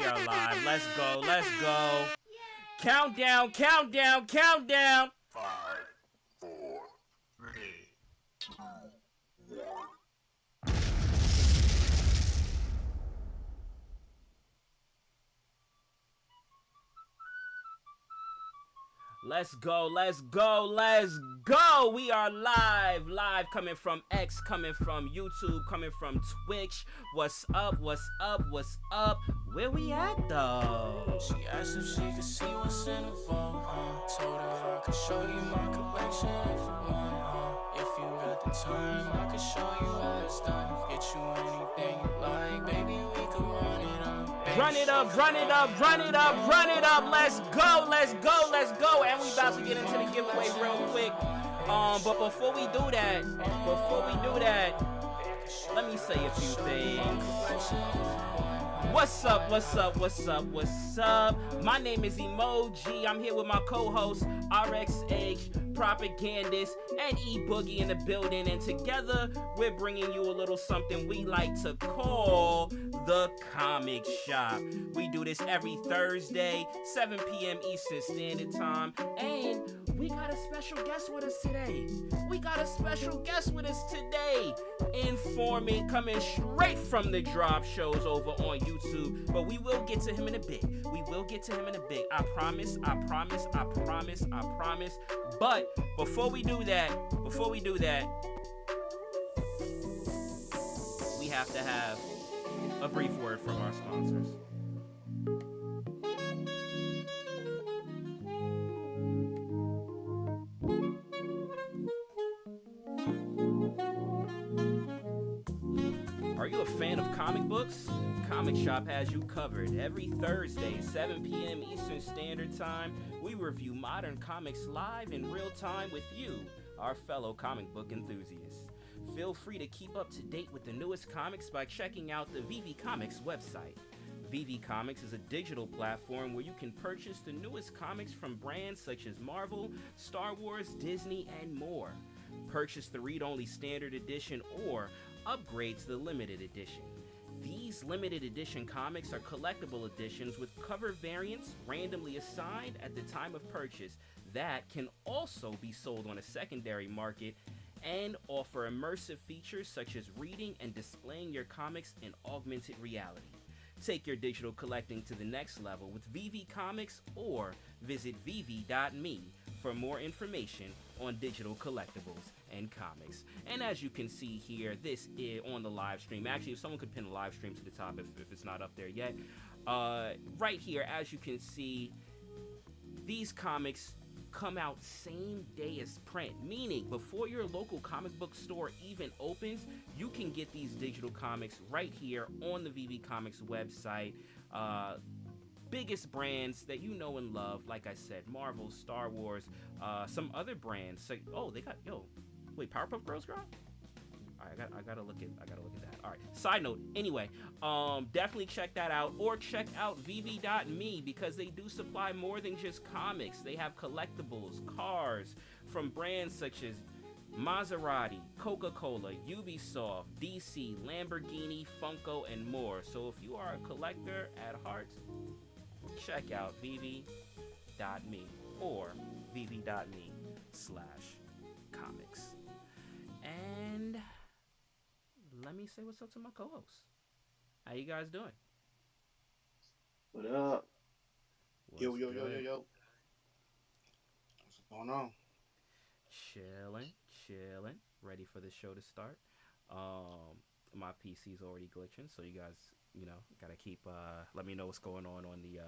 are live. Let's go. Let's go. Countdown, countdown, countdown. 5, 4, 3, 2, 1. Let's go, let's go, let's go. We are live coming from X, coming from YouTube, coming from Twitch. What's up, what's up, what's up? Where we at though? She asked if she could see what's in the vault, told her I could show you my collection if you want, if you got the time, I could show you how it's done. Get you anything you like, baby, we could run it up. Run it up, run it up, run it up, run it up. Let's go, let's go, let's go. And we about to get into the giveaway real quick. But before we do that, let me say a few things. What's up, what's up, what's up, what's up? My name is Emoji. I'm here with my co-host, RXH, Propagandist, and E-Boogie in the building. And together, we're bringing you a little something we like to call The Comic Shop. We do this every Thursday, 7 p.m. Eastern Standard Time. And we got a special guest with us today. Informint, coming straight from the drop shows over on YouTube. But we will get to him in a bit. I promise. But before we do that, we have to have a brief word from our sponsors. Are you a fan of comic books? Comic Shop has you covered. Every Thursday, 7 p.m. Eastern Standard Time, we review modern comics live in real time with you, our fellow comic book enthusiasts. Feel free to keep up to date with the newest comics by checking out the VV Comics website. VV Comics is a digital platform where you can purchase the newest comics from brands such as Marvel, Star Wars, Disney, and more. Purchase the read-only standard edition or upgrade to the limited edition. These limited edition comics are collectible editions with cover variants randomly assigned at the time of purchase that can also be sold on a secondary market and offer immersive features such as reading and displaying your comics in augmented reality. Take your digital collecting to the next level with VV Comics or visit vv.me for more information on digital collectibles and comics. And as you can see here, this is on the live stream. Actually, if someone could pin the live stream to the top if it's not up there yet. Right here, as you can see, these comics come out same day as print, meaning before your local comic book store even opens, you can get these digital comics right here on the VV Comics website. Biggest brands that you know and love, like I said, Marvel, Star Wars, some other brands. So, wait, Powerpuff Girls, girl? All right, I gotta look at that. All right. Side note. Anyway, definitely check that out, or check out vv.me because they do supply more than just comics. They have collectibles, cars from brands such as Maserati, Coca-Cola, Ubisoft, DC, Lamborghini, Funko, and more. So if you are a collector at heart, check out vv.me or vv.me/comics. And let me say what's up to my co-hosts. How you guys doing? What up? Yo. What's going on? Chilling. Ready for the show to start. My PC's already glitching, so you guys, gotta keep let me know what's going on the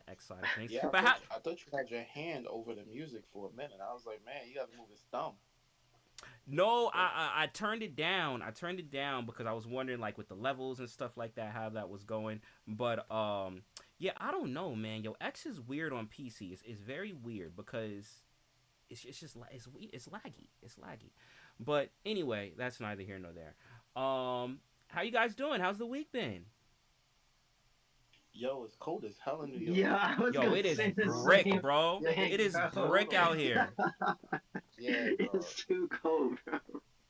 X side of things. Yeah, but I thought you had your hand over the music for a minute. I was like, man, you gotta move his thumb. No, I turned it down. Because I was wondering, like, with the levels and stuff like that, how that was going. But yeah, I don't know, man. Yo, X is weird on PC. It's very weird because it's laggy. But anyway, that's neither here nor there. How you guys doing? How's the week been? Yo, it's cold as hell in New York. Yeah, it is brick, bro. It is brick out here. Yeah, bro. It's too cold, bro.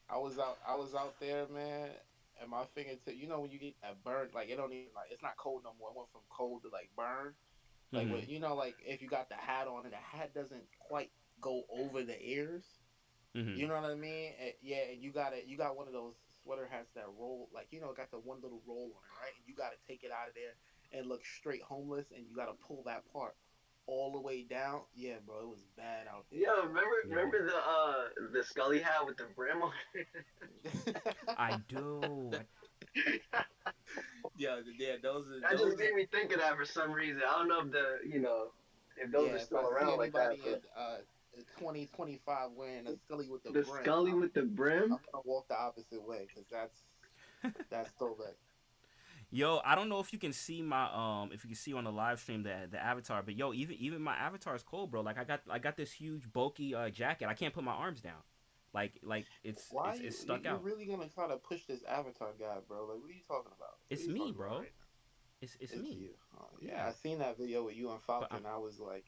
I was out there, man, and my fingertip. You know when you get that burn, like it don't even like it's not cold no more. It went from cold to like burn. Like Mm-hmm. what you know, like if you got the hat on and the hat doesn't quite go over the ears. Mm-hmm. You know what I mean? Yeah, and you got it. You got one of those sweater hats that roll, like got the one little roll on it, right? And you got to take it out of there and look straight homeless, and you got to pull that part all the way down. Yeah, bro, it was bad out there, Yo, bro. Yo, remember the Scully hat with the brim on I do. it? Yeah, yeah, That just those are made me think of that for some reason. I don't know if if those are yeah. If I still see around like that, anybody in but 2025 wearing a Scully with the the brim, Scully with the brim. I'm gonna walk the opposite way because that's throwback. Yo, I don't know if you can see my if you can see on the live stream the avatar, but yo, even my avatar is cold, bro. Like I got this huge bulky jacket. I can't put my arms down. Like it's Why it's you it's stuck you're out. really gonna try to push this Avatar guy, bro? Like, what are you talking about? What are It's you me, talking about bro. right now? It's It's me. you. Oh, yeah, Yeah. I seen that video with you and But I'm Falcon. I was like,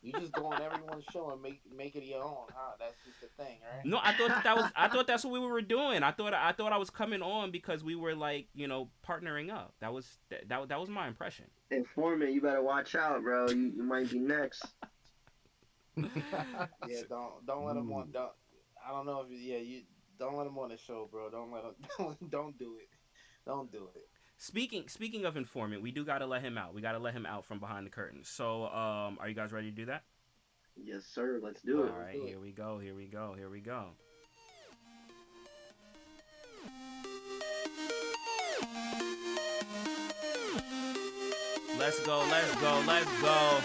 you just go on everyone's show and make it your own, huh? That's just the thing, right? no, I thought that's what we were doing. I thought I was coming on because we were like, partnering up. That was my impression. Informant, you better watch out, bro. You might be next. Yeah, don't let him on. Don't I don't know if you don't let him on the show, bro. Don't let him. Don't do it. Don't do it. Speaking of informant, we do gotta let him out. We gotta let him out from behind the curtain. So, are you guys ready to do that? Yes, sir. Let's do All it. right, here we go. Here we go. Here we go. Let's go. Let's go. Let's go.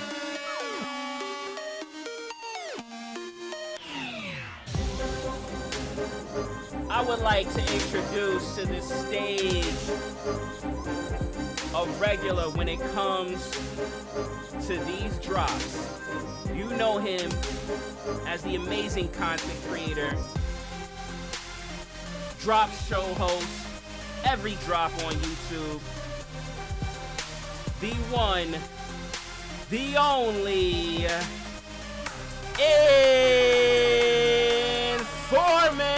I would like to introduce to the stage a regular when it comes to these drops. You know him as the amazing content creator, drop show host, every drop on YouTube, the one, the only, Informint.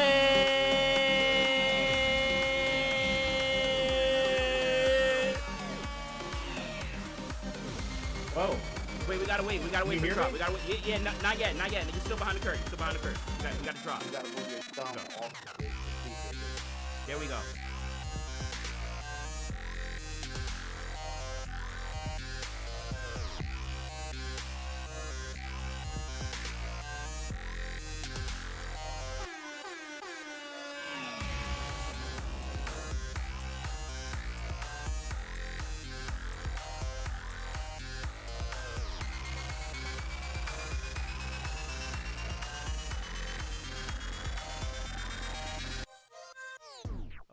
Oh, Wait, we gotta wait. We gotta wait You for the hear drop. me? We gotta wait. Yeah, not yet. You're still behind the curtain. We gotta drop. You gotta move your thumb Go. off the speaker. There we go.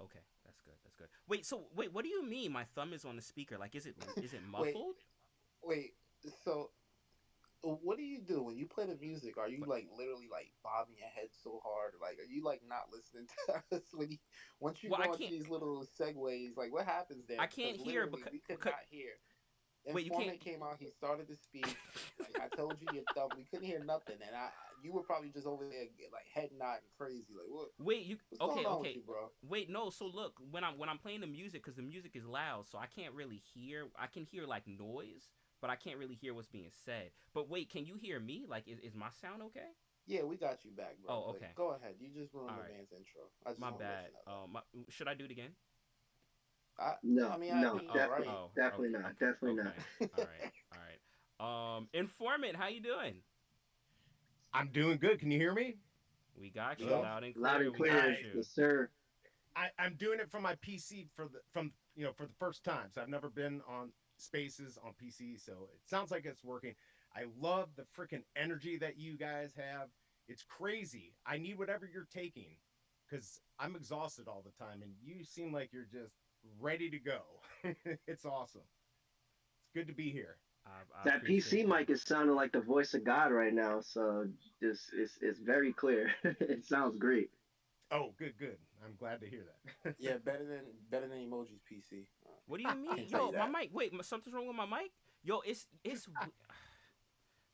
Okay, that's good. That's good. Wait, what do you mean? My thumb is on the speaker. Like, is it Wait, muffled? wait. So, what do you do when you play the music? Are you What? like literally like bobbing your head so hard? Like, are you like not listening to us when once you Well, I go into can't. these little segues? Like, what happens there? I can't Because hear literally, we could because not hear. wait, you can't. Informant came out. He started to speak. Like I told you, your thumb. We couldn't hear nothing, and you were probably just over there like head nodding crazy. Like, Wait, you what's okay? going on with Okay. you, bro? Wait, no. So look, when I'm playing the music, because the music is loud, so I can't really hear. I can hear like noise, but I can't really hear what's being said. But wait, can you hear me? Like, is my sound okay? Yeah, we got you back, bro. Oh, But okay. go ahead. You just ruined All the right. man's intro. I just My want to let bad. you know Should I do it again? that. No, I mean, no, you're Oh, right. definitely okay, not. okay, Definitely not. okay. All right, all right. Informant, how you doing? I'm doing good. Can you hear me? We got you Yeah. loud and clear. Loud and We clear. got Alright. you. Yes, sir. I'm doing it from my PC for the first time. So I've never been on Spaces on PC, so it sounds like it's working. I love the freaking energy that you guys have. It's crazy. I need whatever you're taking because I'm exhausted all the time, and you seem like you're just ready to go. It's awesome. It's good to be here. I That PC appreciate mic is sounding like the voice of God right now, so just it's very clear. It sounds great. Oh, good, good. I'm glad to hear that. Yeah, better than Emoji's PC. What do you mean? Can't tell Yo, you my that. mic. Wait, something's wrong with my mic? Yo, it's.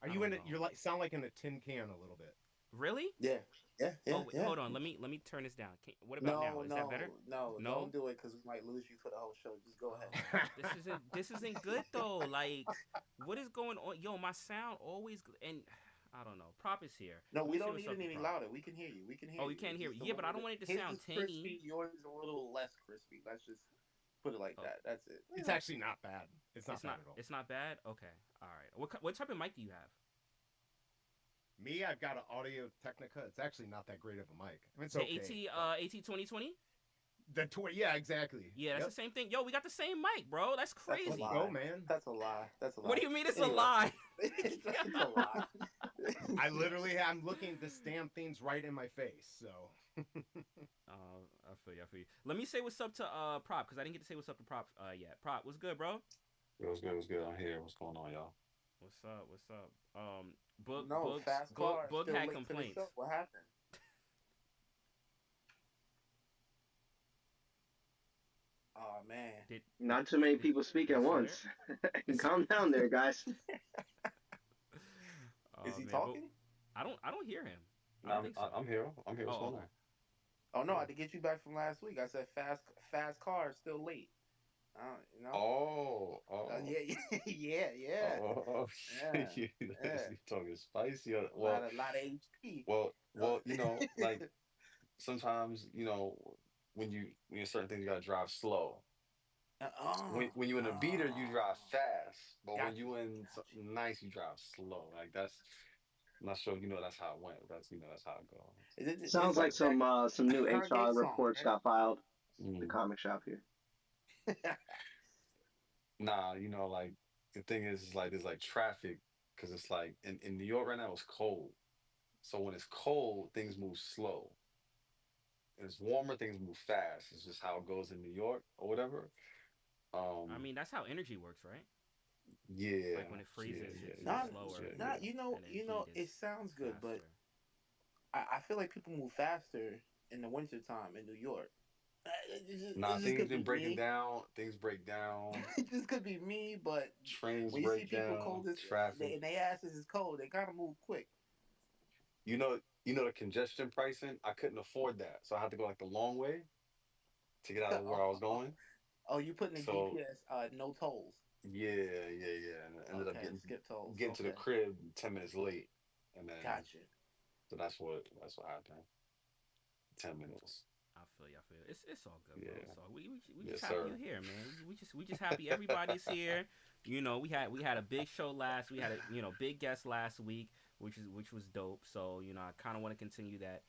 Are I you don't in it? know. You're like sound like in a tin can a little bit. Really? Yeah, yeah, yeah, Oh, wait, yeah. hold on. Let me turn this down. What about now? Is that better? No, No. don't do it because we might lose you for the whole show. Just go ahead. Oh, this isn't good though. Like, what is going on? Yo, my sound always and I don't know. Prop is here. No, Let we me see don't what's need up it with any Prop. louder. We can hear you. We can hear Oh, you you. can't It's hear it. just a Yeah, but I little don't bit. want it to His sound is tangy. crispy. Yours is a little less crispy. Let's just put it like Oh, that. That's it. It's actually not bad. It's not it's bad not. at all. It's not bad. Okay. All right. What type of mic do you have? Me, I've got an Audio Technica. It's actually not that great of a mic. I mean, it's The okay. AT 2020. Yeah, exactly. Yeah, that's Yep. the same thing. Yo, we got the same mic, bro. That's That's a Let's crazy. go, lie. man. That's a lie. That's a What lie. do you mean it's a Anyway, lie? it's a lie. I'm looking at this damn thing's right in my face. So I feel you. I feel you. Let me say what's up to Prop because I didn't get to say what's up to Prop yet. Prop, what's good, bro? It was good. It was good. I'm here. What's going on, y'all? What's up? What's up? Book No, books fast book car. book Still had late to the complaints. show. What happened? Oh man. Did Not too many people speak is at he still once. Calm down there, guys. Is Oh he man, but talking? I don't hear him. I No, don't think so. I'm here. I'm here. What's Oh, going okay. on? Oh no, I Yeah. had to get you back from last week. I said fast car is still late. You know. Oh, oh, Yeah, yeah, yeah, oh, yeah, you yeah. talking spicy. A lot of HP. Well, like sometimes, when you certain things you gotta drive slow. When you in a beater, you drive fast, but when Got you, you in got you. something nice, you drive slow. Like that's, I'm not sure that's how it went. That's how it goes. It's Sounds like like that some new HR Kanye song, reports right? got filed. The Mm. comic shop here. Nah, like the thing is like there's like traffic because it's like in New York right now it's cold. So when it's cold, things move slow. And it's warmer, things move fast. It's just how it goes in New York or whatever. I Um, mean, that's how energy works, right? yeah, Like when it yeah, freezes, yeah, it's not, yeah, slower, yeah, not. yeah. and then heat is It sounds good, but faster. I feel like people move faster in the wintertime in New York. Nah, It just things could been be breaking me. down. Things break down. It just could be me, but Trains when you see break people down. cold as Traffic. and they asses is cold, they kind of move quick. You know the congestion pricing. I couldn't afford that, so I had to go like the long way to get out of where I was Oh, going. oh, you put in the So GPS, no tolls. yeah, yeah, yeah, and I ended up Okay, getting skip tolls. getting to the Okay, crib 10 minutes late, and then gotcha. so that's what happened. 10 minutes. I feel you. I feel you. It's all good, bro. Yeah, So we just yes, happy sir. you here, man. We just happy everybody's here. We had a big show we had a big guest last week, which was dope. So I kind of want to continue that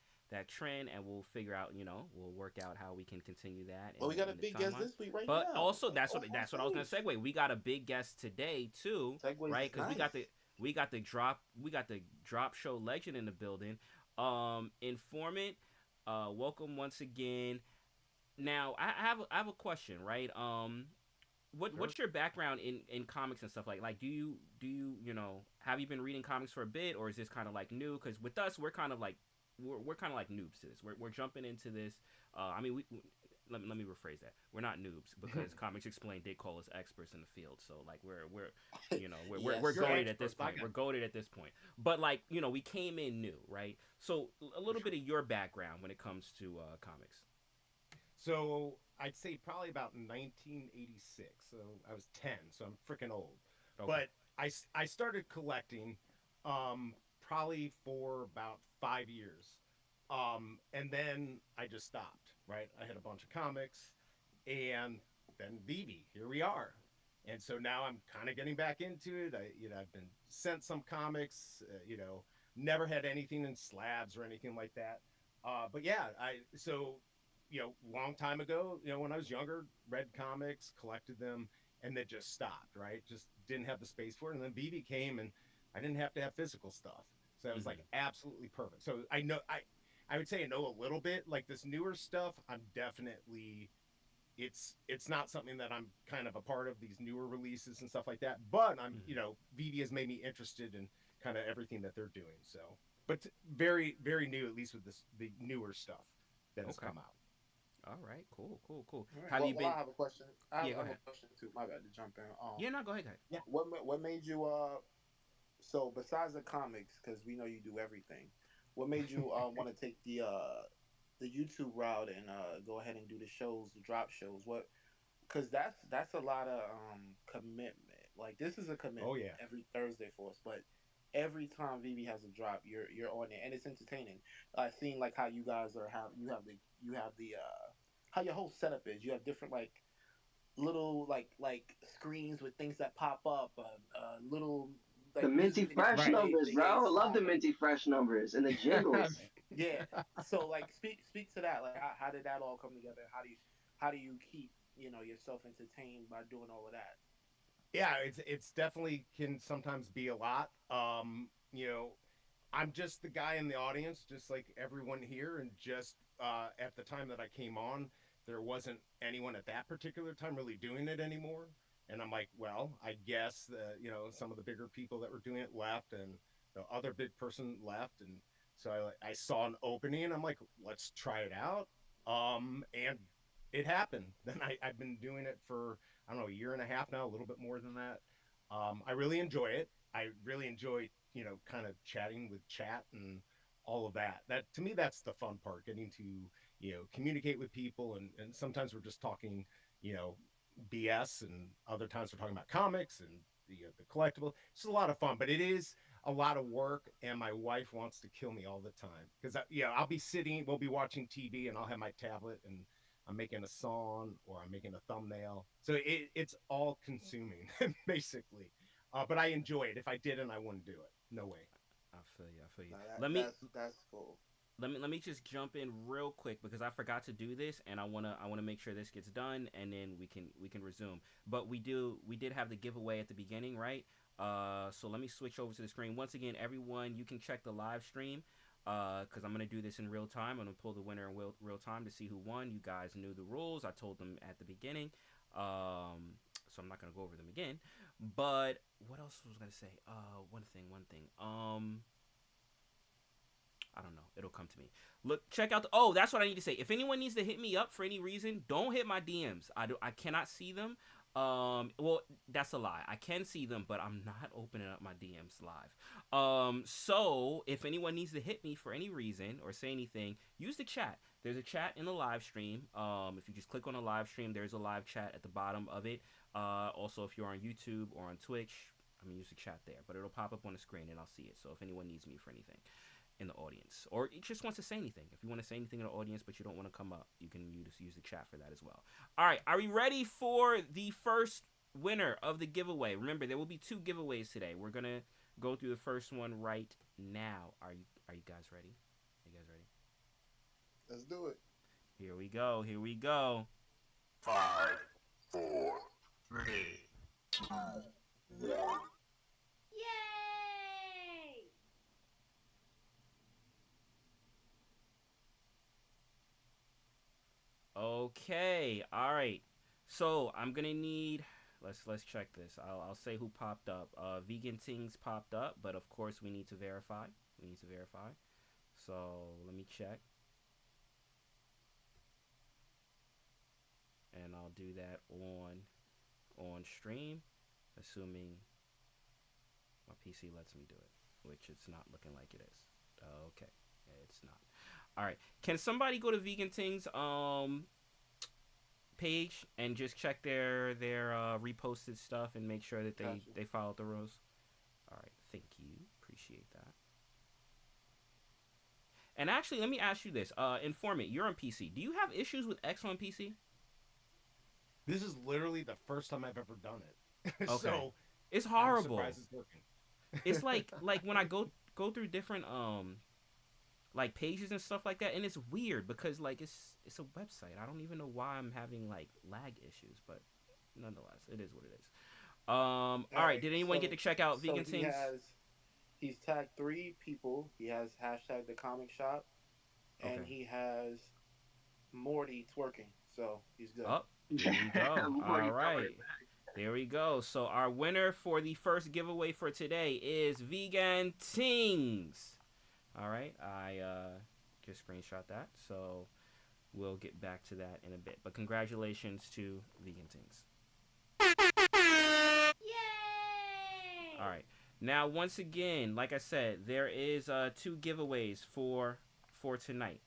trend, and we'll figure out we'll work out how we can continue that Well, we got a in the big guest timeline. this week right But now. also On that's what I was gonna stage. segue. We got a big guest today too, Segways right? is Because nice. we got the drop show legend in the building. Informant, welcome once again. Now I have a question, right? sure. What's your background in comics and stuff like do you have you been reading comics for a bit, or is this kind of like new? Because with us we're kind of like we're kind of like noobs to this. We're jumping into this. I mean let me rephrase that. We're not noobs because Comics Explained did call us experts in the field. So like we're we're Yes. You're goaded at this experts. I point. got We're goaded at this point. But like we came in new, right? So a for little sure. bit of your background when it comes to comics. So I'd say probably about 1986. So I was 10, so I'm freaking old. Okay. But I started collecting probably for about 5 years. And then I just stopped, right? I had a bunch of comics and then Vivi, here we are. And so now I'm kind of getting back into it. I've been sent some comics, never had anything in slabs or anything like that. But yeah, long time ago, when I was younger, read comics, collected them, and then just stopped, right? Just didn't have the space for it. And then Vivi came and I didn't have to have physical stuff. So that was like Hmm. absolutely perfect. So I would say I know a little bit. Like this newer stuff, I'm definitely it's not something that I'm kind of a part of these newer releases and stuff like that. But I'm Hmm. Vivi has made me interested in kind of everything that they're doing. So, but very very new, at least with the newer stuff that has Okay. come out. All right. Cool. Cool. Cool. All right. Have you Well, been? I have a question. Yeah. I Go have ahead. a question too. My bad to jump in. Yeah. No. Go ahead. Go ahead. Yeah. What made you so besides the comics, because we know you do everything. What made you want to take the YouTube route and go ahead and do the shows, the drop shows? What? Because that's a lot of commitment. Like this is a Oh commitment yeah. every Thursday for us, but every time Vivi has a drop, you're on it, and it's entertaining. Seeing like how you guys are, how you have the how your whole setup is. You have different like little like screens with things that pop up, little The like music Minty videos Fresh Right. numbers, they bro. I love the slide. Minty Fresh numbers and the jingles. Yeah. So like speak to that. Like how did that all come together? How do you keep yourself entertained by doing all of that? Yeah, it's definitely can sometimes be a lot. I'm just the guy in the audience, just like everyone here, and just at the time that I came on, there wasn't anyone at that particular time really doing it anymore. And I'm like, well, I guess some of the bigger people that were doing it left, and the other big person left, and so I saw an opening, and I'm like, let's try it out. And it happened. Then I've been doing it for I don't know, a year and a half now, a little bit more than that. I really enjoy it. I really enjoy, kind of chatting with chat and all of that. That to me, that's the fun part, getting to, communicate with people. And sometimes we're just talking, you know, BS, and other times we're talking about comics and the collectible. It's a lot of fun, but it is a lot of work. And my wife wants to kill me all the time because, I'll be sitting, we'll be watching TV, and I'll have my tablet, and I'm making a song or I'm making a thumbnail. So it's all consuming basically. But I enjoy it. If I didn't, I wouldn't do it. No way. I feel you. I feel you. Nah, Let me that's cool. let me just jump in real quick because I forgot to do this, and I wanna make sure this gets done, and then we can resume. But we did have the giveaway at the beginning, right? So let me switch over to the screen once again. Everyone, you can check the live stream. Because I'm gonna do this in real time. I'm gonna pull the winner in real time to see who won. You guys knew the rules. I told them at the beginning. So I'm not gonna go over them again. But what else was I gonna say? One thing. I don't know. It'll come to me. Look, check out. Oh, that's what I need to say. If anyone needs to hit me up for any reason, don't hit my DMs. I cannot see them. Well, that's a lie. I can see them, but I'm not opening up my DMs live. So if anyone needs to hit me for any reason or say anything, use the chat. There's a chat in the live stream. If you just click on the live stream, there's a live chat at the bottom of it. Also, if you're on YouTube or on Twitch, use the chat there, but it'll pop up on the screen and I'll see it. So if anyone needs me for anything in the audience, or it just wants to say anything, if you want to say anything in the audience but you don't want to come up, you can use the chat for that as well. All right, are we ready for the first winner of the giveaway? Remember, there will be 2 giveaways today. We're gonna go through the first one right now. Are you guys ready? Are you guys ready? Let's do it. Here we go. Here we go. 5, 4, 3, 2, 1. Yay! Okay. All right. So I'm gonna need. Let's check this. I'll say who popped up. Vegan Tings popped up, but of course we need to verify. We need to verify. So let me check, and I'll do that on stream, assuming my PC lets me do it, which it's not looking like it is. Okay, it's not. All right. Can somebody go to Vegan Tings page and just check their reposted stuff and make sure that Gotcha. they followed the rules? All right. Thank you. Appreciate that. And actually, let me ask you this. Informant, you're on PC. Do you have issues with X on PC? This is literally the first time I've ever done it. Okay. So It's I'm horrible. surprised it's working. It's like when I go through different like pages and stuff like that, and it's weird because like it's a website. I don't even know why I'm having like lag issues, but nonetheless, it is what it is. All right. Did anyone get to check out Vegan Tings? He's tagged 3 people. He has hashtag the comic shop, and Okay. he has Morty twerking. So he's good. Oh, there we go. I'm All already right. covered. There we go. So our winner for the first giveaway for today is Vegan Tings. All right. I just screenshot that. So we'll get back to that in a bit. But congratulations to Vegan Tings. Yay! All right. Now, once again, like I said, there is two giveaways for tonight.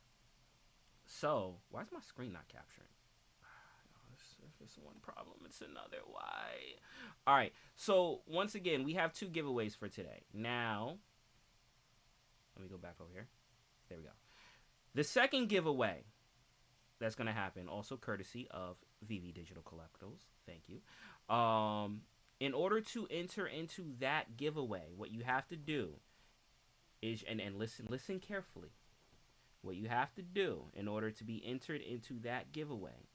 So, why is my screen not capturing? If it's one problem, it's another. Why? All right. So, once again, we have two giveaways for today. Now, let me go back over here. There we go. The second giveaway that's going to happen, also courtesy of VV Digital Collectibles. Thank you. In order to enter into that giveaway, what you have to do is, and listen carefully. What you have to do in order to be entered into that giveaway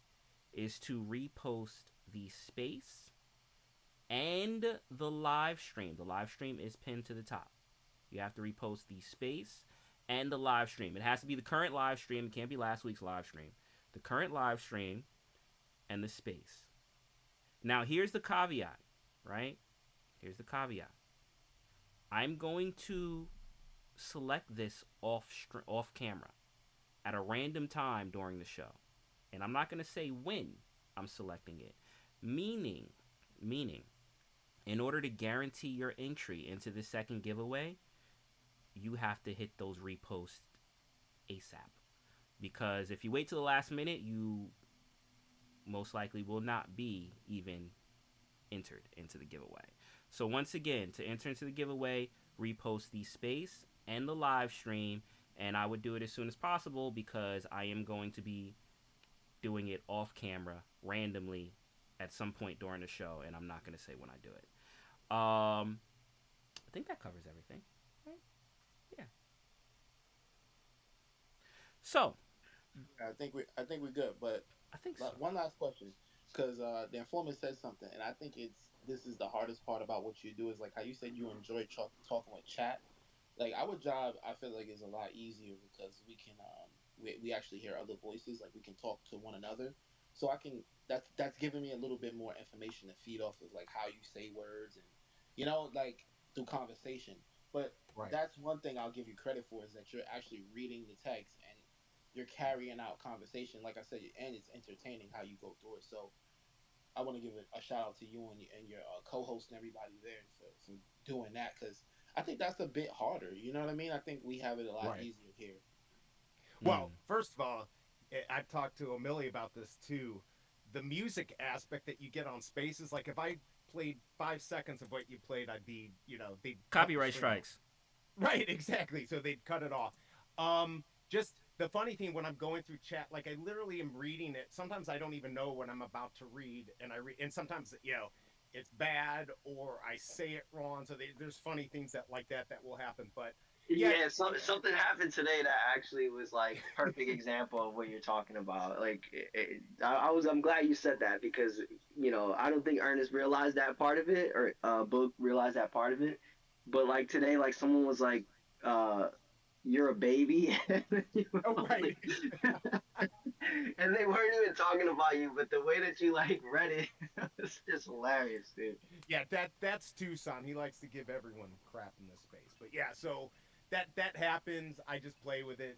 is to repost the space and the live stream. The live stream is pinned to the top. You have to repost the space and the live stream. It has to be the current live stream. It can't be last week's live stream. The current live stream and the space. Now, here's the caveat, right? Here's the caveat. I'm going to select this off camera at a random time during the show. And I'm not going to say when I'm selecting it. Meaning, in order to guarantee your entry into the second giveaway, you have to hit those reposts ASAP. Because if you wait till the last minute, you most likely will not be even entered into the giveaway. So once again, to enter into the giveaway, repost the space and the live stream. And I would do it as soon as possible because I am going to be doing it off camera randomly at some point during the show, and I'm not going to say when I do it. I think that covers everything, right? Yeah. So, I think we're good. But I think so. one last question, because the informant said something, and I think this is the hardest part about what you do is like how you said you enjoy talking with chat. Like our job, I feel like is a lot easier because we can we actually hear other voices. Like we can talk to one another. So I can that's giving me a little bit more information to feed off of, like how you say words and like through conversation. But Right. that's one thing I'll give you credit for is that you're actually reading the text and you're carrying out conversation. Like I said, and it's entertaining how you go through it. So I want to give a shout out to you and your co-host and everybody there for doing that because I think that's a bit harder. You know what I mean? I think we have it a lot Right. easier here. Well, first of all, I've talked to Amelie about this too. The music aspect that you get on spaces, like if I played 5 seconds of what you played, I'd be, they'd cut the Copyright stream off. strikes. Right, exactly. So they'd cut it off. Just the funny thing when I'm going through chat, like I literally am reading it. Sometimes I don't even know what I'm about to read, and I read, and sometimes it's bad or I say it wrong. So there's funny things like that will happen. But Yeah, something happened today that actually was like perfect example of what you're talking about. Like, I'm glad you said that because I don't think Ernest realized that part of it or Book realized that part of it. But like today, like someone was like, "You're a baby," and oh, right. and they weren't even talking about you, but the way that you like read it was just hilarious, dude. Yeah, that's Tucson. He likes to give everyone crap in this space. But yeah, so that happens. I just play with it.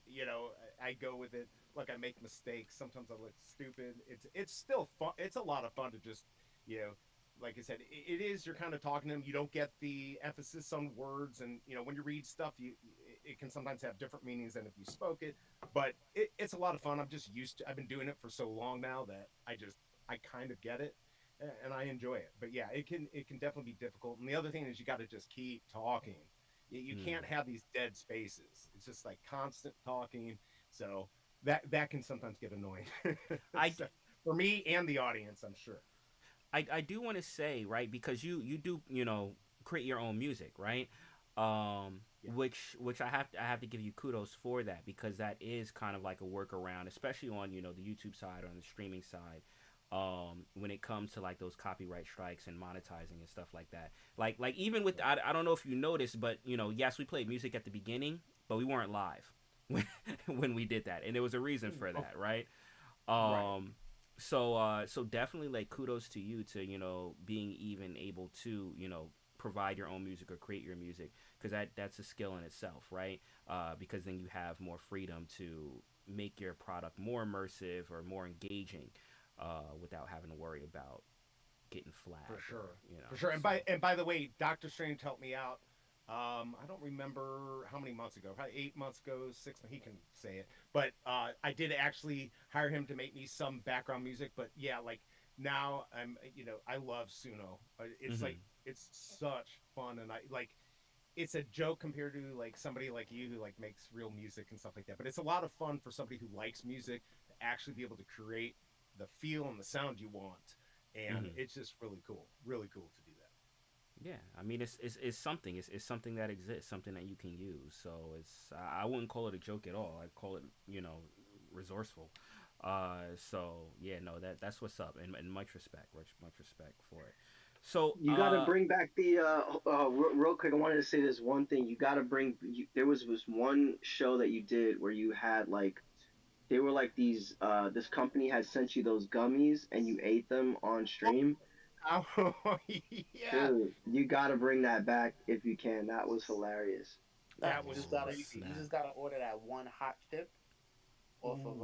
I go with it. Look, I make mistakes. Sometimes I look stupid. It's still fun. It's a lot of fun to just like I said, it is. You're kind of talking to them. You don't get the emphasis on words, and when you read stuff, it can sometimes have different meanings than if you spoke it. But it's a lot of fun. I'm just used to. I've been doing it for so long now that I kind of get it, and I enjoy it. But yeah, it can definitely be difficult. And the other thing is you got to just keep talking. You can't have these dead spaces. It's just like constant talking. So that can sometimes get annoying. For me and the audience, I'm sure. I do want to say, right, because you do create your own music, right? Which I have to give you kudos for that because that is kind of like a workaround, especially on the YouTube side or on the streaming side. When it comes to like those copyright strikes and monetizing and stuff like that, like even with I don't know if you noticed, but yes, we played music at the beginning, but we weren't live when we did that, and there was a reason for that, right? Right. So definitely like kudos to you to being even able to provide your own music or create your music because that's a skill in itself, right? Because then you have more freedom to make your product more immersive or more engaging without having to worry about getting flagged. For sure, You know. for sure. And So. by the way, Doctor Strange helped me out. I don't remember how many months ago, probably 8 months ago, 6. He can say it, but I did actually hire him to make me some background music. But yeah, like now I love Suno. It's like Hmm. it's such fun, and I like it's a joke compared to like somebody like you who like makes real music and stuff like that. But it's a lot of fun for somebody who likes music to actually be able to create the feel and the sound you want, and Hmm. it's just really cool to do that. Yeah, I mean it's something. It's something that exists, something that you can use. So I wouldn't call it a joke at all. I'd call it resourceful. So yeah, no, that's what's up, and much respect for it. So You got to bring back the real quick. I wanted to say this one thing. You got to bring. There was this one show that you did where you had like they were like these. This company had sent you those gummies and you ate them on stream. Oh, yeah, Dude, you got to bring that back if you can. That was hilarious. Nah, that was oh crazy. you snap just gotta order that one hot chip off of Ooh,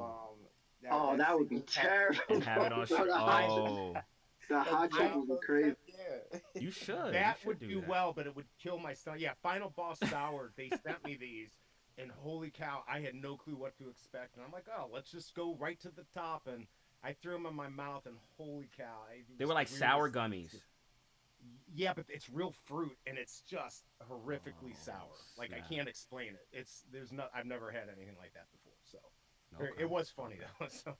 Oh, that that would be single pack terrible. and have it on. Bro, Oh, the that hot chip I would be Jumbo crazy. chip, yeah. you should. You that should would do do that. well, but it would kill my stomach. Yeah, Final Boss Sour. They sent me these, and holy cow, I had no clue what to expect. And I'm like, oh, let's just go right to the top. And I threw them in my mouth, and holy cow, it They were was like the weirdest sour thing to see. gummies. Yeah, but it's real fruit, and it's just horrifically Oh sour. Like I snap. can't explain it. There's no I've never had anything like that before. So Okay. it was funny Okay. though. So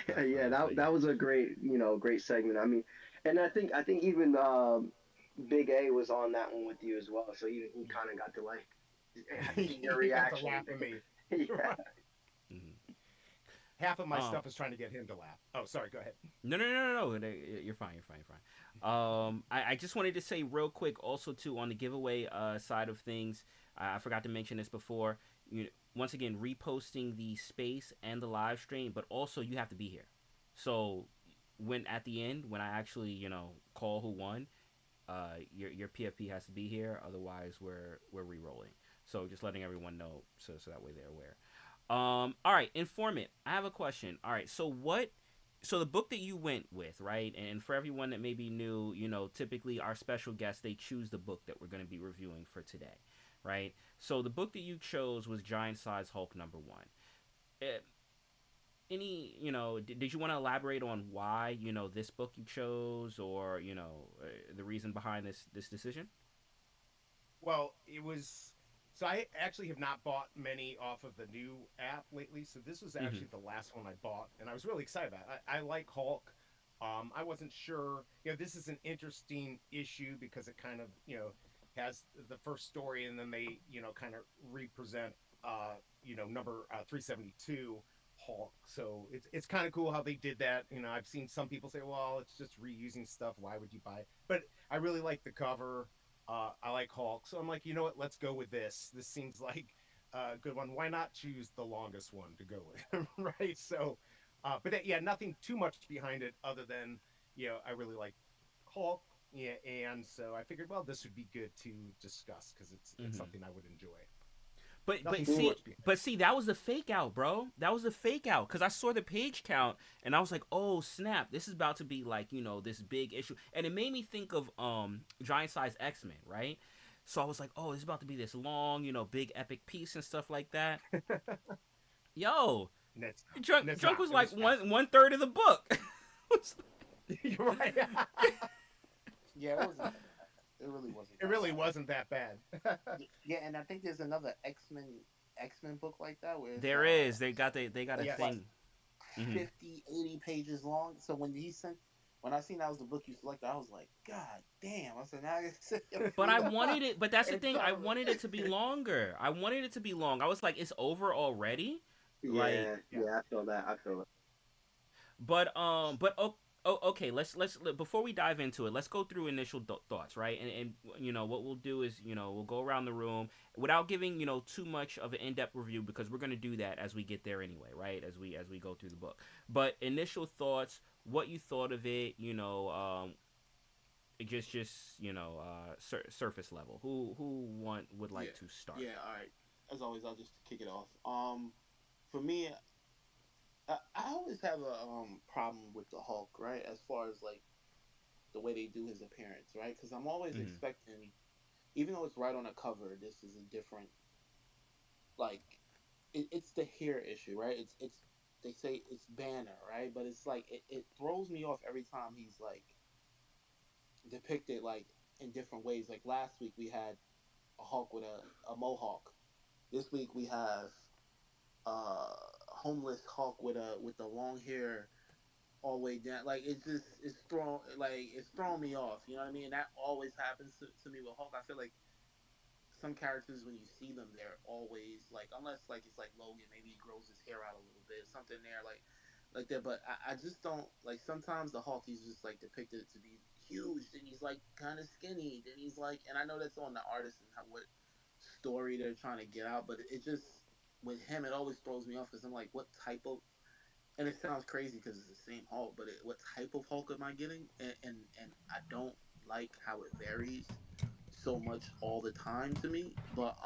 That's Yeah, really that funny. was a great, great segment. I mean, and I think even Big A was on that one with you as well. So even he kind of got to like see your he got to reaction. laugh at me. Yeah. Right. Hmm. Half of my Um. stuff is trying to get him to laugh. Oh, sorry. Go ahead. No, no, no, no, no. You're fine. You're fine. You're fine. I just wanted to say real quick, also too, on the giveaway side of things, I forgot to mention this before. Once again, reposting the space and the live stream, but also you have to be here. So when at the end, when I actually call who won, your PFP has to be here. Otherwise, we're re-rolling. So just letting everyone know, so that way they're aware. All right, informant. I have a question. All right, so what? So the book that you went with, right? And for everyone that maybe new, typically our special guests they choose the book that we're going to be reviewing for today, right? So the book that you chose was Giant Size Hulk #1. Uh, did you want to elaborate on why this book you chose, or the reason behind this decision? Well, it was. So I actually have not bought many off of the new app lately. So this was Mm-hmm. actually the last one I bought, and I was really excited about it. I like Hulk. I wasn't sure. This is an interesting issue because it kind of has the first story, and then they kind of represent number 372 Hulk. So it's kind of cool how they did that. I've seen some people say, well, it's just reusing stuff. Why would you buy it? But I really like the cover. I like Hulk, so I'm like, you know what? Let's go with this. This seems like a good one. Why not choose the longest one to go with, right? So, yeah, nothing too much behind it other than I really like Hulk. Yeah, and so I figured, well, this would be good to discuss because it's Mm-hmm. something I would enjoy. But Nothing too see, much behind but see, that was the fake out, bro. That was the fake out because I saw the page count and I was like, oh snap, this is about to be like this big issue, and it made me think of Giant Size X-Men, right? So I was like, oh, this is about to be this long, big epic piece and stuff like that. it. Yo, And it's drunk and it's drunk not. was It was like fast. one third of the book. You're right. Yeah, it wasn't that bad. It really wasn't It that really bad. wasn't that bad. Yeah, and I think there's another X Men book like that where it's There is. They got a it's Yes. like thing. Hmm. 50, 80 pages long. So when I seen that was the book you selected, I was like, God damn! I said, now it's But I wanted it. But that's the it's thing. I wanted it to be longer. I wanted it to be long. I was like, it's over already. Like, Yeah, Yeah. yeah, I feel that. I feel it. but okay. Let's before we dive into it, let's go through initial thoughts, right? And what we'll do is we'll go around the room without giving too much of an in depth review because we're gonna do that as we get there anyway, right? As we go through the book. But initial thoughts, what you thought of it, just surface level. Who would yeah, like to start? yeah. All right. As always, I'll just kick it off. For me, I always have a problem with the Hulk, right? As far as like the way they do his appearance, right? Because I'm always Mm-hmm. expecting, even though it's right on the cover, this is a different like it's the hair issue, right? It's they say it's Banner, right? But it's like it throws me off every time he's like depicted like in different ways. Like last week we had a Hulk with a mohawk. This week we have uh homeless Hulk with the long hair all the way down. Like it's throwing me off. You know what I mean? And that always happens to me with Hulk. I feel like some characters when you see them they're always like unless like it's like Logan, maybe he grows his hair out a little bit, something there like that. But I just don't like sometimes the Hulk he's just like depicted to be huge, then he's like kind of skinny, then he's like, and I know that's on the artist and how, what story they're trying to get out, but it just with him it always throws me off because I'm like, what type of, and it sounds crazy because it's the same Hulk, but what type of Hulk am I getting? And I don't like how it varies so much all the time to me. But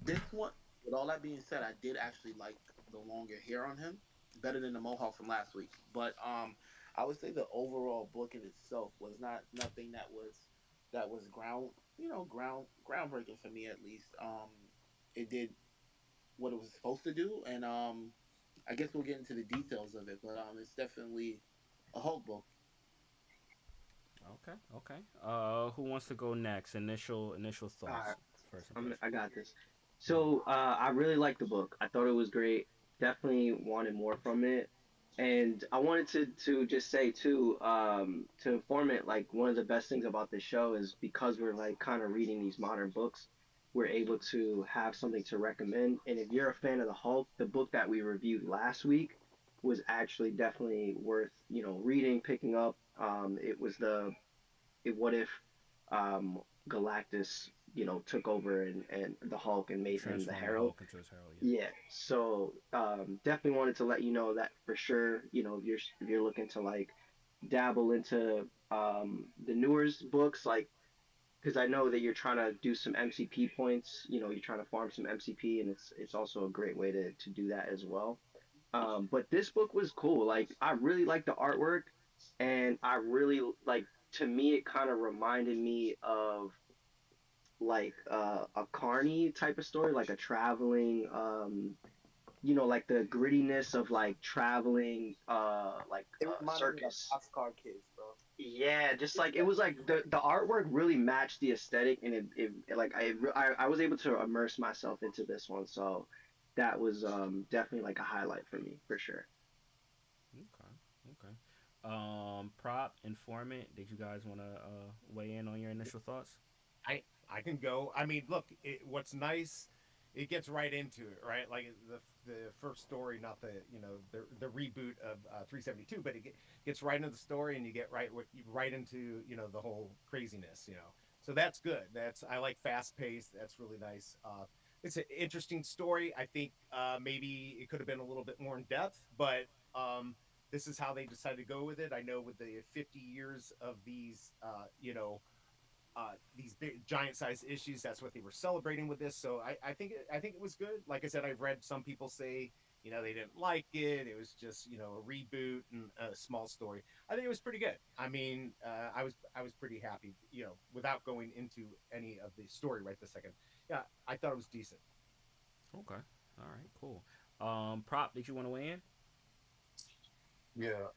this one, with all that being said, I did actually like the longer hair on him better than the mohawk from last week. But I would say the overall book in itself was not nothing that was groundbreaking for me at least. It did what it was supposed to do, and I guess we'll get into the details of it. But it's definitely a Hulk book. Okay, okay. Who wants to go next? Initial All right, thoughts, first impression. I got this. Mm. So I really liked the book. I thought it was great. Definitely wanted more from it. And I wanted to just say too, to inform it, like one of the best things about this show is because we're like kind of reading these modern books, we're able to have something to recommend. And if you're a fan of the Hulk, the book that we reviewed last week was actually definitely worth, reading, picking up. It was what if um Galactus, took over and the Hulk and made him the Transform the Herald. Hulk into his herald. Yeah. Yeah, so definitely wanted to let you know that for sure. If you're looking to like dabble into the newer books, like because I know that you're trying to do some MCP points. You're trying to farm some MCP, and it's also a great way to do that as well. But this book was cool. Like I really like the artwork, and I really like. To me, it kind of reminded me of like a Carney type of story, like a traveling like the grittiness of like traveling It reminded me of circus. Boxcar Kids, bro. Yeah, just like it was like the artwork really matched the aesthetic, and it like I was able to immerse myself into this one, so that was definitely like a highlight for me for sure. Okay, okay. Prop, informant. Did you guys want to weigh in on your initial thoughts? I can go. I mean, look, what's nice, it gets right into it, right? Like the first story, not the the reboot of 372, but gets right into the story, and you get right into the whole craziness, So that's good. I like fast paced. That's really nice. It's an interesting story. I think maybe it could have been a little bit more in depth, but this is how they decided to go with it. I know with the 50 years of these big giant size issues. That's what they were celebrating with this. So I think it was good. Like I said, I've read some people say they didn't like it. It was just a reboot and a small story. I think it was pretty good. I mean, I was pretty happy. Without going into any of the story right this second. Yeah, I thought it was decent. Okay. All right. Cool. Prop. Did you want to weigh in? Yeah.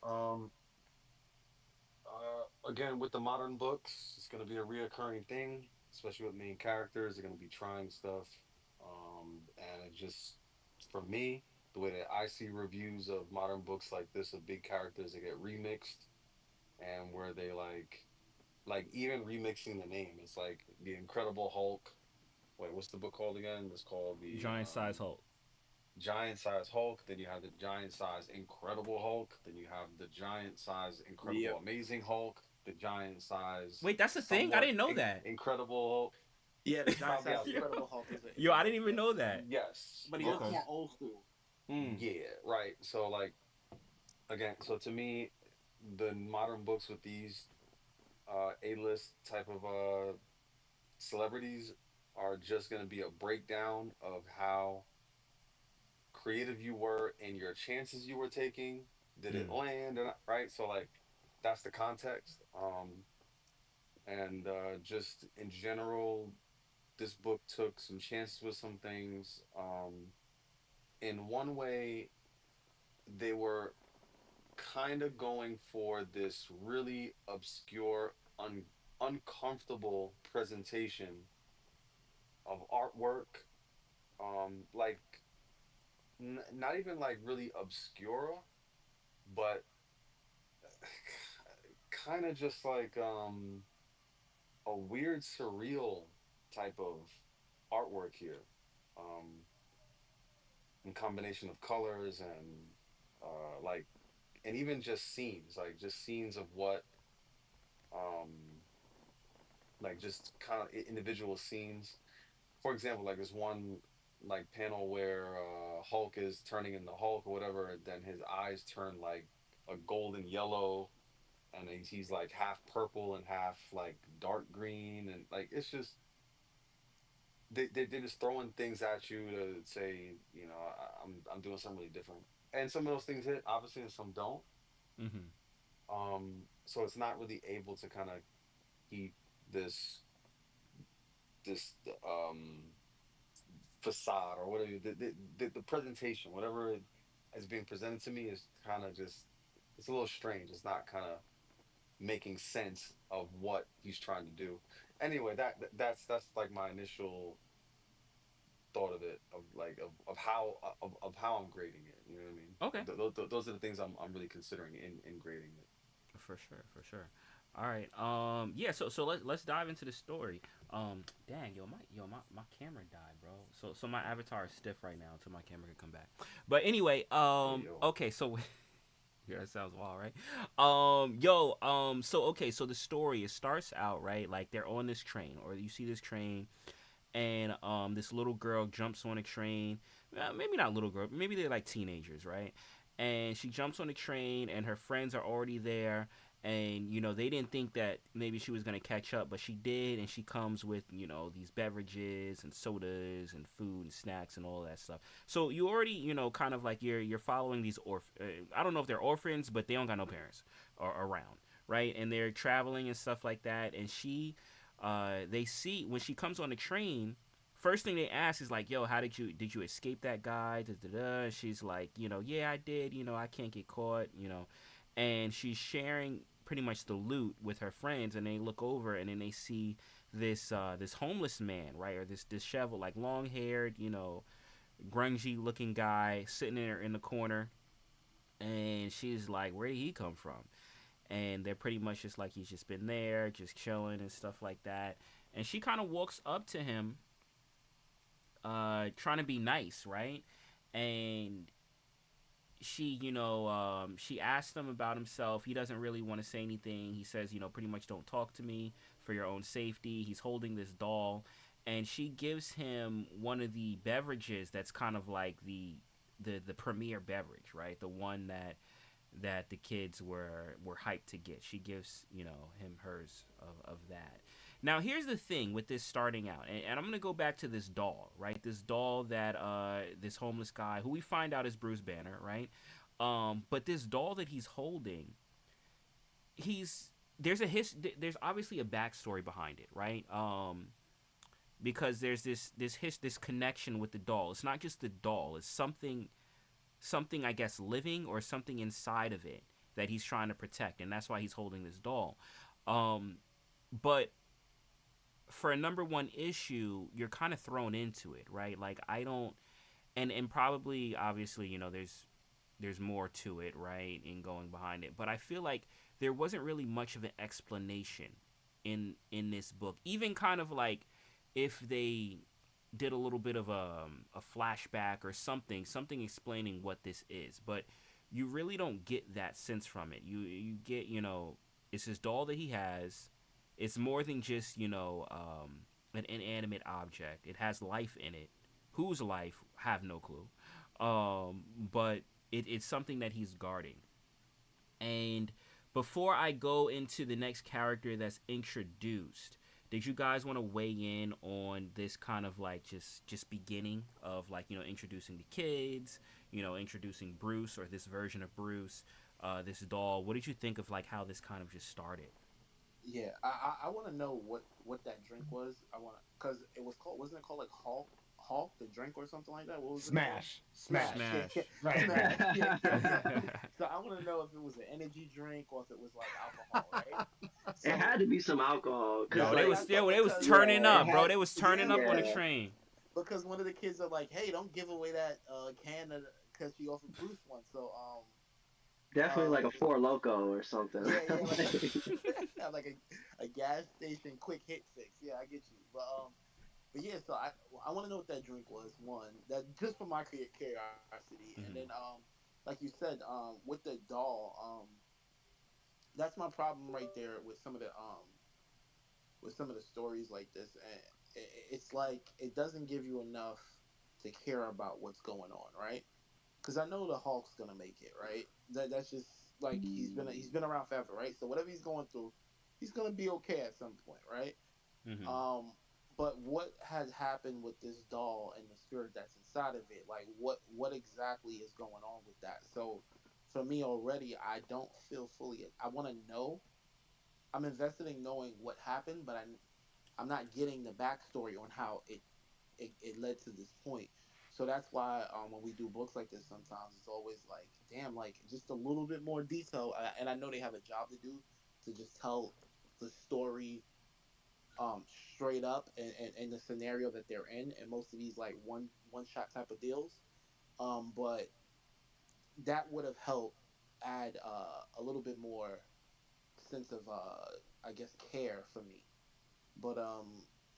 Again, with the modern books, it's gonna be a reoccurring thing, especially with main characters. They're gonna be trying stuff, and it just, for me, the way that I see reviews of modern books like this of big characters that get remixed, and where they like even remixing the name. It's like the Incredible Hulk. Wait, what's the book called again? It's called the Giant size Hulk. Giant Size Hulk. Then you have the Giant Size Incredible Hulk. Then you have the Giant Size Incredible Yep. Amazing Hulk. The Giant Size Wait, that's a thing. I Somewhat didn't know that. Incredible Hulk. Yeah, the It's giant probably size out there. Incredible Hulk is Yo, a I book. didn't even Yeah, know that. Yes. but he looks Okay. more old school. Mm. Yeah. Right. So like again, so to me, the modern books with these A-list type of celebrities are just going to be a breakdown of how creative you were and your chances you were taking. Did it Mm. land or not? Right. So like that's the context. And just in general, this book took some chances with some things. In one way, they were kind of going for this really obscure, uncomfortable presentation of artwork. Like not even like really obscura, but kind of just like a weird, surreal type of artwork here. Um, in combination of colors and like and even just scenes, like just scenes of what um like just kind of individual scenes. For example, like this one like panel where Hulk is turning into Hulk or whatever, and then his eyes turn like a golden yellow, and he's like half purple and half like dark green, and like it's just they're just throwing things at you to say, you know, I'm doing something really different, and some of those things hit obviously, and some don't. Mm-hmm. So it's not really able to kind of keep this this facade or whatever the presentation, whatever it is being presented to me is kind of just it's a little strange. It's not kind of making sense of what he's trying to do. Anyway, that's like my initial thought of it, of like of how I'm grading it. You know what I mean? Okay. Those are the things I'm really considering in grading it. For sure, for sure. All right. Yeah. So let's dive into the story. Dang, my camera died, bro. So my avatar is stiff right now until my camera can come back. But anyway, Hey yo, okay. So yeah, that sounds wild, right? So okay. So the story, it starts out right, like they're on this train, or you see this train, and this little girl jumps on a train. Maybe not little girl, maybe they're like teenagers, right? And she jumps on the train, and her friends are already there. And they didn't think that maybe she was gonna catch up, but she did, and she comes with these beverages and sodas and food and snacks and all that stuff. So you already kind of like you're following these I don't know if they're orphans, but they don't got no parents around, right? And they're traveling and stuff like that. And they see when she comes on the train. First thing they ask is like, "Yo, how did you escape that guy?" Da, da, da. She's like, "Yeah, I did. I can't get caught. And she's sharing pretty much the loot with her friends, and they look over and then they see this homeless man, right, or this disheveled, like long haired, grungy looking guy sitting there in the corner, and she's like, "Where did he come from?" And they're pretty much just like, he's just been there, just chilling and stuff like that. And she kind of walks up to him, trying to be nice, right? And she asked him about himself. He doesn't really want to say anything. He says, pretty much, don't talk to me for your own safety. He's holding this doll, and she gives him one of the beverages that's kind of like the premier beverage, right? The one that the kids were hyped to get. She gives him hers of that. Now here's the thing with this starting out, and I'm gonna go back to this doll, right? This doll that this homeless guy, who we find out is Bruce Banner, right? But this doll that he's holding, there's obviously a backstory behind it, right? Because there's this connection with the doll. It's not just the doll. It's something I guess living, or something inside of it that he's trying to protect, and that's why he's holding this doll. But for a number one issue, you're kind of thrown into it, right? Like I don't, and probably obviously there's more to it, right, in going behind it. But I feel like there wasn't really much of an explanation in this book. Even kind of like if they did a little bit of a flashback or something explaining what this is, but you really don't get that sense from it. You get it's this doll that he has. It's more than just an inanimate object. It has life in it. Whose life? Have no clue. But it's something that he's guarding. And before I go into the next character that's introduced, did you guys want to weigh in on this kind of like just beginning of like introducing the kids, introducing Bruce, or this version of Bruce? this doll. What did you think of like how this kind of just started? Yeah, I want to know what that drink was. I want to because it was called wasn't it called like Hulk the drink or something like that? What was it called? Smash, smash. Smash. Yeah, yeah. Smash. Right, right. Smash. Yeah, yeah, yeah. So I want to know if it was an energy drink or if it was like alcohol, right? It So had to be some alcohol, cause No, they like, was that's still they was because turning yeah, it up, bro. had, They was turning yeah, up on the yeah, train. because one of the kids are like, hey, don't give away that can because she offered Bruce one. So definitely like um a Four Loco or something. yeah, yeah, like Like, like a gas station quick hit fix. Yeah, I get you. But yeah, so I want to know what that drink was. One that just for my curiosity, and then Hmm. like you said, with the doll, that's my problem right there with some of the stories like this, and it's like it doesn't give you enough to care about what's going on, right? Because I know the Hulk's gonna make it, right? That's just like he's been around forever, right? So whatever he's going through, he's gonna be okay at some point, right? Hmm. Um, but what has happened with this doll and the spirit that's inside of it? Like what exactly is going on with that? So for me already, I don't feel fully. I want to know. I'm invested in knowing what happened, but I'm not getting the backstory on how it led to this point. So that's why when we do books like this, sometimes it's always like, damn, like just a little bit more detail. And I know they have a job to do to just tell the story straight up and the scenario that they're in most of these like one shot type of deals. But that would have helped add a little bit more sense of I guess care for me. But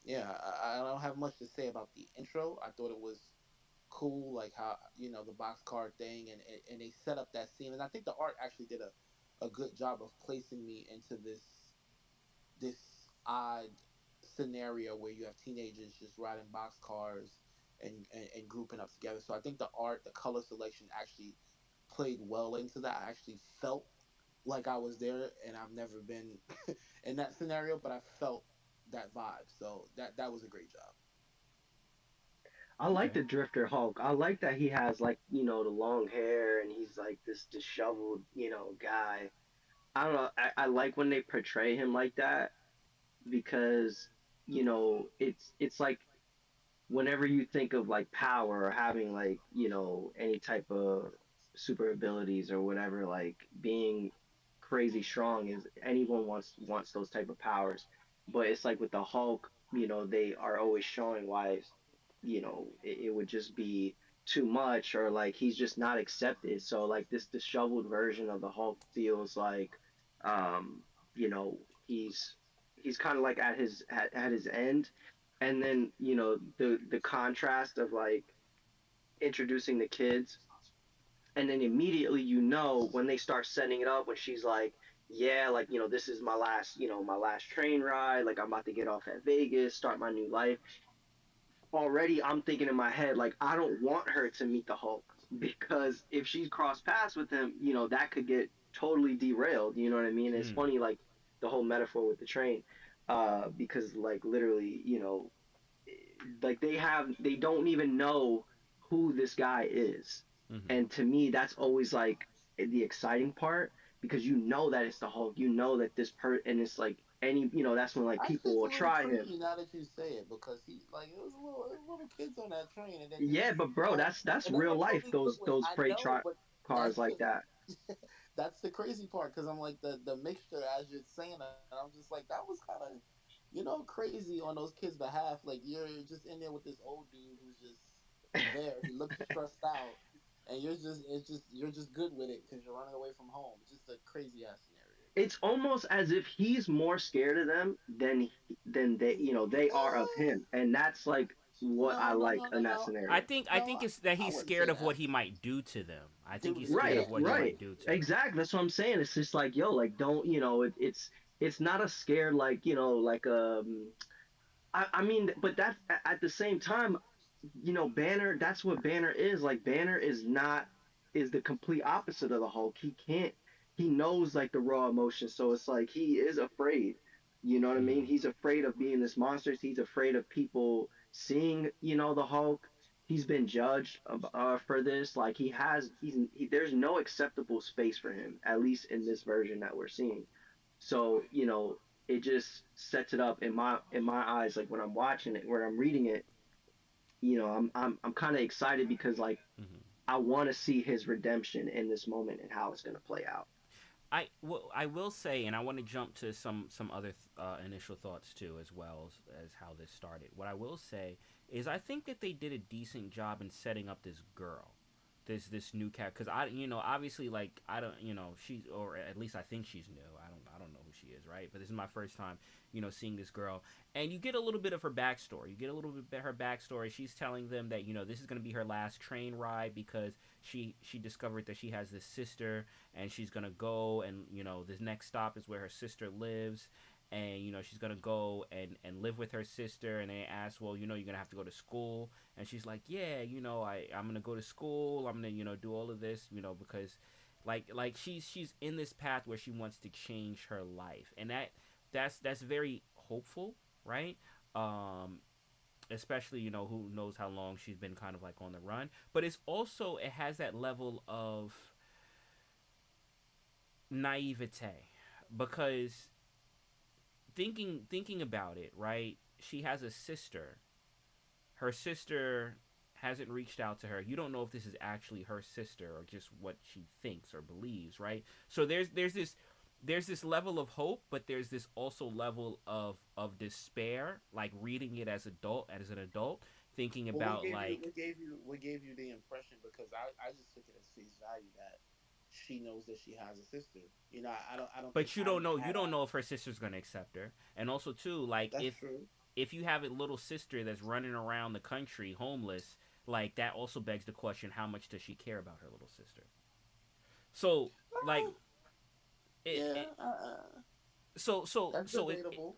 yeah, I don't have much to say about the intro. I thought it was cool, like how the boxcar thing, and they set up that scene, and I think the art actually did a good job of placing me into this odd scenario where you have teenagers just riding boxcars and grouping up together. So I think the art, the color selection actually played well into that. I actually felt like I was there, and I've never been in that scenario, but I felt that vibe. So that was a great job. I like Okay. the Drifter Hulk. I like that he has like, the long hair and he's like this disheveled, guy. I don't know. I like when they portray him like that because, it's like whenever you think of like power or having like, any type of super abilities or whatever, like being crazy strong is anyone wants those type of powers. But it's like with the Hulk, they are always showing why, it would just be too much or like he's just not accepted. So like this disheveled version of the Hulk feels like um, you know, he's kind of like at his end, and then the contrast of like introducing the kids, and then immediately when they start setting it up when she's like, yeah, like this is my last train ride, like I'm about to get off at Vegas, start my new life. Already I'm thinking in my head like I don't want her to meet the Hulk because if she's crossed paths with him, that could get totally derailed. You know what I mean? It's Mm. funny like the whole metaphor with the train, because like literally, like they don't even know who this guy is, Hmm. and to me that's always like the exciting part because that it's the Hulk, that and it's like that's when like Actually, people it's will a little try him. freaky now that you say it because he like it was little kids on that train, and then Yeah, but you bro, know, that's and they real were life. totally good Those with. those I freight know, truck but cars that's like that. that's the crazy part because I'm like the mixture as you're saying that, I'm just like that was kind of crazy on those kids' behalf. Like you're just in there with this old dude who's just there. He looks stressed out, and you're just good with it because you're running away from home. It's just a crazy ass scenario. It's almost as if he's more scared of them than they are of Eh, him, and that's like what I no, no, like no, no, in that no, I scenario. think I no. think it's that I he's wouldn't scared say of that. what he might do to them. I think Do he's scared Right, of yeah, what he right, might do to them. exactly. That's what I'm saying. It's just like yo, like don't it's not a scared like like I mean, but that's at the same time, Banner, that's what Banner is. Like Banner is the complete opposite of the Hulk. He knows like the raw emotion. So it's like he is afraid. You know what I mean? Hmm. He's afraid of being this monster. He's afraid of people seeing, the Hulk. he's been judged for this. Like there's no acceptable space for him, at least in this version that we're seeing. So it just sets it up in my eyes. Like when I'm watching it, when I'm reading it, I'm kind of excited because like Hmm. I want to see his redemption in this moment and how it's gonna play out. I will say, and I want to jump to some other initial thoughts too, as well as how this started. What I will say is, I think that they did a decent job in setting up this girl, this new cat. Because obviously, like I don't, she's, or at least I think she's new. I don't know who she is, right? But this is my first time, seeing this girl, and you get a little bit of her backstory. You get a little bit of her backstory. She's telling them that this is going to be her last train ride because she discovered that she has this sister, and she's gonna go, and this next stop is where her sister lives, and she's gonna go and live with her sister, and they ask, well, you're gonna have to go to school, and she's like, yeah, I'm gonna go to school, I'm gonna do all of this, because like she's in this path where she wants to change her life, and that's very hopeful, right? um Especially, who knows how long she's been kind of like on the run, but it has that level of naivete, because thinking about it, right? She has a sister. Her sister hasn't reached out to her. You don't know if this is actually her sister or just what she thinks or believes, right? So there's this level of hope, but there's this also level of despair, like reading it as an adult, thinking But what about gave you like, what gave you what gave you the impression? Because I just took it as face value that she knows that she has a sister. I don't think but you I don't know, had a. if her sister's gonna accept her, and also too, like, That's true. if you have a little sister that's running around the country homeless, like that also begs the question: how much does she care about her little sister? So, like, Yeah, it so so that's so it, debatable.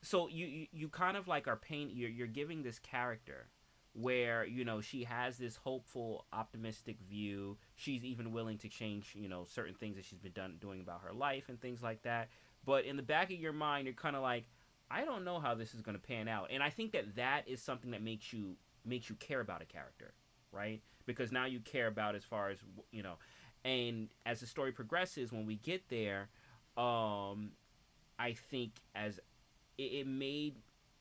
so you kind of like are paint you're giving this character where she has this hopeful, optimistic view. She's even willing to change certain things that she's been doing about her life and things like that. But in the back of your mind, you're kind of like, I don't know how this is going to pan out. And I think that is something that makes you care about a character, right? Because now you care about, as far as and as the story progresses, when we get there, um I think as it made,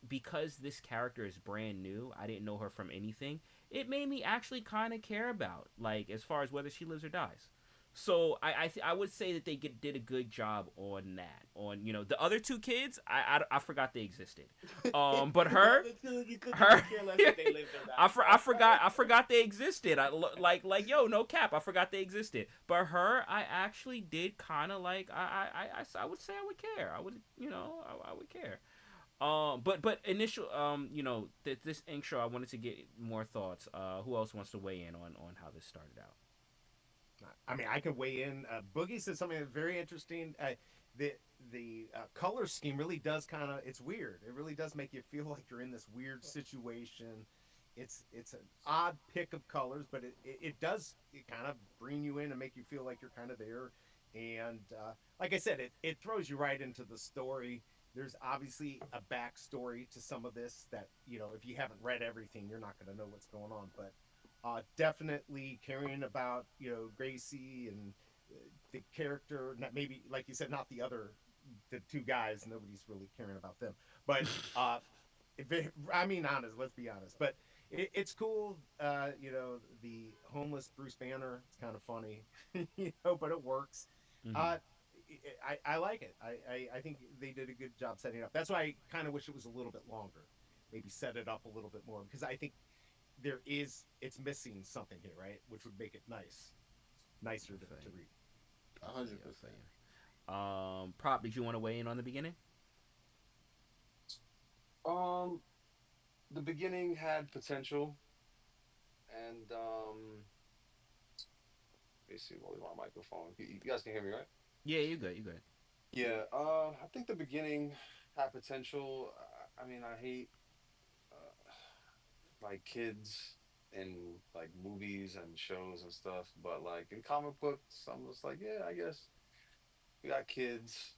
because this character is brand new, I didn't know her from anything. It made me actually kind of care about, like, as far as whether she lives or dies. So I would say that they did a good job on that. On the other two kids, I forgot they existed. But The her other two, you her could care less if they lived or I forgot they existed. Like yo, no cap, I forgot they existed. But her, I actually did kind of like. I would say I would care. I would I would care. But initial, this intro, I wanted to get more thoughts. Who else wants to weigh in on how this started out? I mean, I can weigh in. Boogie said something very interesting. The the color scheme really does kind of, it's weird. It really does make you feel like you're in this weird situation. It's an odd pick of colors, but it does, it kind of bring you in and make you feel like you're kind of there. And like I said, it throws you right into the story. There's obviously a backstory to some of this that, if you haven't read everything, you're not going to know what's going on. But definitely caring about, Gracie and the character. Not, maybe like you said, not the two guys. Nobody's really caring about them. But I mean, honest. Let's be honest. But it's cool. The homeless Bruce Banner. It's kind of funny, but it works. Mm-hmm. Uh, I like it. I think they did a good job setting it up. That's why I kind of wish it was a little bit longer. Maybe set it up a little bit more, because I think it's missing something here, right? Which would make it nicer I feel to you. read. a I feel hundred you. I feel percent. you. Prop, did you want to weigh in on the beginning? Um, the beginning had potential, and let me see what was my microphone. You guys can hear me, right? Yeah, you good. You good. Yeah. I think the beginning had potential. I mean, I hate like kids in like movies and shows and stuff, but like in comic books, I'm just like, yeah, I guess we got kids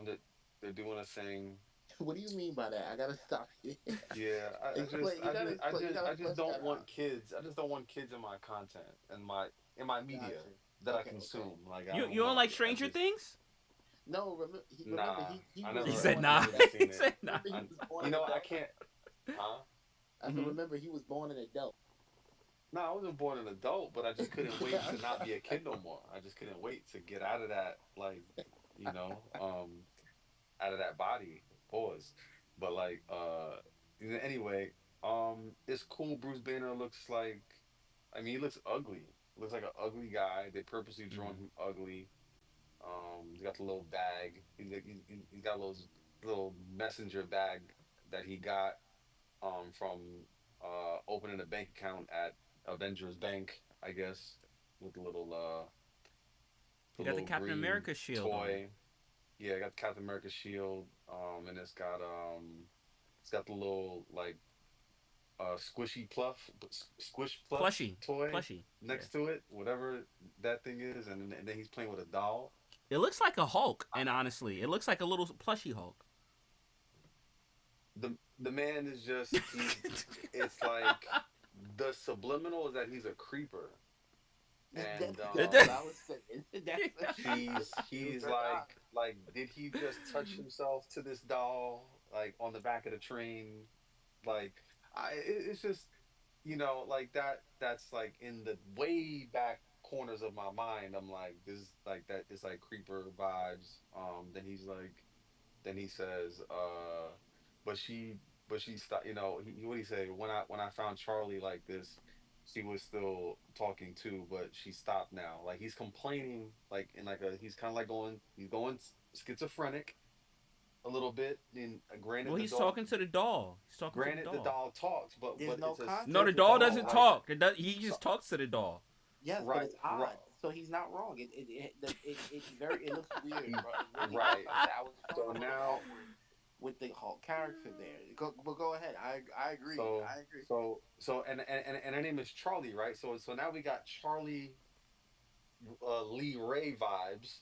that they're doing a thing. What do you mean by that? I gotta stop you. Yeah, Explain. You gotta explain. You gotta I just flesh don't that want out. kids. I just don't want kids in my content and in my media Gotcha. that I Okay. Okay. consume. Like I You don't don't want. like I Stranger just Things? No, remember nah. he I was He never. said born I nah. an never adult. seen He it. said nah. Remember he I, was born you an know, I adult. can't. Huh? I said, Hmm. remember he was born an adult. No, I wasn't born an adult, but I just couldn't wait to not be a kid no more. I just couldn't wait to get out of that, like, you know, out of that body. Pause. But like, anyway, it's cool. Bruce Banner looks like, I mean, he looks ugly. Looks like an ugly guy. They purposely drawn Hmm. him ugly. He's got the little bag. He's got a little messenger bag that he got from opening a bank account at Avengers Bank, I guess, with He the got the little Captain green America shield on. toy. Yeah, I got the Captain America shield. And it's got the little like squishy squish plush Plushy. toy Plushy. Yeah. next to it, whatever that thing is, and then he's playing with a doll. It looks like a Hulk, and honestly, it looks like a little plushy Hulk. The man is just it's like the subliminal is that he's a creeper, and That's what I was saying. he's like did he just touch himself to this doll like on the back of the train, like it's just like that's like in the way back corners of my mind. I'm like this like that it's like creeper vibes. Then he says but she stopped. What he say? When I found Charlie like this, she was still talking too, but she stopped now. Like he's complaining, like in like a he's kind of like he's going schizophrenic a little bit. And Well, he's talking to the doll. He's talking to the the doll. doll talks, but There's no it's a context No, the to doll that. doesn't like talk. He so, just talks to the doll. Yes, but right, it's odd. right, So he's not wrong. It's very. It looks weird, bro. It really right. does. I was So feeling a little now awkward with the Hulk character there. But go ahead. I agree. so I agree. and her name is Charlie, right? So now we got Charlie Lee Ray vibes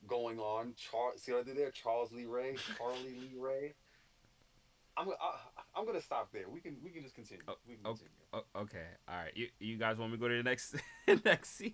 going on. See what I did there? Charles Lee Ray, Charlie Lee Ray. I'm gonna stop there. We can just continue. Oh, We can oh, continue. okay. All right. You guys want me to go to the next next scene?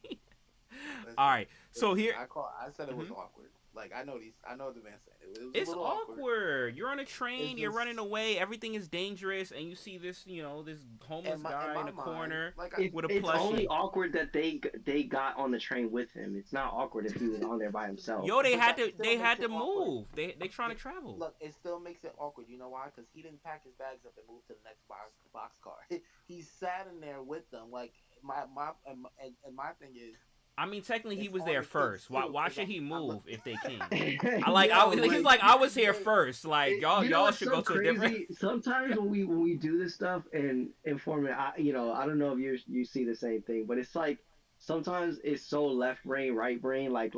Listen, All right. So listen, here. I said it was Mhm. awkward. Like I know the man said it. It was It's a little awkward. You're on a train. It's You're just- running away. Everything is dangerous, and you see this, this homeless guy in the corner Like with a It's plushie. only awkward that they got on the train with him. It's not awkward if he was on there by himself. Yo, they But had that to. still They makes had it to awkward. move. They trying to travel. Look, it still makes it awkward. You know why? Because he didn't pack his bags up and move to the next boxcar. He sat in there with them. Like my thing is, I mean, technically, he it's was on there the kids first. Why? too, Why 'cause should he I move look- if they can? Yo, He's like, I was here first. Like y'all You know what's should so go to a crazy? different. Sometimes when we do this stuff and Informint, I don't know if you see the same thing, but it's like sometimes it's so left brain, right brain. Like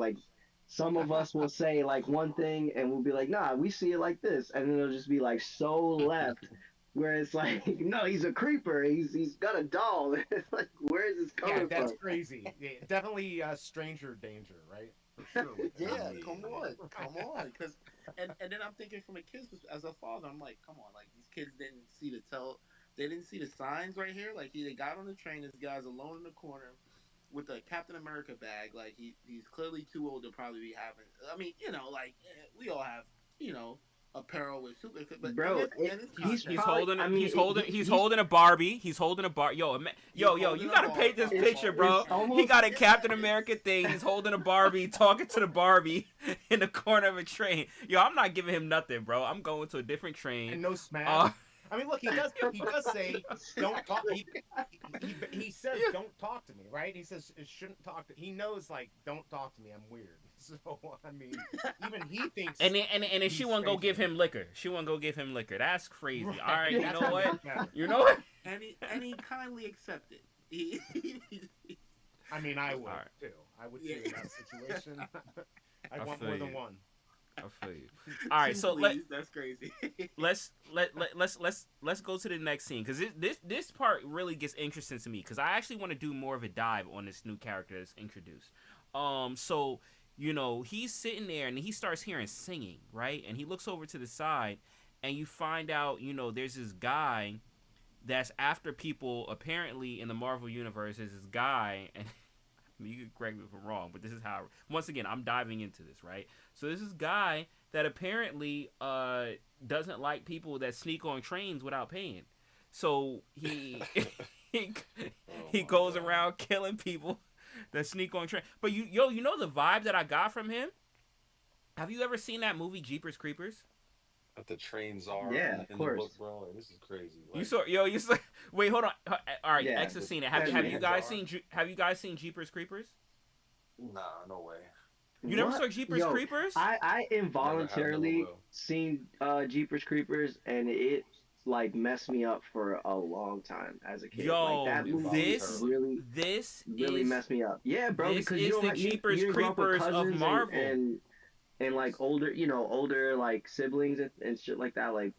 some of us will say like one thing and we'll be like, nah, we see it like this, and then it'll just be like so left. Where it's like, no, he's a creeper. He's got a doll. It's like, where is this Yeah, coming that's from? crazy. Yeah, definitely stranger danger, right? For sure. with that. yeah, come on, because and then I'm thinking from a kid's as a father, I'm like, come on, like these kids they didn't see the signs right here. Like they got on the train, this guy's alone in the corner with a Captain America bag. Like he's clearly too old to probably be having. I mean, we all have, apparel with super. But Bro, and it's he's He's content. holding. I mean, He's holding a Barbie. He's holding a bar. Yo, yo, holding you a gotta bar- paint this a picture, bar. bro. It's almost- He got a Yeah, Captain it's- America thing. He's holding a Barbie, talking to the Barbie in the corner of a train. Yo, I'm not giving him nothing, bro. I'm going to a different And train. no smash. Uh, I mean, look, he does say don't talk. He says don't talk to me, right? He says it shouldn't talk to. He knows like don't talk to me. I'm weird. So I mean, even he thinks. and then she he's won't go strange. give him liquor. She won't go give him liquor. That's crazy. Right, All right, you that's know what? matters. You know what? and he kindly accepted. I mean, I would Alright. too. I would too Yeah. in that situation. I I want feel more than you. one. I feel you. All right, so that's crazy. let's go to the next scene because this part really gets interesting to me because I actually want to do more of a dive on this new character that's introduced. So you know, he's sitting there and he starts hearing singing, right? And he looks over to the side, and you find out, you know, there's this guy that's after people. Apparently, in the Marvel universe, there's this guy, and you can correct me if I'm wrong, but this is how. Once again, I'm diving into this, right? So this is guy that apparently doesn't like people that sneak on trains without paying. So he he, Oh he my goes God. around killing people that sneak on train. But you know the vibe that I got from him. Have you ever seen that movie Jeepers Creepers? What the trains are Yeah, of in the course. book, bro. Like, this is crazy. You Like, saw you saw. Wait, hold on. All right, Yeah, X has the seen it. the Have you yeah. guys trains are. seen Have you guys seen Jeepers Creepers? Nah, no way. You never What? saw Jeepers Yo, Creepers? I Never have, never involuntarily will. seen Jeepers Creepers, and it like messed me up for a long time as a kid. Like Yo, that Be movie this voluntarily. really is messed me up. Yeah, bro, this because you is don't the have, Jeepers you didn't grow up with Creepers of cousins Marvel. and like older like siblings and shit like that. Like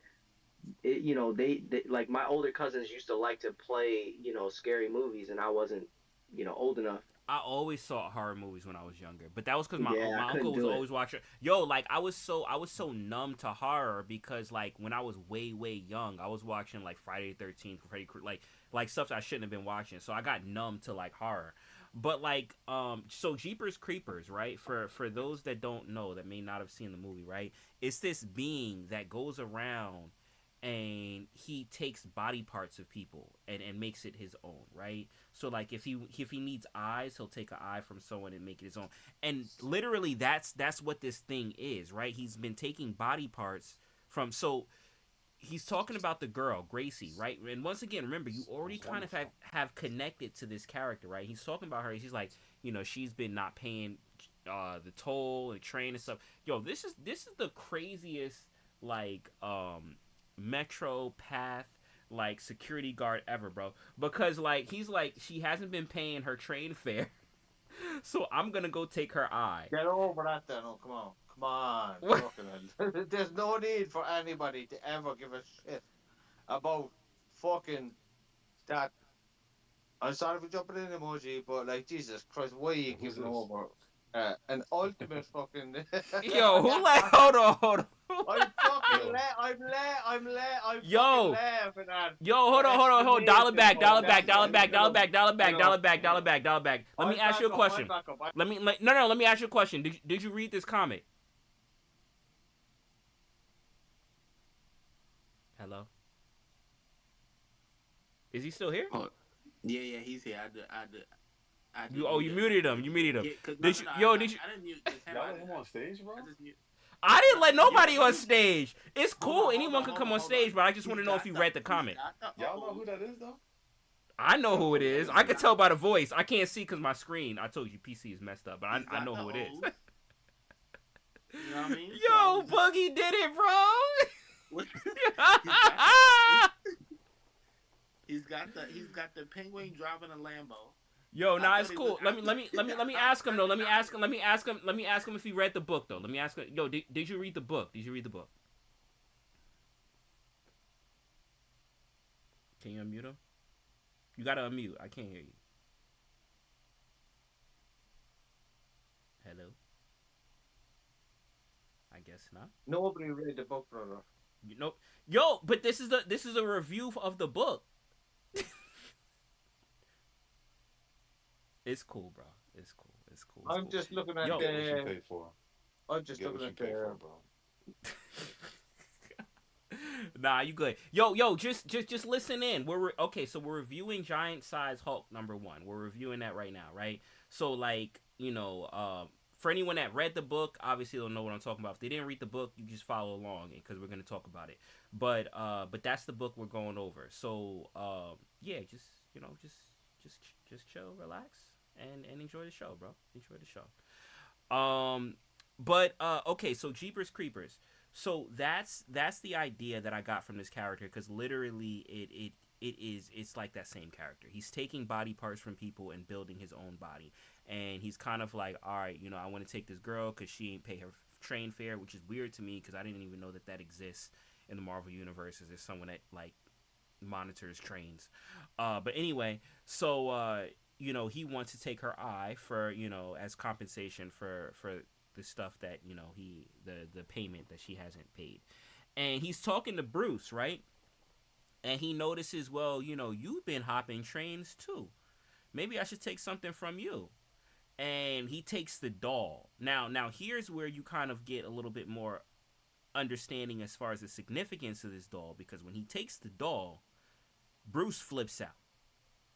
it, they like my older cousins used to like to play, scary movies, and I wasn't, old enough. I always saw horror movies when I was younger, but that was because Yeah, I my couldn't uncle was do it. always watching. Yo, like I was so numb to horror because like when I was way young, I was watching like Friday the 13th, like stuff that I shouldn't have been watching. So I got numb to like horror. But like so Jeepers Creepers, right? For those that don't know, that may not have seen the movie, right? It's this being that goes around and he takes body parts of people and makes it his own, right? So like if he needs eyes, he'll take an eye from someone and make it his own. And literally that's what this thing is, right? He's been taking body parts from. So he's talking about the girl Gracie, right? And once again, remember, you already That's kind of wonderful. have connected to this character, right? He's talking about her. She's like, you know, she's been not paying the toll and train and stuff. Yo, this is the craziest like metro path like security guard ever, bro. Because like he's like, she hasn't been paying her train fare, so I'm gonna go take her eye. Get over that then. Oh, come on. What? Fucking hell. There's no need for anybody to ever give a shit about fucking that. I'm sorry for jumping in emoji, but like Jesus Christ, why are you Who's giving this? over an ultimate fucking? Yo, who like? Hold on. I'm fucking Yo. I'm Yo. fucking laughing at. Yo, hold on. Dollar back. Exclamation Let me ask you a question. Let me ask you a question. Did you read this comic? Hello? Is he still here? Oh, yeah, he's here. I did You muted him. You muted him. Yeah, 'cause Did you? Yo, did you? I didn't mute this him. Y'all let him on stage, bro? I just mute. I didn't let nobody on stage. It's Hold cool. on, Anyone hold can on, come on hold stage, but I just He's want to know if got you the- read the he's comic. got the- Y'all know who that is, though? I know who it is. I can tell by the voice. I can't see because my screen. I told you PC is messed up, but He's I got know the who it is. O's. You know what I mean? Yo, So- Boogie did it, bro. He's got the penguin driving a Lambo. Yo, nah, I it's thought he cool. was- Let me ask him though. Let me ask him if he read the book though. Let me ask him. Yo, did you read the book? Did you read the book? Can you unmute him? You gotta unmute. I can't hear you. Hello. I guess not. Nobody read the book, brother. You know, yo, but this is a review of the book. It's cool, bro. It's cool. It's cool. It's I'm cool. just looking at Yo. Get what you the. paid for. I'm just Get what looking you at paid for, the. bro. Nah, you good. Yo, just listen in. Okay, so we're reviewing Giant Size Hulk #1. We're reviewing that right now, right? So like, you know, for anyone that read the book, obviously they'll know what I'm talking about. If they didn't read the book, you just follow along because we're gonna talk about it. But that's the book we're going over. So yeah, just chill, relax, and enjoy the show, bro. Enjoy the show. But okay, so Jeepers Creepers. So that's the idea that I got from this character, because literally it's like that same character. He's taking body parts from people and building his own body, and he's kind of like, all right, you know, I want to take this girl because she ain't pay her train fare, which is weird to me because I didn't even know that exists in the Marvel universe. There's someone that like monitors trains. But anyway, so he wants to take her eye for, as compensation for the stuff that, the payment that she hasn't paid. And he's talking to Bruce, right? And he notices, well, you've been hopping trains too. Maybe I should take something from you. And he takes the doll. Now here's where you kind of get a little bit more understanding as far as the significance of this doll, because when he takes the doll, Bruce flips out,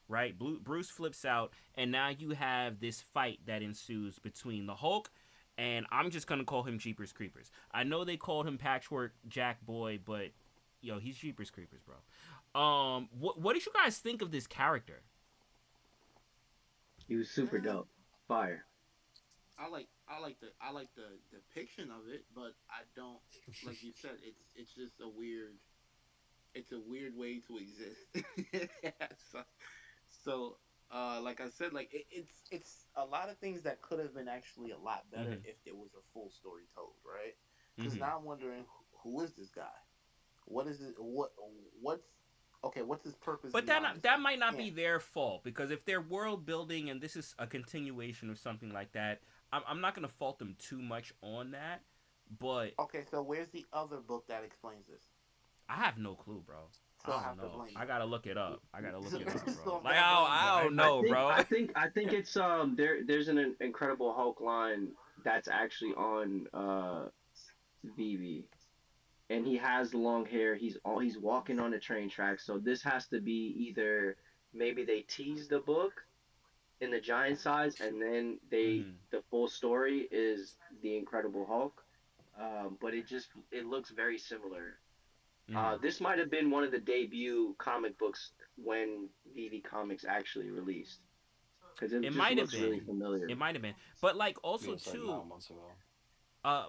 right? Bruce flips out, and now you have this fight that ensues between the Hulk, and I'm just gonna call him Jeepers Creepers. I know they called him Patchwork Jack Boy, but he's Jeepers Creepers, bro. What did you guys think of this character? He was super dope. Fire. I like the depiction of it, but I don't, like you said, it's just a weird, it's a weird way to exist. so, like I said, like it's a lot of things that could have been actually a lot better Mm-hmm. if there was a full story told, right? Because Mm-hmm. now I'm wondering, who is this guy? What is it? What's okay? What's his purpose But beyond this? that might not Yeah. be their fault, because if they're world building and this is a continuation of something like that, I'm not gonna fault them too much on that. But Okay, so where's the other book that explains this? I have no clue, bro. So I I don't have to know. blame I you. gotta look it up. I gotta look it up, bro. So Like I blame you. I don't I know, bro. I think it's there's an Incredible Hulk line that's actually on Vivi, and he has the long hair. He's walking on the train tracks. So this has to be either maybe they tease the book in the giant size, and then Mm-hmm. the full story is the Incredible Hulk. But it looks very similar. Mm-hmm. This might have been one of the debut comic books when VV Comics actually released, because it It just might have looks really been. familiar. It might have been. But like Yeah, also it's like too, 9 months ago.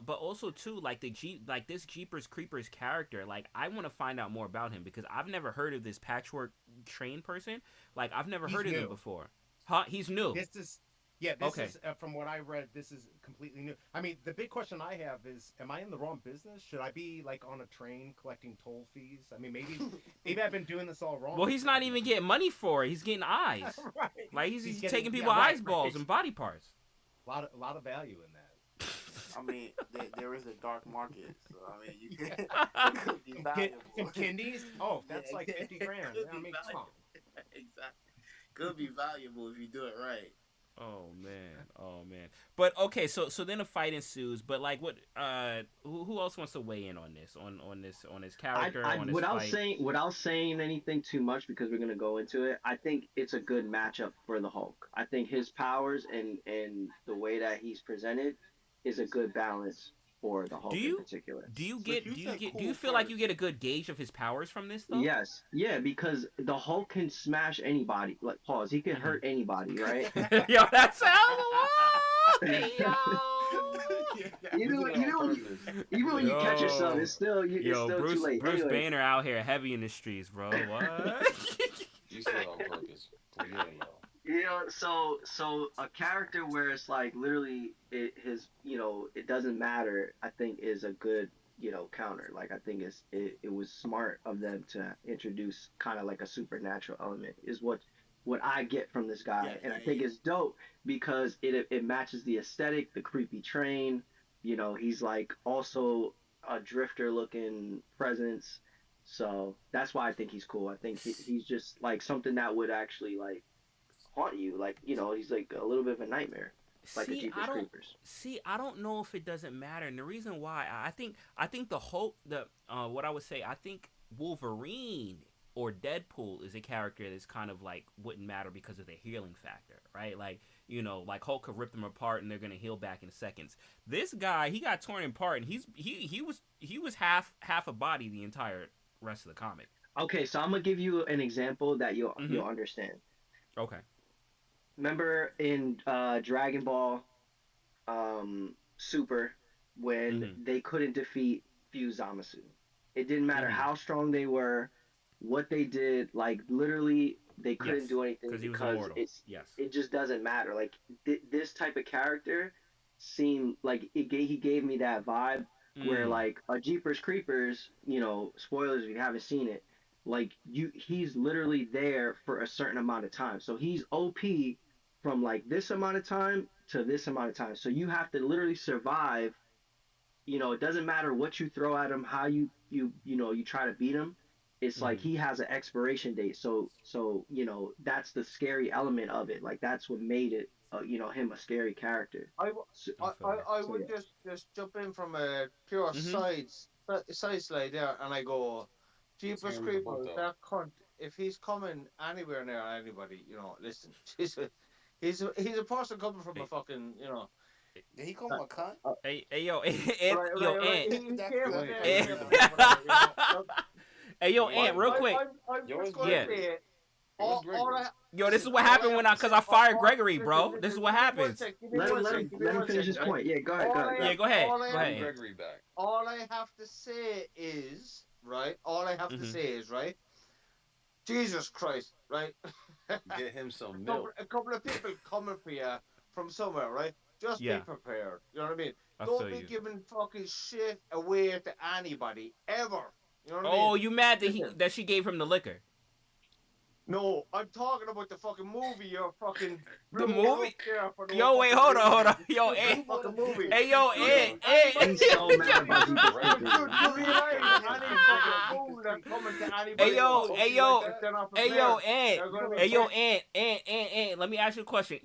but also too, like like this Jeepers Creepers character, like I want to find out more about him, because I've never heard of this Patchwork train person. Like I've never He's heard of him new. before. Huh? He's new. This is, yeah, this Okay. is from what I read. This is completely new. I mean, the big question I have is, am I in the wrong business? Should I be like on a train collecting toll fees? I mean, maybe I've been doing this all wrong. Well, he's not even getting money for it. He's getting eyes. right. Like he's getting, taking yeah, people right, eyeballs right. and body parts. A lot of value in that. I mean, there is a dark market, so I mean, you can, it could be Some valuable. kindies? Oh, that's Yeah, like 50 it grand. could I be mean, come on. valuable. Exactly, could be valuable if you do it right. Oh man, oh man. But okay, so then a fight ensues. But like, what? Who else wants to weigh in on this? On this character, on this fight? Without saying anything too much, because we're gonna go into it. I think it's a good matchup for the Hulk. I think his powers and the way that he's presented is a good balance for the Do Hulk in you particular. But you said do you cool feel like you first. get a good gauge of his powers from this though? Yes, yeah, because the Hulk can smash anybody. Like, pause. He can Mhm. hurt anybody, right? Yo, that's hell. Yo. Yeah, We Even did when, it even on when you, purpose. even when you catch yourself, Yo. it's Yo, still too late. Bruce Anyways, Banner out here heavy in the streets, bro. What? You said it on purpose. But yeah, yo. so a character where it's like literally it doesn't matter. I think is a good counter. Like I think it was smart of them to introduce kind of like a supernatural element is what I get from this guy, yeah, and I yeah, think yeah. it's dope because it matches the aesthetic, the creepy train. He's like also a drifter looking presence. So that's why I think he's cool. I think he's just like something that would actually like haunt you. Like, he's like a little bit of a nightmare, like a See, Jeepers Creepers. I don't know if it doesn't matter, and the reason why I think the whole the what I would say I think Wolverine or Deadpool is a character that's kind of like wouldn't matter because of the healing factor, right? Like like Hulk could rip them apart and they're gonna heal back in seconds. This guy, he got torn apart and he was half a body the entire rest of the comic. Okay, so I'm gonna give you an example that Mm-hmm. you'll understand. Okay. Remember in Dragon Ball Super when Mm-hmm. they couldn't defeat Fuse Zamasu. It didn't matter Mm-hmm. how strong they were, what they did. Like literally, they couldn't Yes, do anything because he was because immortal. Yes. it just doesn't matter. Like this type of character seemed like he gave me that vibe where Mm. like a Jeepers Creepers. Spoilers if you haven't seen it. like he's literally there for a certain amount of time. So he's OP from like this amount of time to this amount of time. So you have to literally survive. It doesn't matter what you throw at him, how you try to beat him. It's like Mhm. he has an expiration date. So that's the scary element of it. Like that's what made it him a scary character. I, w- So, I feel you. I so would yeah. just jump in from a pure Mhm. side slide there, and I go, Jeepers Same with the book Creepers, though. that cunt. If he's coming anywhere near anybody, listen, he's a person coming from a Hey, fucking, Did he call him uh, a cunt? hey, yo, right, Yo, right, right. Ant. He That's came from that's there. He Ant. came crazy. from there. Whatever. Look, Hey, yo, Yo, Ant, real quick. I'm yo, just it's gonna Yeah. Gregory. say, Yo, it's all Gregory. I Yo, this is listen. what All I happened have when to cause say, I fired all, Gregory, bro. This is listen. what Give me one happens. sec. Give me Let him one let sec. him Give me let him one finish sec. his Right. point. Yeah, go ahead, All go I ahead, go Yeah, have, ahead. go ahead. all I Go have ahead, Bring Ant. Gregory back. all I have to say is, right? All I have to Mhm. say is, right? Jesus Christ, right? Get him some couple, milk. a couple of people coming for you from somewhere, right? Just be Yeah, prepared. You know what I mean? I Don't feel be you. giving fucking shit away to anybody ever. You know what I mean? Oh, you mad that Listen, that she gave him the liquor? no, I'm talking about the fucking movie you're fucking The blowing movie? up there for no Yo, wait, fucking hold reason. on. Yo, Stupid Ant. He fucking wanted to movie. get Hey, yo, You think Ant. Yo, anybody He's so fucking mad about Jeepers Gregory, Creepers. you remove him from realize him. any him bring fucking up fool Jeepers that's Creepers. coming to Hey, anybody Yo, else, yo, spoke hey, to you like yo, if that? they're not hey, yo, prepared, Ant. they're gonna be Hey, yo, fucked. Ant. Let me ask you a question.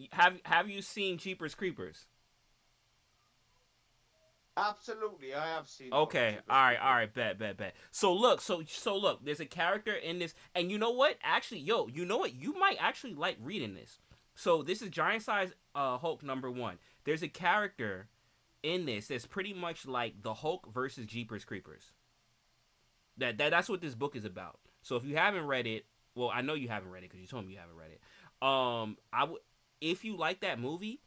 Have you seen Jeepers Creepers? Absolutely, I have seen fucking Okay, Jeepers Creepers. all right, bet. So look, there's a character in this, and you know what? Actually, yo, you know what? You might actually like reading this. So this is Giant Size Hulk #1. There's a character in this that's pretty much like the Hulk versus Jeepers Creepers. That's what this book is about. So if you haven't read it, well, I know you haven't read it because you told me you haven't read it. I would, if you like that movie,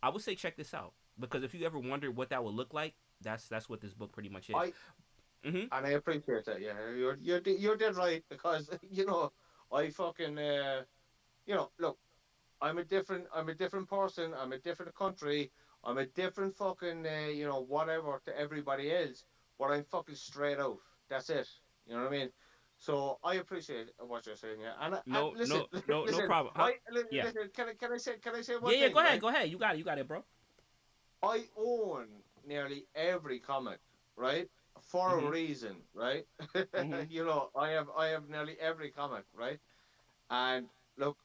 I would say check this out because if you ever wondered what that would look like, that's what this book pretty much is. I Mhm. and I appreciate that. Yeah, you're dead right because I fucking look. I'm a different person. I'm a different country. I'm a different fucking whatever to everybody else. But I'm fucking straight out. That's it. You know what I mean? So I appreciate what you're saying. Yeah, and No, listen, no listen. problem. Huh? Yeah, Listen. Can I say one yeah. thing? Go ahead, Right? go ahead. You got it, bro. I own nearly every comic. Right? For a Mhm, reason. Right? mhm. I have nearly every comic. Right? And look,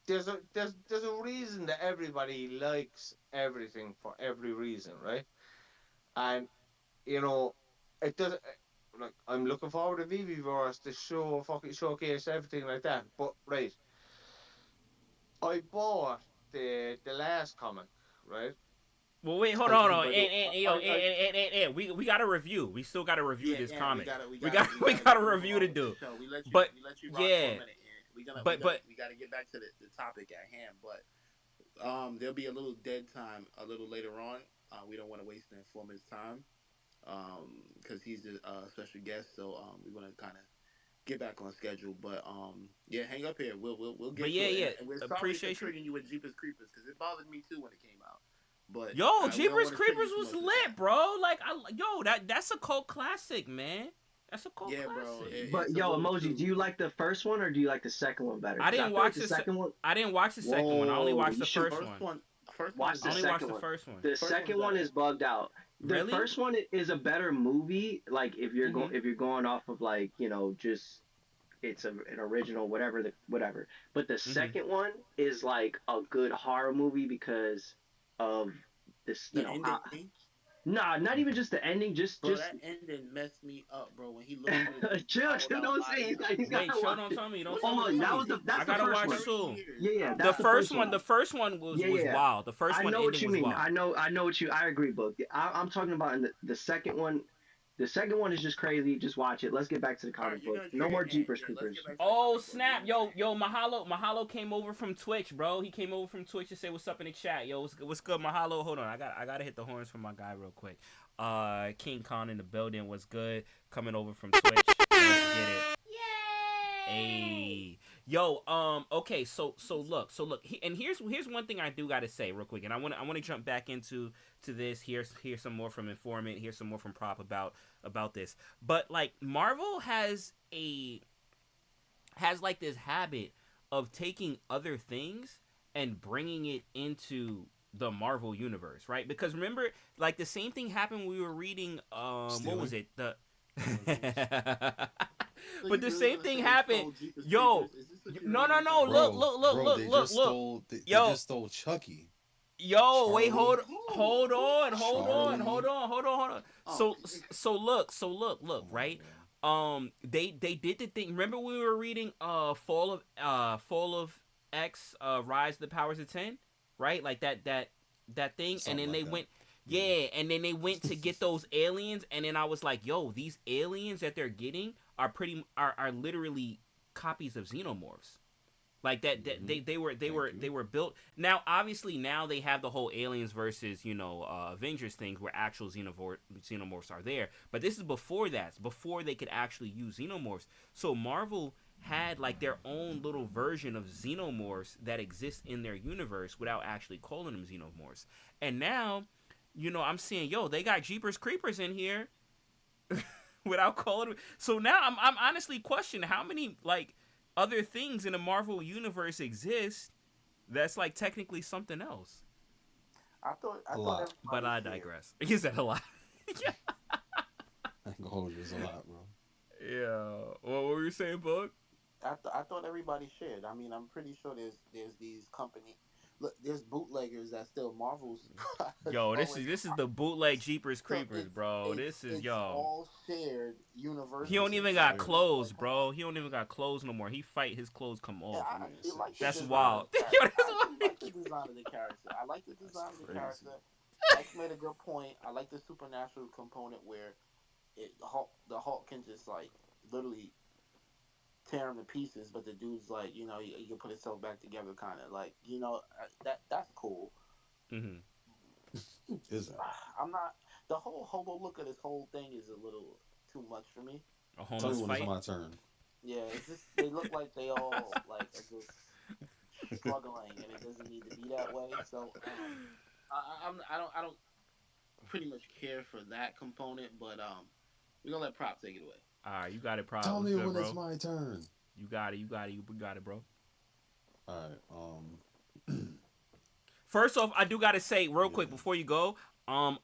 there's a reason that everybody likes everything for every reason, right? And you know, it does. Like I'm looking forward to Viviverse to fucking showcase everything like that. But right, I bought the last comic, right? Well, wait, hold And on, you hold can on. buy the Yo, We got a review. We still got to review Yeah, this and we comic. gotta we We gotta got we we gotta got a move review to along with the do. show. But We let you rock for a yeah, minute, and but we gotta get back to the topic at hand. But there'll be a little dead time a little later on. We don't want to waste the informant's time because he's a special guest. So we want to kind of get back on schedule. But yeah, hang up here. We'll get to it. yeah. And we're sorry for Appreciation. triggering you with Jeepers Creepers because it bothered me too when it came out. But Yo, we don't Jeepers want to trigger Creepers you too was much this lit, time. bro. Like, that's a cult classic, man. That's a cult Yeah, bro. classic. But It's a yo, little emoji, do too. you like the first one or do you like the second one better? I Because I didn't feel like watch the second one. I didn't watch the second one. I only Whoa, watched you the should first one. First one watch is I the only better. watched second the one. first one. The First one's second one better. is bugged out. The Really? first one is a better movie. Like Mhm. if you're going off of like just it's an original whatever. But the Mhm. second one is like a good horror movie because of this. The How. ending, Nah, not even Okay. just the ending. bro. Just That ending messed me up, bro. When he looked through the thing, chill, fouled chill. out Don't say body. he's Wait, gotta show watch don't it. tell me. Don't What tell are me. you Oh, Don't tell me. crazy? I that's the gotta first watch one. it soon. Yeah, The that's the first first one, one. the first one was Yeah, was yeah. wild. The first I one know what ending you was mean. wild. I know what you. I agree, but I'm talking about in the second one. The second one is just crazy. Just watch it. Let's get back to the All right, comic you're book. gonna No trigger more Ant. Jeepers Yeah, let's get Creepers. back to the Oh comic book. Give snap, me a second. Mahalo came over from Twitch, bro. He came over from Twitch to say what's up in the chat. Yo, what's good, Mahalo? Hold on, I gotta hit the horns for my guy real quick. King Khan in the building. What's good? Coming over from Twitch. Let's get it. Hey, yo, okay, so look, and here's one thing I do gotta say real quick, and I wanna jump back into this. Here's some more from Informint. Here's some more from Prop about this. But like Marvel has a has like this habit of taking other things and bringing it into the Marvel universe, right? Because remember, like the same thing happened when we were reading what was Stealing. it? The So But you the really same gonna thing say they happened. stole Jeepers Yo, Creepers? Is this what you no, really no, gonna no. say? Look, Bro, look, look, bro, look, they look, just look. stole they Yo, just stole Chucky. yo, wait, Charlie. hold on, hold on, hold Charlie. on, hold on, hold on. Oh, So look, Come on, right? bro. They did the thing. Remember we were reading Fall of X, Rise of the Powers of 10, right? Like that thing, and Something then like they that. went. Yeah, and then they went to get those aliens, and then I was like, "Yo, these aliens that they're getting are literally copies of xenomorphs." Like that Mm-hmm. Thank they you. were built. Now obviously now they have the whole aliens versus Avengers things where actual xenomorphs are there. But this is before that. It's before they could actually use xenomorphs. So Marvel had like their own little version of xenomorphs that exist in their universe without actually calling them xenomorphs. And now, I'm seeing, yo, they got Jeepers Creepers in here without calling them. So now I'm honestly questioning how many like other things in the Marvel universe exist that's like technically something else. A I thought lot. But everybody I shared. digress. He said a lot. Yeah. I can hold you. It's a lot, bro. Yeah. What were you saying, Bug? I thought everybody shared. I mean, I'm pretty sure there's these company. Look, there's bootleggers that steal Marvel's products. Yo, So this is the bootleg Jeepers Creepers, bro. This is it's yo. all shared He don't This universally. even is So got it's serious. just like, clothes, come on. bro. He don't even got clothes no more. He fight, his clothes come Yeah, off. I like the That's design of wild. the Yo, character. that's I do wild. like the design of the character. I like the That's design of the crazy. character. X made a good point. I like the supernatural component where the Hulk can just like literally tear him to pieces, but the dude's like, he can put himself back together, kind of like, that's cool. Hmm. Is that? I'm not the whole hobo look of this whole thing is a little too much for me. A Tell me homeless when it's fight. my turn. Yeah, it's just they look like they all like are just struggling, and it doesn't need to be that way. So I don't pretty much care for that component, but we're gonna let Prop take it away. All right, you got it, Prop. Tell What's me good, when it's bro? my turn. You got it. You got it. You got it, bro. All right. First off, I do gotta say real quick Yeah. before you go. I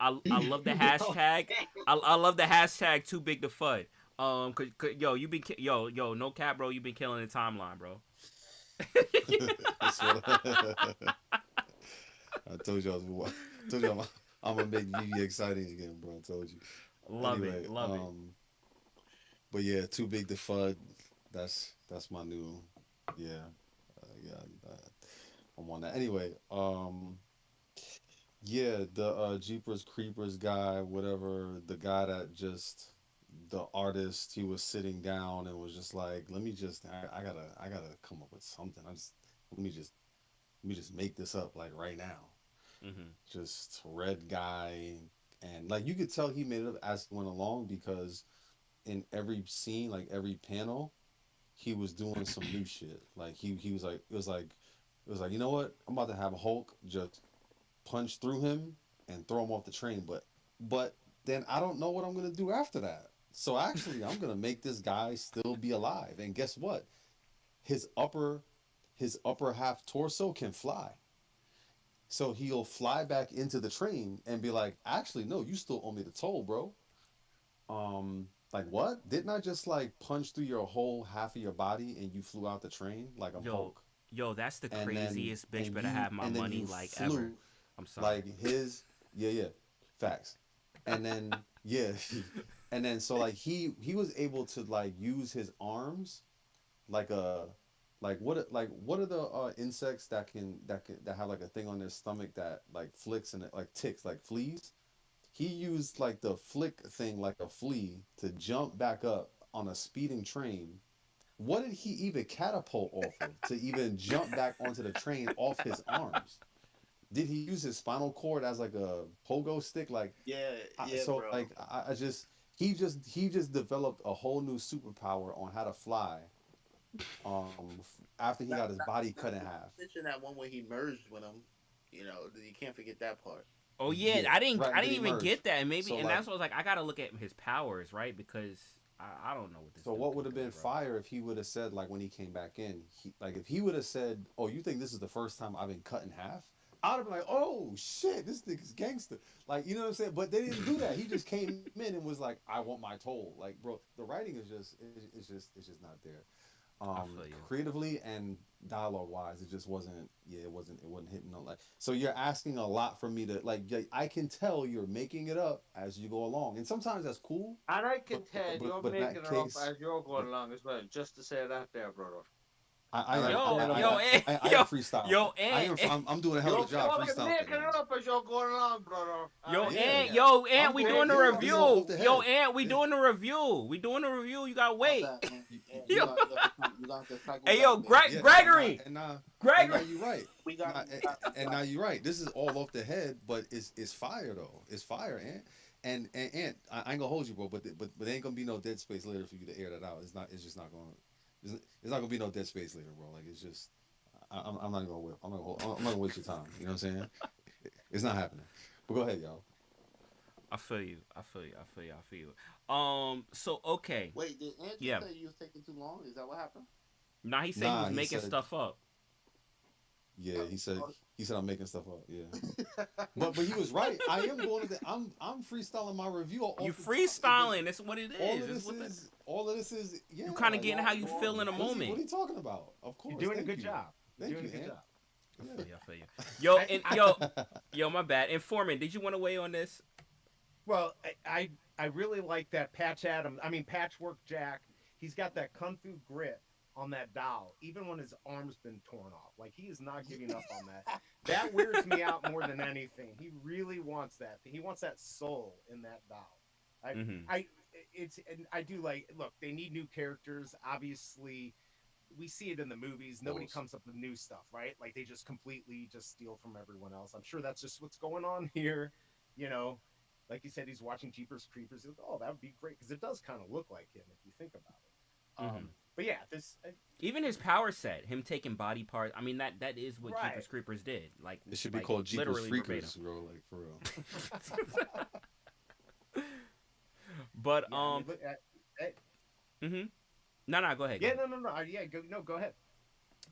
love the hashtag. I love the hashtag too big to fud. Yo, you been yo no cap, bro. You been killing the timeline, bro. That's what I told you I was. I told you I'm gonna make VV exciting again, bro. I told you. Love Anyway, it, love it. but yeah, too big to fud. That's my new, yeah, yeah. I'm on that. Anyway, yeah, the Jeepers Creepers guy, whatever, the guy that just the artist, he was sitting down and was just like, let me just, I gotta come up with something. Let me just, let me just make this up like right now. Hmm. Just red guy, and like you could tell he made it up as he went along because in every scene, like every panel, he was doing some new shit. Like he was like it was like you know what? I'm about to have Hulk just punch through him and throw him off the train, but then I don't know what I'm gonna do after that. So actually, I'm gonna make this guy still be alive. And guess what? His upper his upper half torso can fly. So he'll fly back into the train and be like, actually, no, you still owe me the toll, bro. Like what? Didn't I just like punch through your whole half of your body and you flew out the train like I'm Yo, Hulk? yo, that's the And then craziest bitch. and Better you have my and then money you like ever. flew I'm sorry. like his yeah, yeah. Facts. And then yeah. And then so like he was able to like use his arms like a like what are the insects that have like a thing on their stomach that like flicks and it like ticks like fleas. He used like the flick thing like a flea to jump back up on a speeding train. What did he even catapult off of to even jump back onto the train off his arms? Did he use his spinal cord as like a pogo stick? Like, Yeah, yeah, so bro. like I just he just developed a whole new superpower on how to fly. After he Not, got his not, body not cut in to half. mention that one where he merged with him. You can't forget that part. Oh yeah, Yeah, I didn't right. I Did didn't he even merge? get that. And maybe So and like that's what I was like. I gotta look at his powers, right? Because I don't know what this So dude what can would have do, been bro. fire if he would have said like when he came back in, like if he would have said, "Oh, you think this is the first time I've been cut in half?" I'd have been like, "Oh shit, this nigga's gangster." Like you know what I'm saying? But they didn't do that. He just came in and was like, "I want my toll." Like, bro, the writing is it's just not there. I feel you. Creatively and dialogue wise, it just wasn't. Yeah, it wasn't hitting on like. So you're asking a lot from me to like. Yeah, I can tell you're making it up as you go along, and sometimes that's cool. And I can tell you're But in making that it up case, as you're but going along as well. Just to say that there, brother. I And am I Yo, say that. yo, and, I am yo, freestyling. yo, and, I'm doing a hell of You're a job fucking freestyling making now. it up as you're going along, brother. And yo, I say Yeah, and, that. yo, and, I'm we going. doing the Thank Yeah, you. I'm going off review. the Yo, head. and, we Yeah. doing the review. We doing the review. You gotta My wait. bad, man. You, You Yo, got you got to come. You got to cycle hey, back, yo, man. yeah, Gregory, and now Gregory. you're right. We got Nah, we got we and got. now you're right. This is all off the head, but it's fire though. It's fire, and I ain't gonna hold you, bro. But there ain't gonna be no dead space later for you to air that out. It's not. It's just not gonna. It's not gonna be no dead space later, bro. Like it's just. I'm not even gonna. I'm not gonna waste your time. You know what I'm saying? It's not happening. But go ahead, y'all. I feel you. I feel you. I feel you. I feel you. So okay. Wait, did Andrew Yeah. say you was taking too long? Is that what happened? Now he said he Nah, was he making said. stuff up. Yeah, he said. Oh, He said I'm making stuff up. Yeah. oh. But he was right. I am going to the. I'm freestyling my review off You the top. freestyling. That's what it All is. of It's this what the, is all of this is yeah. you kind of Like, getting how you feel in a what is moment. what are you talking about? Of course, You're doing a thank good you. job. You're Thank doing you, a good Ant. job. I Yeah. feel you. I feel you. Yo, I, and I yo, my bad. Informant, did you want to weigh on this? well, I really like that Patch Adam. I mean, Patchwork Jack. He's got that kung fu grip on that doll, even when his arm's been torn off. Like he is not giving up on that. That weirds me out more than anything. He really wants that. He wants that soul in that doll. I Mm-hmm. I it's and I do like. Look, they need new characters. Obviously, we see it in the movies. Nobody Those. comes up with new stuff, right? Like they just completely just steal from everyone else. I'm sure that's just what's going on here. You know, like you said, he's watching Jeepers Creepers. He goes, oh, that would be great because it does kind of look like him if you think about it. Mm-hmm. But yeah, this Even his power set, him taking body parts. I mean, that is what right. Jeepers Creepers did. Like, It should be like called Jeepers literally verbatim. Freakers, bro. Like for real. But Yeah, I mean, look mm-hmm. No, go ahead. Go yeah, ahead. no. Yeah, go ahead.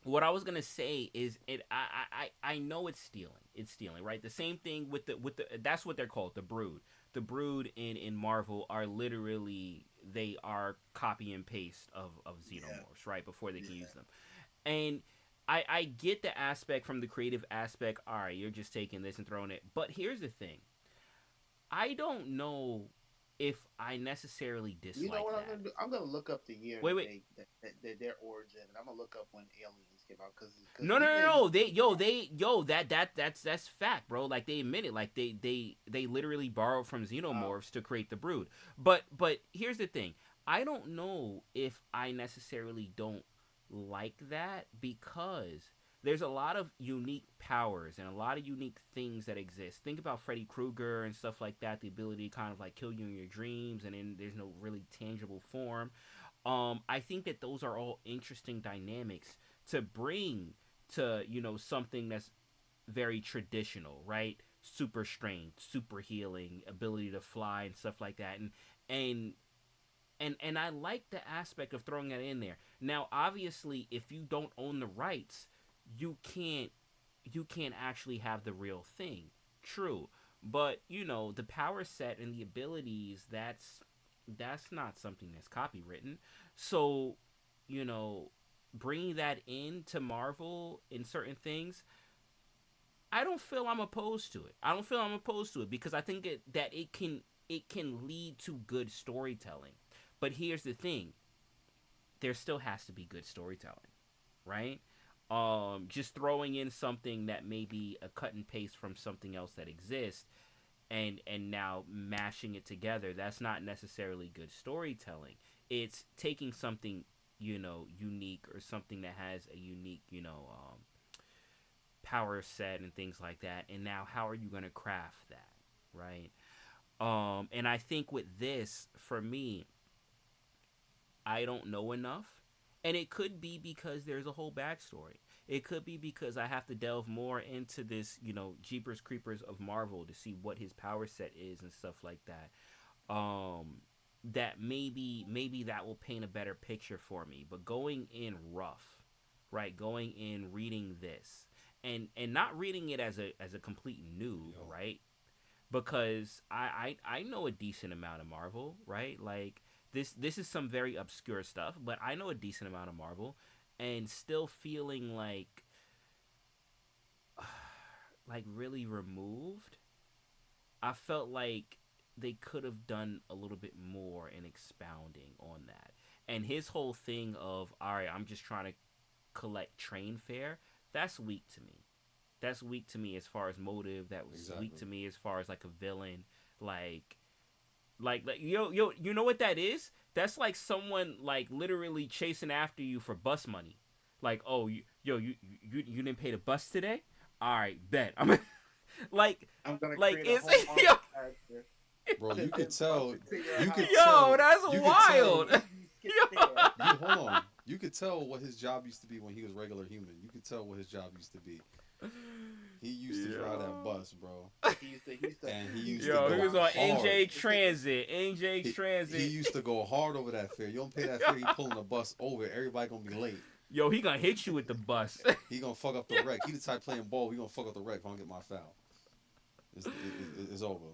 What I was gonna say is it. I know it's stealing. It's stealing, right? The same thing with the That's what they're called, the Brood. The Brood in Marvel are literally they are copy and paste of xenomorphs, right? Before they can use them, and I get the aspect from the creative aspect. All right, you're just taking this and throwing it. But here's the thing. I don't know if I necessarily dislike You know what I'm that. gonna do? I'm gonna look up the year Wait. their origin, and I'm gonna look up when Aliens came out because No. That's fact, bro. Like they admit it. Like they literally borrowed from xenomorphs to create the Brood. But here's the thing. I don't know if I necessarily don't like that because there's a lot of unique powers and a lot of unique things that exist. Think about Freddy Krueger and stuff like that. The ability to kind of like kill you in your dreams, and then there's no really tangible form. I think that those are all interesting dynamics to bring to something that's very traditional, right? Super strength, super healing, ability to fly, and stuff like that, and and I like the aspect of throwing that in there. Now, obviously, if you don't own the rights, you can't actually have the real thing. True, but the power set and the abilities that's not something that's copywritten. So, you know, bringing that into Marvel in certain things, I don't feel I'm opposed to it. I don't feel I'm opposed to it because I think that it can lead to good storytelling. But here's the thing: there still has to be good storytelling, right? Just throwing in something that may be a cut and paste from something else that exists and now mashing it together, that's not necessarily good storytelling. It's taking something unique or something that has a unique power set and things like that, and now how are you going to craft that, right? And I think with this, for me, I don't know enough. And it could be because there's a whole backstory. It could be because I have to delve more into this, Jeepers Creepers of Marvel to see what his power set is and stuff like that. that maybe that will paint a better picture for me. But going in rough, right? Going in reading this and not reading it as a complete noob, Yo. right? Because I know a decent amount of Marvel, right? Like this is some very obscure stuff, but I know a decent amount of Marvel, and still feeling like really removed. I felt like they could have done a little bit more in expounding on that. And his whole thing of, all right, I'm just trying to collect train fare, that's weak to me. That's weak to me as far as motive. That was weak Exactly. to me as far as like a villain. Like you know what that is? That's like someone like literally chasing after you for bus money. Like, oh, you didn't pay the bus today? All right, bet. I'm like I'm gonna like create a it's whole yo arc character Bro, you to could then bump tell. into your You could house. yo, tell. that's You could wild. tell. You skip there. You hold on. You could tell what his job used to be when he was regular human. You could tell what his job used to be. He used to drive that bus, bro, and he used to Yo, he go was on hard. NJ Transit. NJ Transit. He used to go hard over that fare. You don't pay that fare, he pulling the bus over. Everybody gonna be late. Yo, he gonna hit you with the bus. He gonna fuck up the wreck. He the type playing ball. He gonna fuck up the wreck if I don't get my foul. It's over.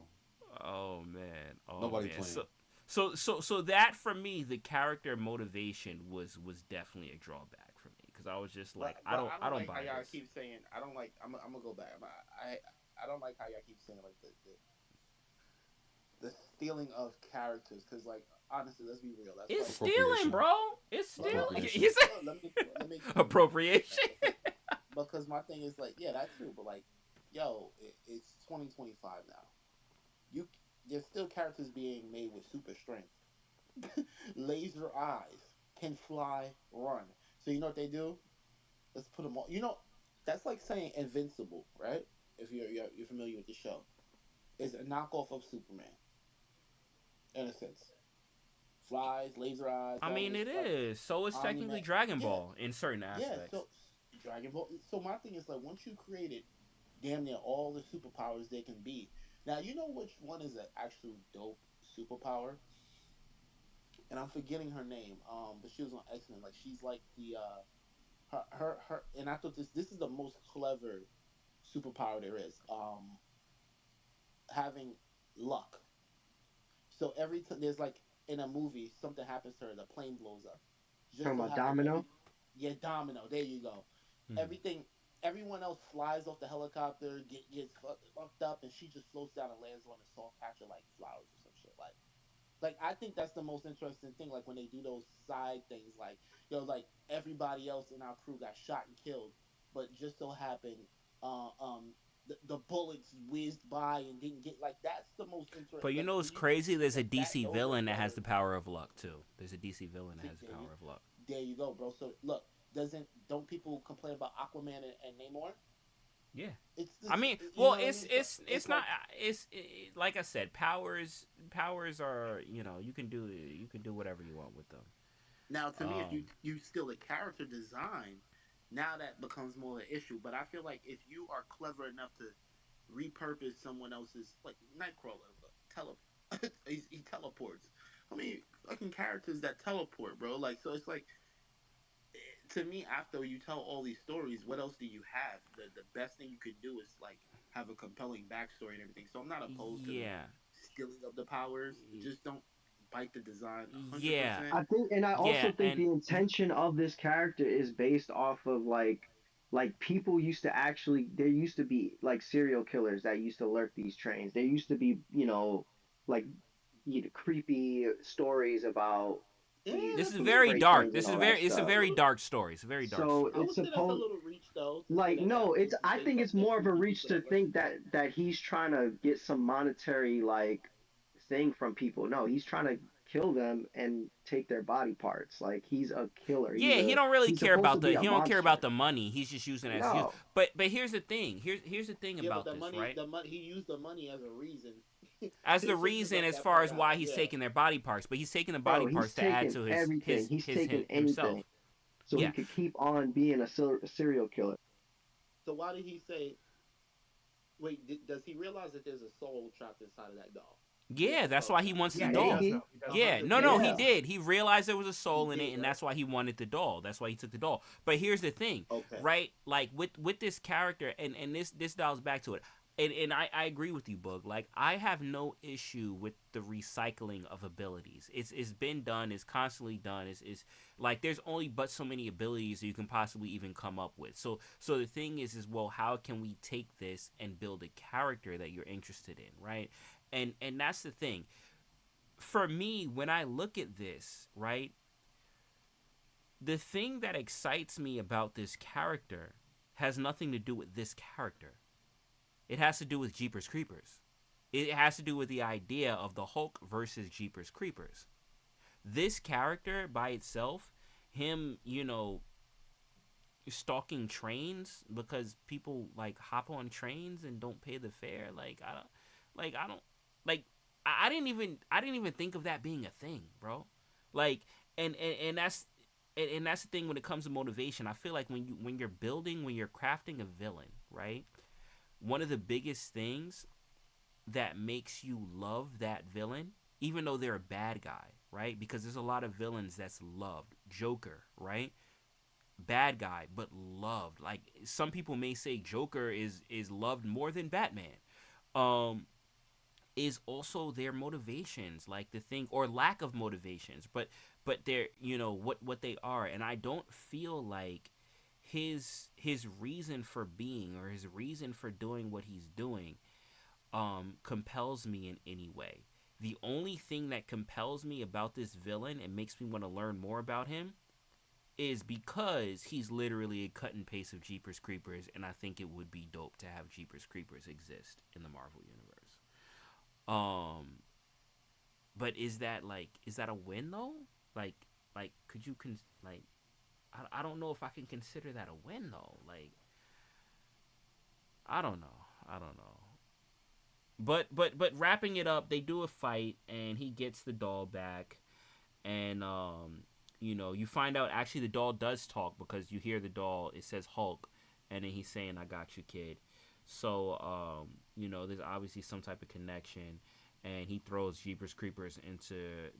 Oh man. Oh Nobody man. playing. So that for me, the character motivation was definitely a drawback for me because I was just like, I don't like buy how y'all this. keep saying. I don't like. I'm gonna go back. I don't like how y'all keep saying like the stealing of characters because like honestly, let's be real. That's It's like, stealing, bro. It's stealing. Appropriation. He said let me appropriation. because my thing is like yeah, that's true, but like yo, it's 2025 now. You there's still characters being made with super strength, laser eyes, can fly, run. So you know what they do? Let's put them all. You know, that's like saying Invincible, right? If you're familiar with the show, is a knockoff of Superman in a sense. Flies, laser eyes. I all mean, this it stuff. is. So it's Omni technically Man. Dragon Yeah, Ball in certain yeah. aspects. So Dragon Ball. So my thing is like once you created damn near all the superpowers they can be. Now you know which one is an actual dope superpower, and I'm forgetting her name. But she was on X Men. Like she's like the her. And I thought this is the most clever superpower there is. Having luck. So every time there's like in a movie something happens to her, the plane blows up. Just Talking so about happen Domino. yeah, Domino. There you go. Hmm. Everything. Everyone else flies off the helicopter, gets fucked up, and she just floats down and lands on a soft patch of like flowers or some shit. Like I think that's the most interesting thing. Like when they do those side things, like like everybody else in our crew got shot and killed, but just so happened, the bullets whizzed by and didn't get like that's the most interesting. But you Like, know when what's you crazy? There's a get that, DC those villain are that has better. the power of luck too. There's a DC villain that See, has the power of luck. there you go, bro. So look, don't people complain about Aquaman and Namor? Yeah. It's this, I mean, you well, know what I it's mean? it's So it's not like like I said, powers are you can do whatever you want with them. now to me, if Um, you steal the character design, now that becomes more an issue. But I feel like if you are clever enough to repurpose someone else's like Nightcrawler, he teleports. I mean, fucking characters that teleport, bro. Like so, it's like to me, after you tell all these stories, what else do you have? The best thing you could do is like have a compelling backstory and everything. So I'm not opposed to the yeah, stealing of the powers. Just don't bite the design yeah, 100%. I think, and I yeah, also think and the intention of this character is based off of like people used to actually there used to be like serial killers that used to lurk these trains. There used to be, like creepy stories about Yeah, these this is that's a these little very freight reach. dark. trains and This is all very that it's a That's stuff. a very little. dark story. It's a very dark So I story. it's would say that's a supposed little reach though to say like that no, it's I they think it's fucked up more of a people reach to whatever. think that he's trying to get some monetary like thing from people. No, he's trying to kill them and take their body parts. Like he's a killer. Yeah, he don't really He's care supposed to about be a he don't care about monster. the money. He's just using it as use. No. But here's the thing. Here's the thing Yeah, but about this, right? the money, he used the money as a reason. As the Since you reason left as that far part as out, why he's yeah. taking their body parts, but he's taking the body Bro, he's parts to add taking to everything. He's taking himself. anything. So he Yeah. could keep on being a serial killer. So why did he say? Wait, does he realize that there's a soul trapped inside of that doll? Yeah, that's why he wants the Yeah, he doll. does Maybe. know. He does Yeah, know. no, he Yeah. did. He realized there was a soul He in it, did, and right? that's why he wanted the doll. That's why he took the doll. But here's the thing, Okay. right? Like with this character, and this dials back to it. And I agree with you, Boog. Like I have no issue with the recycling of abilities. It's been done. It's constantly done. It's like there's only but so many abilities you can possibly even come up with. So the thing is well, how can we take this and build a character that you're interested in, right? And that's the thing for me, when I look at this, right, the thing that excites me about this character has nothing to do with this character. It has to do with Jeepers Creepers. It has to do with the idea of the Hulk versus Jeepers Creepers. This character by itself, him, stalking trains because people like hop on trains and don't pay the fare. I don't like I didn't even think of that being a thing, bro. Like and that's the thing when it comes to motivation. I feel like when you're crafting a villain, right? One of the biggest things that makes you love that villain, even though they're a bad guy, right? Because there's a lot of villains that's loved. Joker, right? Bad guy, but loved. Like some people may say Joker is loved more than Batman. Is also their motivations, like the thing or lack of motivations, but they're what they are, and I don't feel like his reason for being or his reason for doing what he's doing compels me in any way. The only thing that compels me about this villain and makes me want to learn more about him is because he's literally a cut and paste of Jeepers Creepers, and I think it would be dope to have Jeepers Creepers exist in the Marvel universe. But is that a win though? Like could you I don't know if I can consider that a win though. Like I don't know. But wrapping it up, they do a fight and he gets the doll back, and you find out actually the doll does talk because you hear the doll, it says Hulk, and then he's saying I got you, kid. So there's obviously some type of connection, and he throws Jeepers Creepers into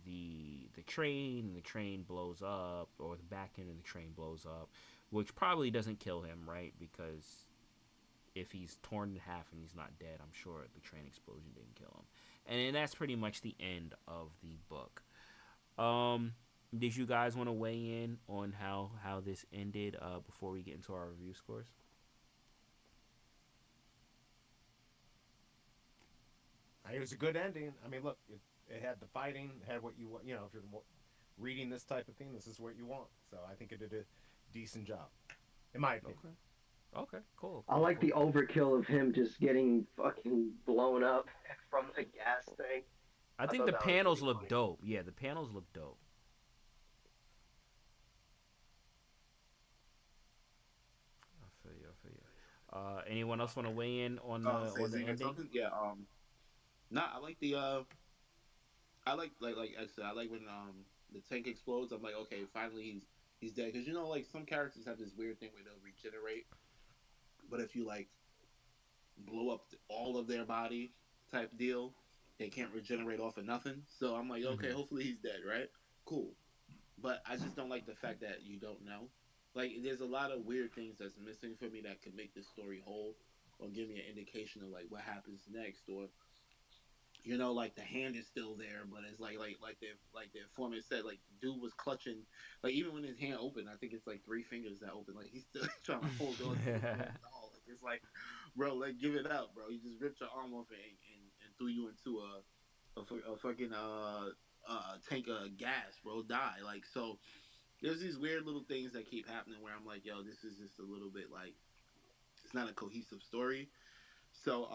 the train, and the train blows up, or the back end of the train blows up, which probably doesn't kill him, right? Because if he's torn in half and he's not dead, I'm sure the train explosion didn't kill him. And that's pretty much the end of the book. Did you guys want to weigh in on how this ended before we get into our review scores? It was a good ending. I mean, look, it had the fighting, it had what you want. If you're reading this type of thing, this is what you want. So I think it did a decent job, in my opinion. Okay, cool. I like the overkill of him just getting fucking blown up from the gas thing. I think thought the that was panels pretty look funny. dope. Yeah, the panels look dope. I feel you. Anyone else want to weigh in on the ending? Yeah. Nah, I like the. I like I said, I like when the tank explodes. I'm like, okay, finally he's dead. Because like some characters have this weird thing where they'll regenerate, but if you like blow up all of their body type deal, they can't regenerate off of nothing. So I'm like, okay, hopefully he's dead, right? Cool. But I just don't like the fact that you don't know. Like, there's a lot of weird things that's missing for me that could make the story whole, or give me an indication of like what happens next, or like the hand is still there, but it's like the informant said, like dude was clutching, like even when his hand opened, I think it's like 3 fingers that open, like he's still trying to hold on to the doll. Like, it's like, bro, like give it up, bro. You just ripped your arm off and threw you into a fucking tank of gas, bro. Die. Like, so there's these weird little things that keep happening where I'm like, yo, this is just a little bit like it's not a cohesive story. So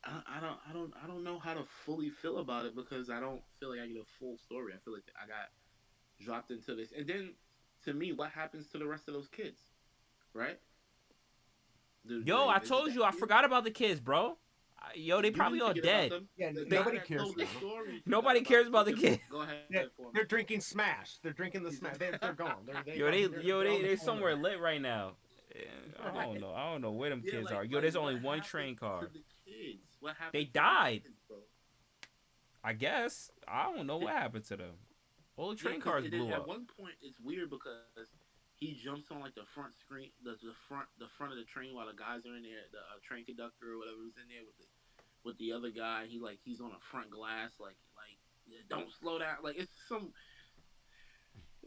I don't know how to fully feel about it, because I don't feel like I get a full story. I feel like I got dropped into this, and then to me, what happens to the rest of those kids, right? Yo, I told you, I forgot about the kids, bro. Yo, they probably all dead. Yeah, nobody cares. Nobody cares about the kids. Go ahead. They're drinking Smash. They're drinking the Smash. They're gone. They're somewhere lit right now. I don't know. I don't know where them kids are. Yo, there's only one train car. What happened They to the died. kids, bro? I guess I don't know what happened to them. All the Yeah, train because cars blew at up. one point it's weird because he jumps on like the front screen, the front of the train while the guys are in there, the train conductor or whatever is in there with the other guy. He's on a front glass, like yeah, don't slow down. Like there's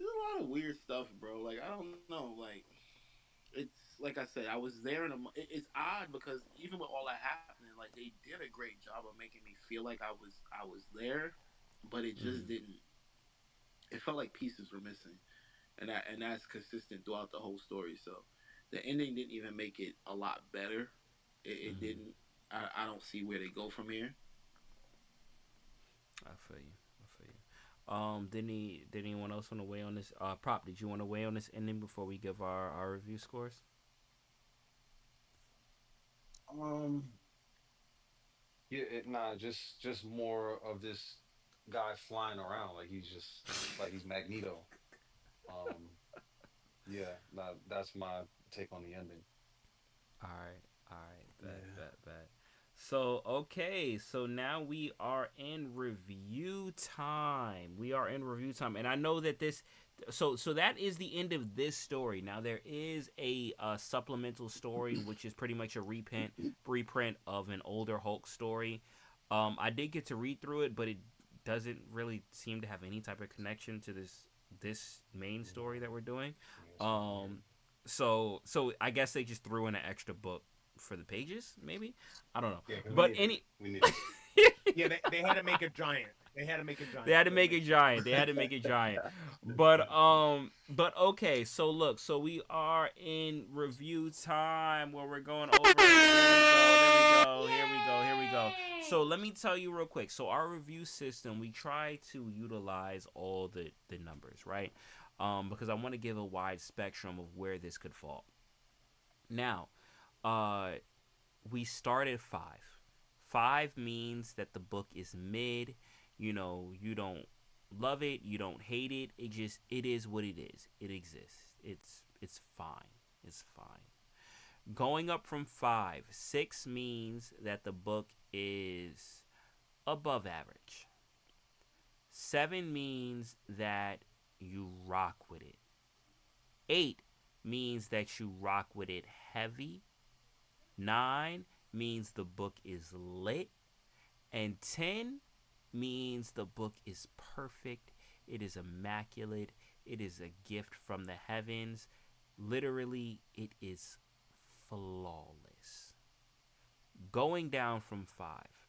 a lot of weird stuff, bro. Like I don't know, like it's like I said, I was there it's odd because even with all that happening, like they did a great job of making me feel like I was there, but it just Hmm. didn't. It felt like pieces were missing, and that's consistent throughout the whole story. So the ending didn't even make it a lot better. It Hmm. didn't. I don't see where they go from here. I feel you. I feel you. Did anyone else want to weigh on this? Prop, did you want to weigh on this ending before we give our review scores? Um, Yeah, nah, just more of this guy flying around like he's just like he's Magneto. Um, yeah, nah, that's my take on the ending. All right, bet, Yeah. bet, bet. So okay, so now we are in review time. We are in review time, and I know that this. So that is the end of this story. Now there is a supplemental story, which is pretty much a reprint of an older Hulk story. I did get to read through it, but it doesn't really seem to have any type of connection to this main story that we're doing. Yeah, it's kind of weird. Um, so I guess they just threw in an extra book for the pages, maybe. I don't know, Yeah, because we but needed it. any. We needed it. Yeah, they had to make a giant. They had to make a They giant. had to Couldn't make it make. giant. They had to make it giant. But okay. So look. So we are in review time where we're going over. There we go. There we go. Here we go. Here we go. So let me tell you real quick. So our review system, we try to utilize all the numbers, right? Because I want to give a wide spectrum of where this could fall. Now, uh, we start at five. Five means that the book is mid. You don't love it, you don't hate it. It is what it is. It exists. It's fine. It's fine. Going up from five, six means that the book is above average. Seven means that you rock with it. Eight means that you rock with it heavy. Nine means the book is lit. And 10 means the book is perfect. It is immaculate. It is a gift from the heavens. Literally, it is flawless. Going down from 5.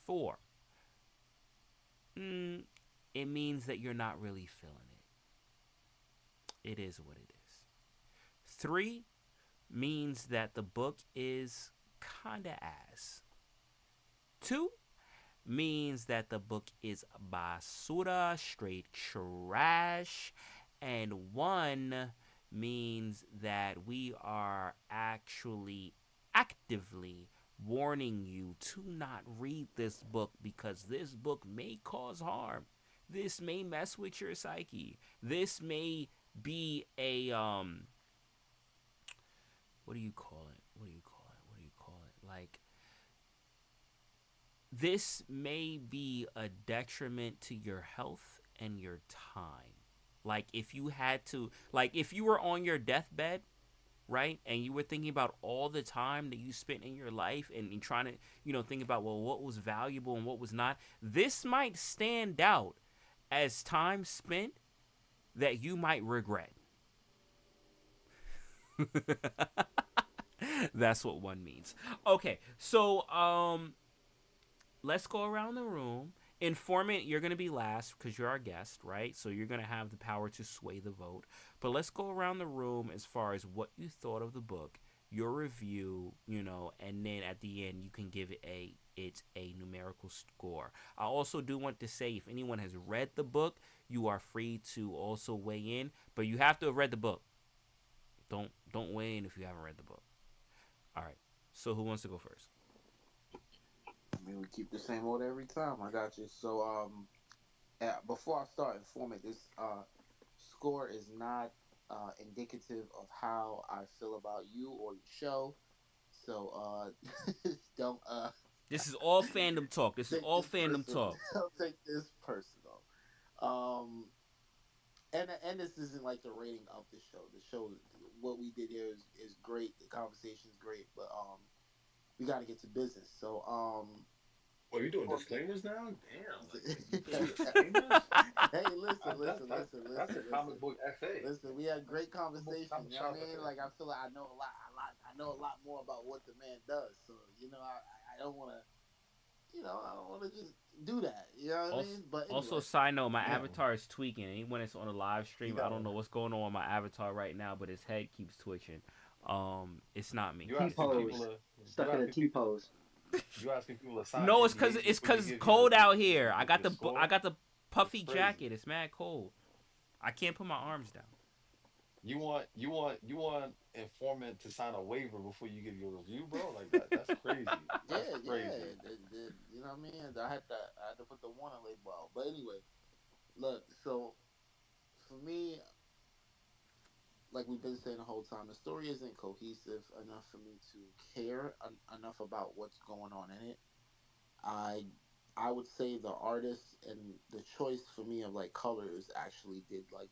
4. It means that you're not really feeling it. It is what it is. 3 means that the book is kinda ass. 2 means that the book is basura, straight trash. And 1 means that we are actually actively warning you to not read this book because this book may cause harm. This may mess with your psyche. This may be a what do you call it? What do you call it? What do you call it? Like, this may be a detriment to your health and your time. Like, if you had to, like, if you were on your deathbed, right, and you were thinking about all the time that you spent in your life and trying to, think about, well, what was valuable and what was not, this might stand out as time spent that you might regret. That's what 1 means. Okay, so let's go around the room. Informant, you're going to be last because you're our guest, right? So you're going to have the power to sway the vote. But let's go around the room as far as what you thought of the book, your review, and then at the end you can give it a numerical score. I also do want to say if anyone has read the book, you are free to also weigh in, but you have to have read the book. Don't weigh in if you haven't read the book. All right. So who wants to go first? I mean, we keep the same order every time. I got you. So, before I start informing, this score is not indicative of how I feel about you or your show. So, don't. This is all fandom talk. This is take all this fandom personal. talk. Don't take this personal. Um, and this isn't like the rating of the show. The show, what we did here is great. The conversation is great, but we got to get to business. So Well, you doing for disclaimers now? Damn, like you hey, doing disclaimers? listen, listen, That's listen, that's listen, a listen. comic book FA. Listen, we had great conversation. Comic You know what shop I mean? FA. Like I feel like I know I know a lot more about what the man does. So I don't want to, I don't want to just do that. You know what I Also, mean? But also, anyway, side note, my Yeah, avatar is tweaking. And when it's on a live you stream, I don't gotta. know what's going on with my avatar right now, but his head keeps twitching. It's not me. You T asking people pose, to. You stuck in a asking T people. pose. You asking people to sign No, NDAs it's before you cause it's give cold out here. your I score. got the It's puffy crazy. jacket. It's mad cold. I can't put my arms down. You want informant to sign a waiver before you give your review, bro? Like that. That's crazy. That's yeah, crazy. yeah, you know what I mean? I had to put the warning label out. But anyway, look. So for me, like we've been saying the whole time, the story isn't cohesive enough for me to care enough about what's going on in it. I I would say the artist and the choice for me of like colors actually did like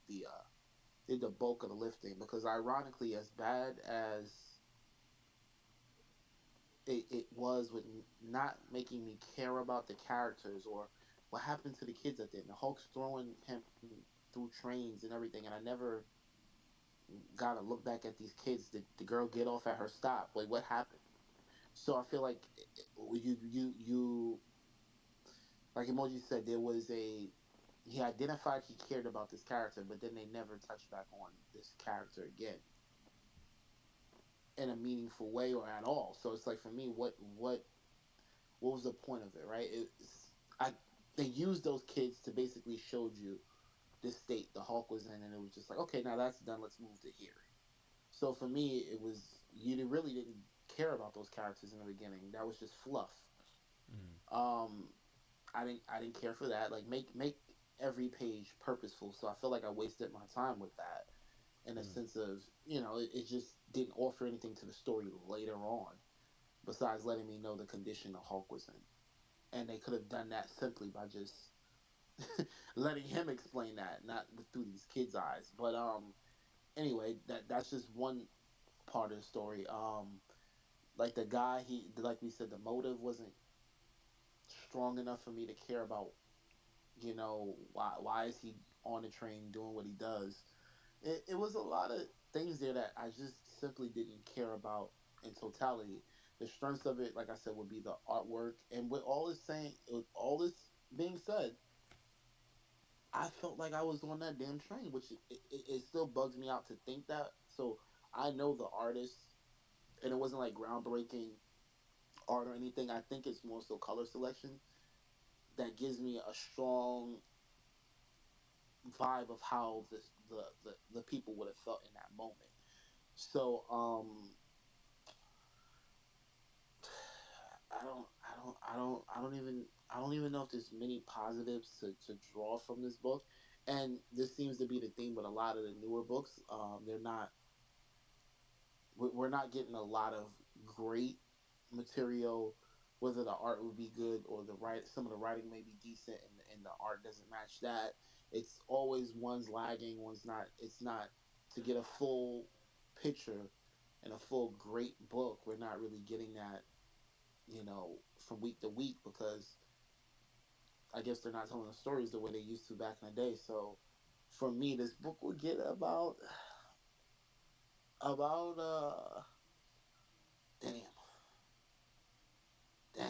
did the bulk of the lifting because ironically as bad as it was with not making me care about the characters or what happened to the kids at the end. The Hulk's throwing him through trains and everything, and I never got to look back at these kids. Did the girl get off at her stop? Like what happened? So I feel like you like emoji said there was a he identified he cared about this character, but then they never touched back on this character again in a meaningful way or at all. So it's like for me, what was the point of it, right? I they used those kids to basically showed you this state the Hulk was in, and it was just like, okay, now that's done. Let's move to here. So for me, it was really didn't care about those characters in the beginning. That was just fluff. Mm. Um, I didn't care for that. Like make every page purposeful. So I feel like I wasted my time with that in a Mm. sense of it just didn't offer anything to the story later on besides letting me know the condition the Hulk was in. And they could have done that simply by just letting him explain that, not through these kids' eyes. But anyway, that's just one part of the story. Like the guy, like we said, the motive wasn't strong enough for me to care about. Why is he on the train doing what he does? It was a lot of things there that I just simply didn't care about in totality. The strengths of it, like I said, would be the artwork. And with all this being said, I felt like I was on that damn train, which it still bugs me out to think that. So I know the artist, and it wasn't like groundbreaking art or anything. I think it's more so color selection that gives me a strong vibe of how the people would have felt in that moment. So I don't even know if there's many positives to draw from this book. And this seems to be the theme with a lot of the newer books. They're not we're not getting a lot of great material. Whether the art would be good or some of the writing may be decent, and the art doesn't match that. It's always one's lagging, one's not. It's not to get a full picture and a full great book. We're not really getting that, from week to week because I guess they're not telling the stories the way they used to back in the day. So for me, this book would get about damn. Damn.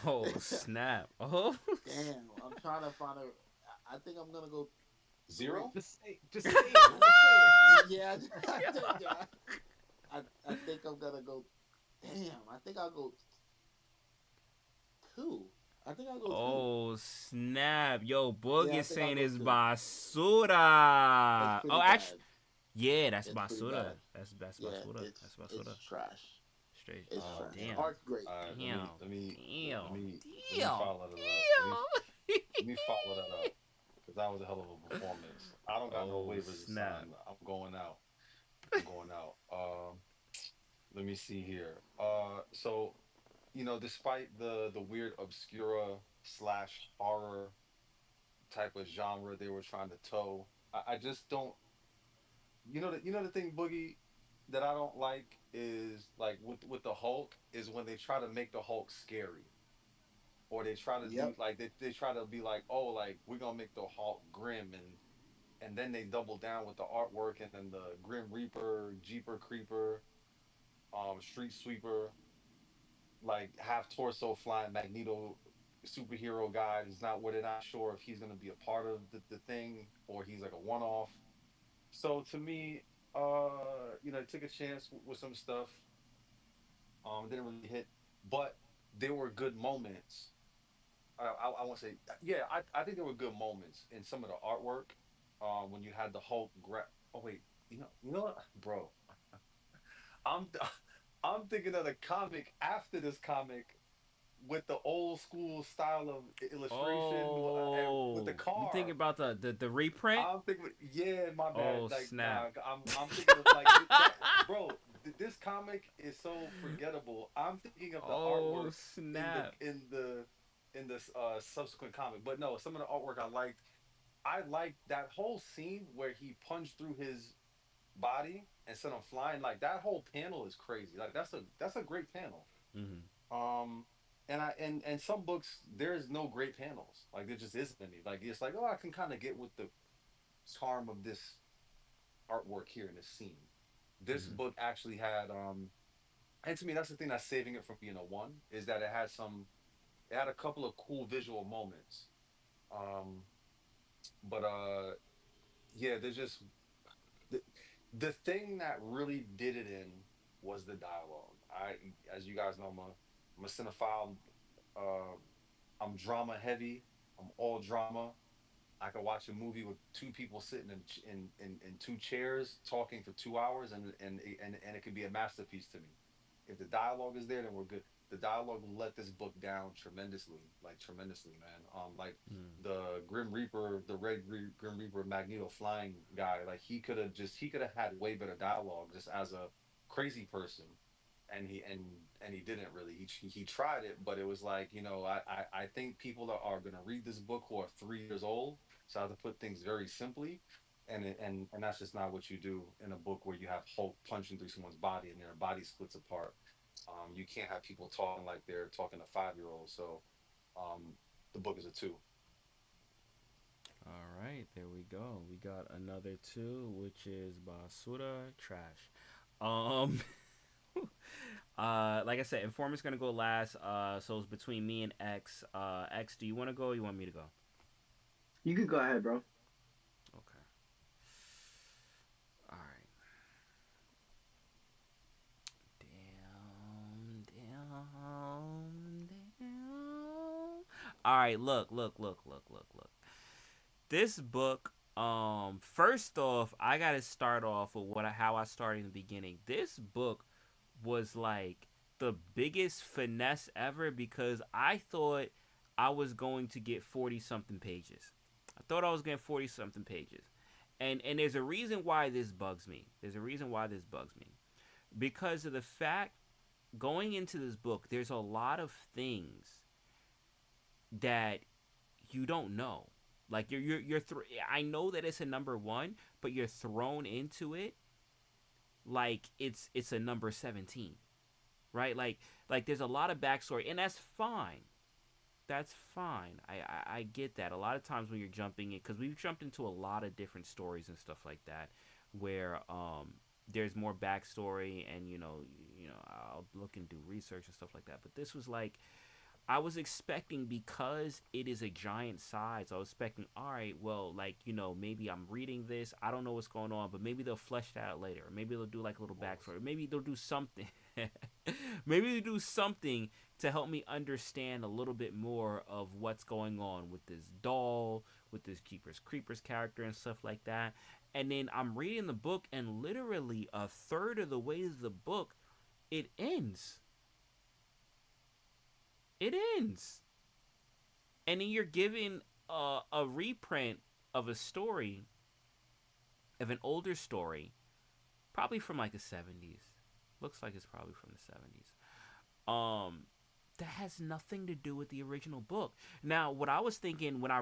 Oh, oh snap! Oh, Damn. I'm trying to find a. I think I'm gonna go three. Zero. Just say it. Just say it. Yeah, I think I'm gonna go. Damn. I think I'll go two. I think I'll go two. oh snap! Yo, Boog Yeah, I is think I'll saying go it's two. It's basura. Oh, pretty actually, bad. yeah, that's It's pretty basura. bad. That's Yeah, basura. That's it's basura. trash. Straight. It's Oh trash. damn. Art's great. All right. Damn. Let Damn. me let me Damn. follow that up. Let me follow that up because that was a hell of a performance. I don't got no Oh waivers to snap. sign. I'm going out. I'm going out. Let me see here. So despite the weird obscura slash horror type of genre they were trying to toe, I just don't. The thing, Boogie, that I don't like is like with the Hulk is when they try to make the Hulk scary, or they try to do Yep. like they try to be like, oh, like we're gonna make the Hulk grim, and then they double down with the artwork, and then the Grim Reaper, Jeeper Creeper, Street Sweeper, like half torso flying Magneto superhero guy is not where they're not sure if he's gonna be a part of the thing or he's like a one off. So to me, took a chance with some stuff. It didn't really hit, but there were good moments. I want to say, yeah, I think there were good moments in some of the artwork. When you had the Hulk grab. Oh wait, what, bro? I'm I'm thinking of the comic after this comic with the old school style of illustration and with the Oh, you thinking car. about the reprint? I'm thinking, yeah, my bad. Oh Like, nah, snap! I'm thinking of like that, bro. This comic is so forgettable. I'm thinking of the Oh artwork in the snap! in the in this subsequent comic. But no, some of the artwork I liked. I liked that whole scene where he punched through his body and sent him flying. Like that whole panel is crazy. Like that's a great panel. Hmm. Um, and some books there's no great panels. Like there just isn't any. Like it's like, oh, I can kind of get with the charm of this artwork here in this scene. This Hmm. book actually had and to me that's the thing that's saving it from being a one is that it had a couple of cool visual moments. Um, but yeah, there's just the, the thing that really did it in was the dialogue. As you guys know, I'm a cinephile. Uh, I'm drama heavy. I'm all drama. I could watch a movie with two people sitting in two chairs talking for 2 hours, and it could be a masterpiece to me. If the dialogue is there, then we're good. The dialogue let this book down tremendously, like tremendously, man. Like Mm. the Grim Reaper, the Grim Reaper Magneto flying guy, like he could have had way better dialogue just as a crazy person, and he didn't really. He tried it, but it was like I think people that are gonna read this book who are 3 years old, so I have to put things very simply. And that's just not what you do in a book where you have Hulk punching through someone's body and their body splits apart. You can't have people talking like they're talking to 5 year olds. So um, the book is a two. All right, there we go. We got another two, which is Basura Trash. Um, like I said, Informant's gonna go last. So it's between me and X. X, do you want to go? Or you want me to go? You could go ahead, bro. Okay. All right. Damn. Damn. Damn. All right. Look. This book. First off, I gotta start off with how I started in the beginning. This book was like the biggest finesse ever because I thought I was going to get 40 something pages. I thought I was getting 40 something pages. And there's a reason why this bugs me. There's a reason why this bugs me. Because of the fact going into this book, there's a lot of things that you don't know. Like I know that it's a number one, but you're thrown into it like it's a number 17, right? Like there's a lot of backstory, and that's fine. That's fine. I get that. A lot of times when you're jumping in, because we've jumped into a lot of different stories and stuff like that, where there's more backstory, and I'll look and do research and stuff like that. But this was like I was expecting, because it is a giant size. I was expecting, all right, well, like maybe I'm reading this, I don't know what's going on, but maybe they'll flesh that out later. Or maybe they'll do like a little backstory. Or maybe they'll do something. Maybe they'll do something to help me understand a little bit more of what's going on with this doll, with this Jeepers Creepers character and stuff like that. And then I'm reading the book, and literally a third of the way to the book, it ends. It ends. And then you're given a reprint of a story, of an older story, probably from like the 70s. Looks like it's probably from the 70s. Um, that has nothing to do with the original book. Now, what I was thinking when I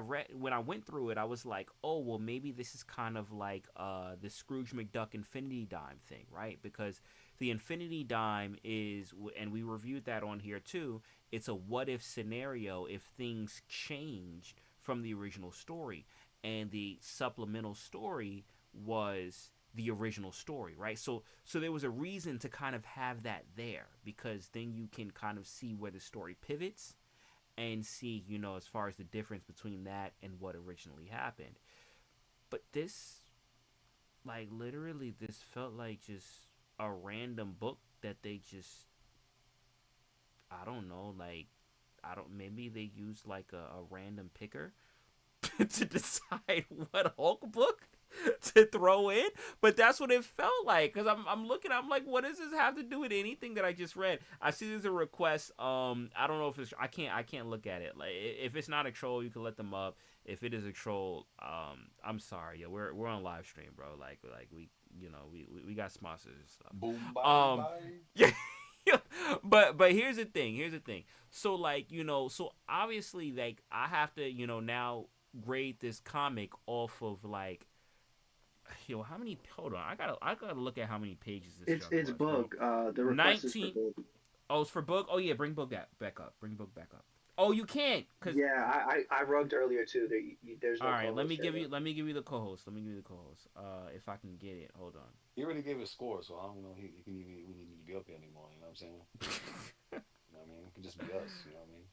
went through it, I was like, oh well, maybe this is kind of like the Scrooge McDuck Infinity Dime thing, right? Because the Infinity Dime is, and we reviewed that on here too. It's a what if scenario if things changed from the original story, and the supplemental story was the original story, right? So there was a reason to kind of have that there, because then you can kind of see where the story pivots and see, as far as the difference between that and what originally happened. But this, like, literally, this felt like just a random book that they just, I don't know, like, maybe they used like a random picker to decide what Hulk book to throw in, but that's what it felt like. Because I'm looking, I'm like, what does this have to do with anything that I just read? I see there's a request. I don't know if it's, I can't look at it. Like, if it's not a troll, you can let them up. If it is a troll, I'm sorry. Yeah, we're on live stream, bro. Like we, we got sponsors and stuff. Boom, bye, bye. Yeah. but here's the thing. So, like, so obviously, like, I have to, now grade this comic off of, like, how many, hold on, I gotta look at how many pages this It's was, book. bro. The request is for book. Oh, it's for book. Oh yeah, bring book back up. Oh, you can't, cause Yeah, I rugged earlier too. There's no. all right, let me co-host give here, you the co-host. If I can get it, hold on. He already gave a score, so I don't know. He can even we need to be up here anymore. You know what I'm saying? You know what I mean? It could just be us. You know what I mean?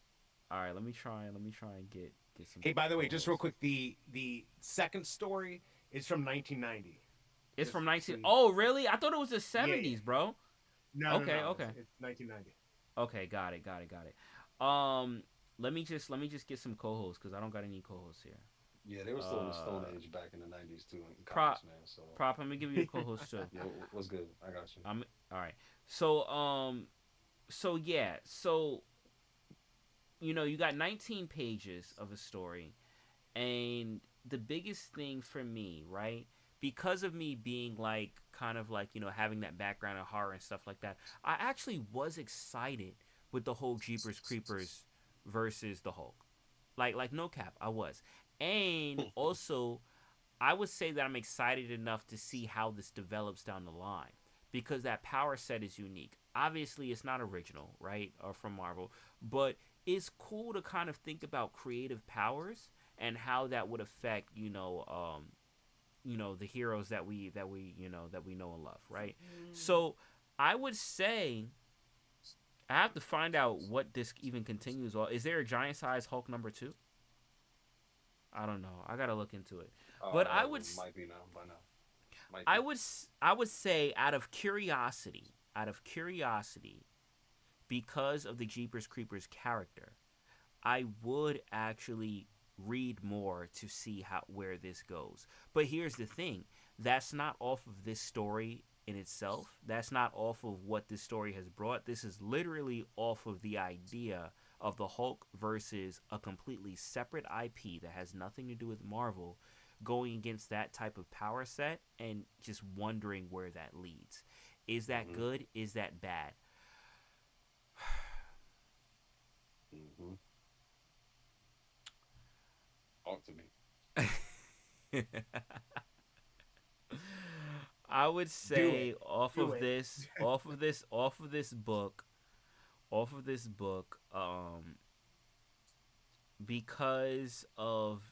All right, let me try and get some. Hey, by the way, just real co-hosts. quick, the second story is from 1990. It's Just from 19. so you- Oh, really? I thought it was the 70s, bro. No, Okay, no, okay. It's 1990. Okay, got it. Let me just get some co-hosts, because I don't got any co-hosts here. Yeah, they were still in the Stone Age back in the '90s too. In Prop- comics, man. So Prop, let me give you a co-host too. yeah, what's good? I got you. All right. So yeah, so you got 19 pages of a story, and the biggest thing for me, right? Because of me being like kind of like, having that background in horror and stuff like that, I actually was excited with the whole Jeepers Creepers versus the Hulk. Like no cap, I was. And also, I would say that I'm excited enough to see how this develops down the line, because that power set is unique. Obviously, it's not original, right, or from Marvel, but it's cool to kind of think about creative powers and how that would affect, the heroes that we know and love, right? So I would say I have to find out what this even continues. Is there a giant size Hulk #2? I don't know. I gotta look into it. But I would might be now by now. Might I be. would say out of curiosity, because of the Jeepers Creepers character, I would actually read more to see where this goes. But here's the thing, that's not off of this story in itself. That's not off of what this story has brought. This is literally off of the idea of the Hulk versus a completely separate IP that has nothing to do with Marvel, going against that type of power set, and just wondering where that leads. Is that good? Is that bad? Mm-hmm. Talk to me. I would say it. off Do of it. this book, because of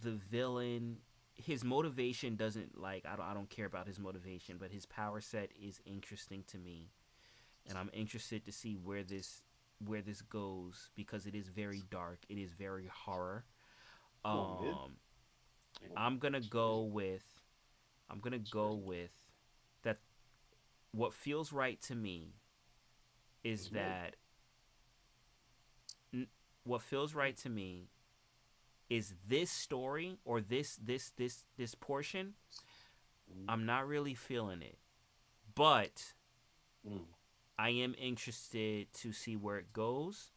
the villain, his motivation doesn't, like, I don't care about his motivation, but his power set is interesting to me, and I'm interested to see where this goes, because it is very dark, it is very horror. Well, mid. I'm gonna go with that. What feels right to me is It's mid. that what feels right to me is this story, or this portion. I'm not really feeling it, but Mm. I am interested to see where it goes.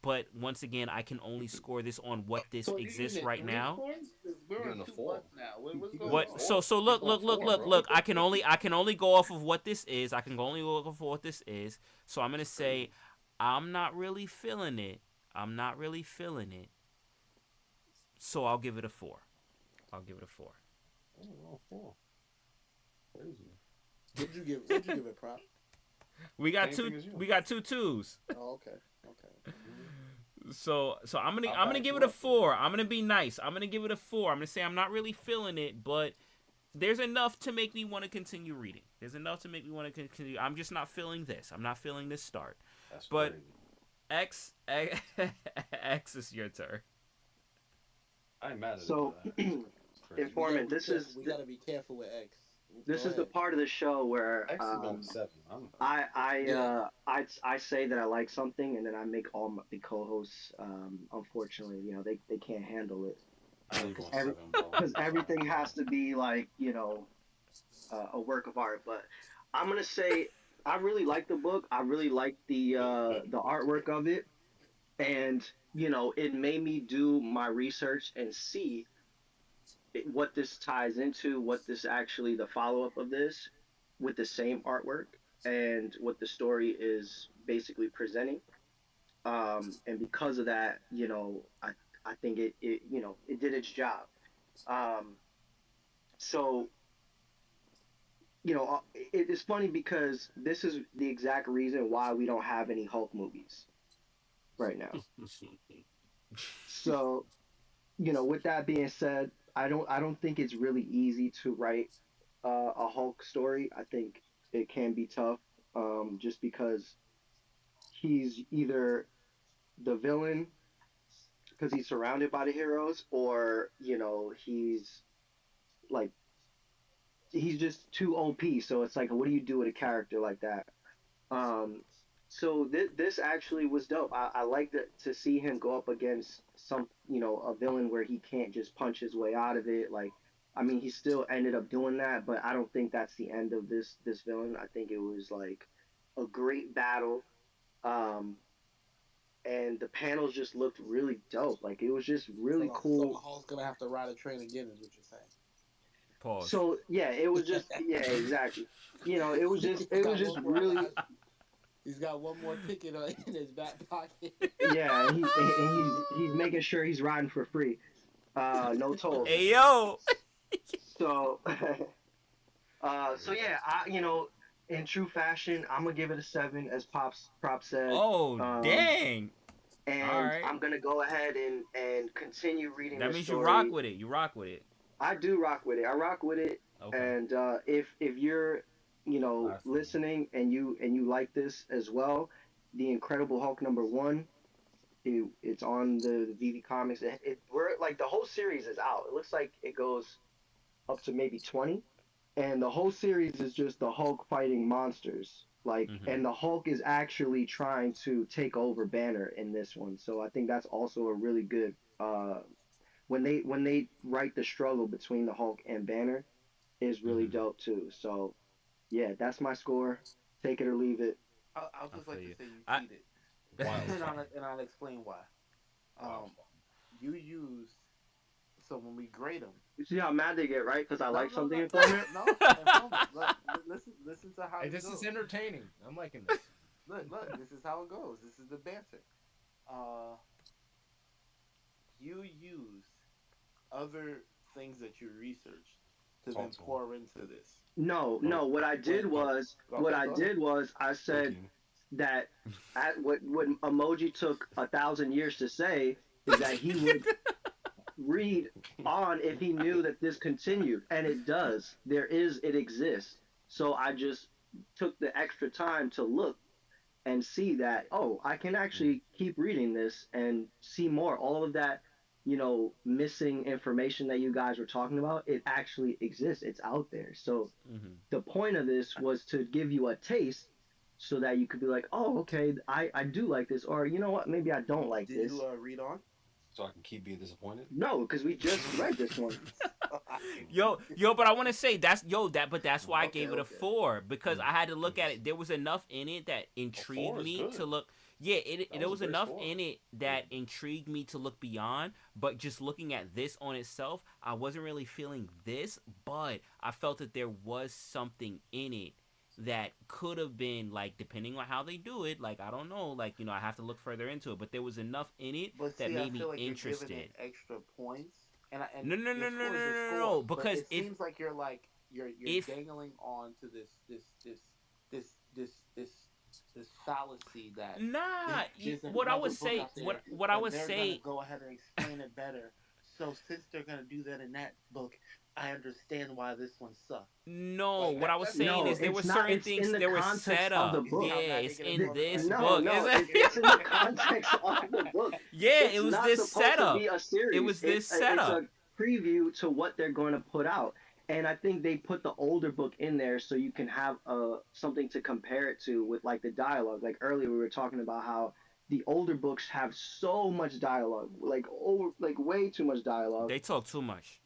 But once again, I can only score this on what this So exists right now. We're You're on in the 2 four. months now. What's Keep going going. What? on? So look, Keep going forward, bro. look. I can only go off of what this is. I can only go off of what this is. So I'm gonna say, I'm not really feeling it. I'm not really feeling it. So I'll give it a 4. I'll give it a 4. Oh, four. Crazy. What'd you give it, Prop? We got Same two. thing as you. We got two twos. Oh, okay. Okay. So I'm gonna back give you it a up. 4. I'm gonna be nice. I'm gonna give it a 4. I'm gonna say I'm not really feeling it, but there's enough to make me want to continue reading. There's enough to make me want to continue. I'm just not feeling this. I'm not feeling this start. That's But crazy. X is your turn. I ain't mad at So, it. Crazy. Informant, We gotta be careful with X. this Go is the ahead. part of the show where X is going 7. I say that I like something, and then I make all the co-hosts, unfortunately, they can't handle it I ain't going every- 7, bro. because everything has to be like a work of art. But I'm gonna say I really like the book. I really like the artwork of it, and it made me do my research and see what this ties into, what this actually the follow up of this with the same artwork and what the story is basically presenting. And because of that, I think it did its job. Um, so it's funny because this is the exact reason why we don't have any Hulk movies right now. So, with that being said, I don't think it's really easy to write a Hulk story. I think it can be tough, just because he's either the villain because he's surrounded by the heroes, or he's like he's just too OP. So it's like, what do you do with a character like that? Um, so this actually was dope. I liked it to see him go up against a villain where he can't just punch his way out of it. Like, I mean, he still ended up doing that, but I don't think that's the end of this villain. I think it was like a great battle. Um, and the panels just looked really dope. Like, it was just really So cool. Hulk's gonna have to ride a train again, is what you're saying. Pause. So yeah, it was just exactly. It was just really. He's got one more ticket in his back pocket. Yeah, and he's making sure he's riding for free, no toll. Hey yo. So, so yeah, in true fashion, I'm gonna give it a 7, as Prop said. Oh dang. And Alright. I'm gonna go ahead and continue reading. That the means story. you rock with it. You rock with it. I do rock with it. I rock with it. Okay. And if you're listening and you like this as well, the Incredible Hulk #1, it's on the VV Comics. We're like, the whole series is out. It looks like it goes up to maybe 20, and the whole series is just the Hulk fighting monsters. Like, and the Hulk is actually trying to take over Banner in this one. So I think that's also a really good. When they write the struggle between the Hulk and Banner is really dope too. So yeah, that's my score. Take it or leave it. I'll just like feel to you. say you I- cheated, Wow. and I'll explain why. You used, so when we grade them, You see how mad they get, right? Because I like something no, Informant. listen to how Hey, it this goes. is entertaining. I'm liking this. Look, this is how it goes. This is the banter. You used other things that you researched to then Talk to 'em. pour into this. No. What I did was I said that what Emoji took 1,000 years to say is that he would read on if he knew that this continued, and it does. It exists. So I just took the extra time to look and see that, oh, I can actually keep reading this and see more. All of that, missing information that you guys were talking about, it actually exists. It's out there. So the point of this was to give you a taste so that you could be like, oh, okay, I do like this, or you know what, maybe I don't like Did this. you read on? So I can keep being disappointed. No, because we just read this one. Yo, but I want to say that's why I Okay, gave it a okay. 4, because I had to look at it. There was enough in it that intrigued is me good. to look. Yeah, That there was a was great enough story. in it that intrigued me to look beyond. But just looking at this on itself, I wasn't really feeling this. But I felt that there was something in it that could have been like, depending on how they do it. Like I don't know, like I have to look further into it. But there was enough in it But that see, I made feel me like you're giving it interested. extra points, and No, no, your no, no, no, score is your no, no, score. no. But Because it seems like you're if dangling on to this this this this fallacy that nah, there's what I another would book say, out there what I and would they're gonna say go ahead and explain it better. So since they're gonna do that in that book, I understand why this one sucked. No, Like what I was that's saying No, is there it's were not. certain It's in things the there were context set of the up. you see book. how Yeah, mad they're it's getting in on the this fact that No, book. no, It's it's in the context of the book. yeah, it It's was not this supposed to setup. be a It series. was this It's setup. a preview to what they're going to put out. And I think they put the older book in there so you can have something to compare it to with like the dialogue. Like earlier we were talking about how the older books have so much dialogue, like over like way too much dialogue. They talk too much.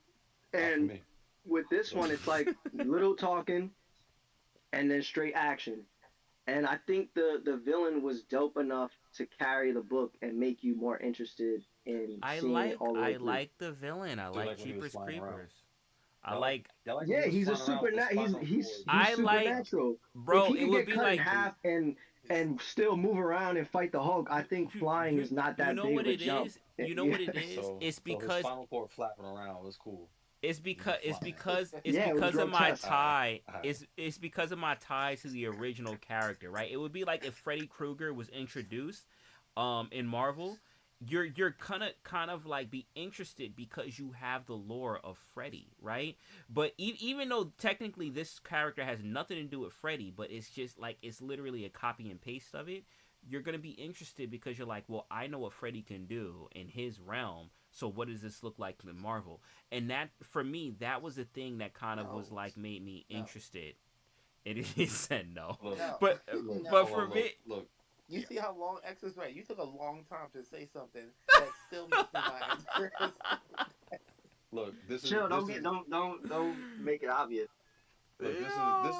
Not for And me. with this one it's like little talking and then straight action. And I think the villain was dope enough to carry the book and make you more interested in seeing it all the way I through. like the villain. I Do you like like when he was Jeepers flying around? Creepers. I Y'all like like y'all like when he Yeah, was he's a flying around with the spinal cord he's I like supernatural. If bro, he it could would get be cut in like half and still move around and fight the Hulk, I think flying is not you that know big what of a it jump. is? You know Yeah, what it is? so his spinal cord flapping around was cool. He was flying. It's yeah, it was because of my grotesque. tie. Alright. It's because of my tie to the original character, right? It would be like if Freddy Krueger was introduced in Marvel. You're kind of like be interested because you have the lore of Freddy, right? But even though technically this character has nothing to do with Freddy, but it's just like it's literally a copy and paste of it, you're gonna be interested because you're like, well, I know what Freddy can do in his realm. So what does this look like in Marvel? And that for me, that was the thing that kind of was no, like made me no, interested. And he said no, Look, no, but look, but no. for look, me, look. You see how long X is right? You took a long time to say something that still makes me not. Look, Chill, this is don't make it obvious. look, yeah.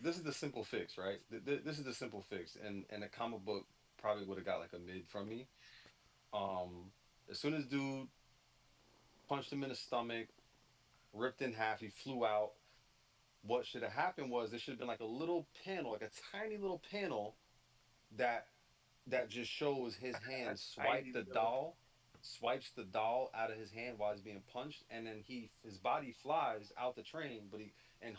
this is the simple fix, right? This is the simple fix, and the comic book probably would have got like a mid from me. Um, as soon as dude punched him in the stomach, ripped in half, he flew out. What should have happened was there should have been like a little panel, like a tiny little panel that just shows his hand Tiny little. swipes the doll out of his hand while he's being punched, and then his body flies out the train, but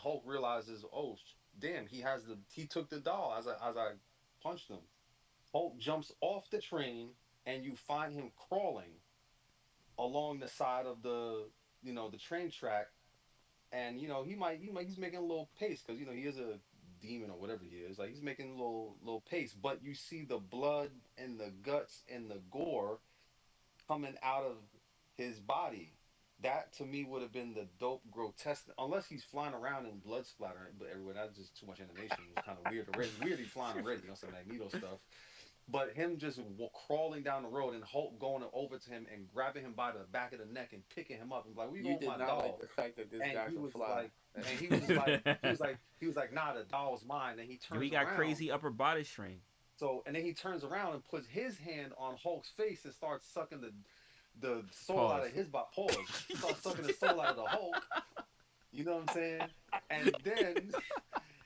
Hulk realizes, oh damn, he took the doll as I punched him. Hulk jumps off the train, and you find him crawling along the side of the train track, and he's making a little pace because he is a demon or whatever he is. Like he's making a little pace, but you see the blood and the guts and the gore coming out of his body. That to me would have been the dope grotesque, unless he's flying around and blood splattering but everywhere. That's just too much animation. It's kind of weird already. Weird he's flying already, some Magneto stuff. But him just crawling down the road and Hulk going over to him and grabbing him by the back of the neck and picking him up and like, "We You want did my not like doll." the fact that this And guy's he a was fly. like, and he was like, "Nah, the doll's mine." And he Yo, he turns got around. crazy upper body strain. So and then he turns around and puts his hand on Hulk's face and starts sucking the soul out Pause. of his body. Pause. Starts sucking the soul out of the Hulk. You know what I'm saying? And then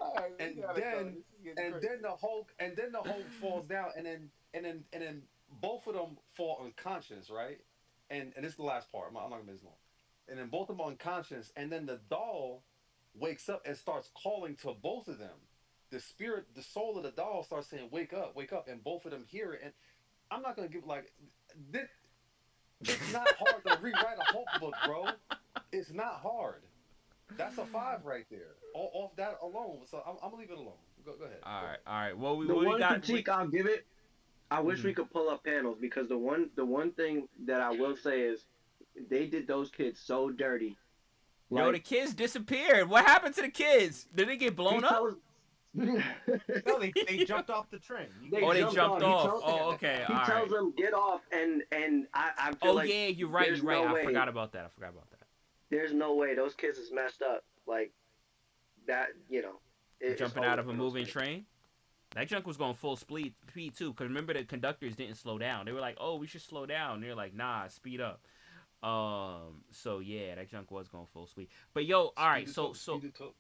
All right, we and gotta go. then This is getting and crazy. then the Hulk falls down, and then both of them fall unconscious, right? And this is the last part. I'm not gonna make this long. And then both of them are unconscious, and then the doll wakes up and starts calling to both of them. The soul of the doll starts saying, wake up," and both of them hear it. And I'm not gonna give like this. It's not hard to rewrite a Hulk book, bro. It's not hard. That's a 5 right there. Off that alone. So I'm gonna leave it alone. Go ahead. All right. Well, The we one got. critique I'll give it, I wish Mhm. we could pull up panels because the one thing that I will say is they did those kids so dirty. Yo, the Like kids disappeared. What happened to the kids? Did they get he blown up? tells No, they jumped off the train. They Oh, they jumped jumped off. off. Oh, okay. he All tells right. them get off and I feel Oh like yeah, you're right. there's You're right. no I way. forgot about that. There's no way those kids is messed up like that. It, it's Jumping over out of a for those moving kids. train. That junk was going full speed too. Cause remember the conductors didn't slow down. They were like, "Oh, we should slow down." And they're like, "Nah, speed up." So yeah, that junk was going full speed. But yo, all right. Speed it up, speed it up.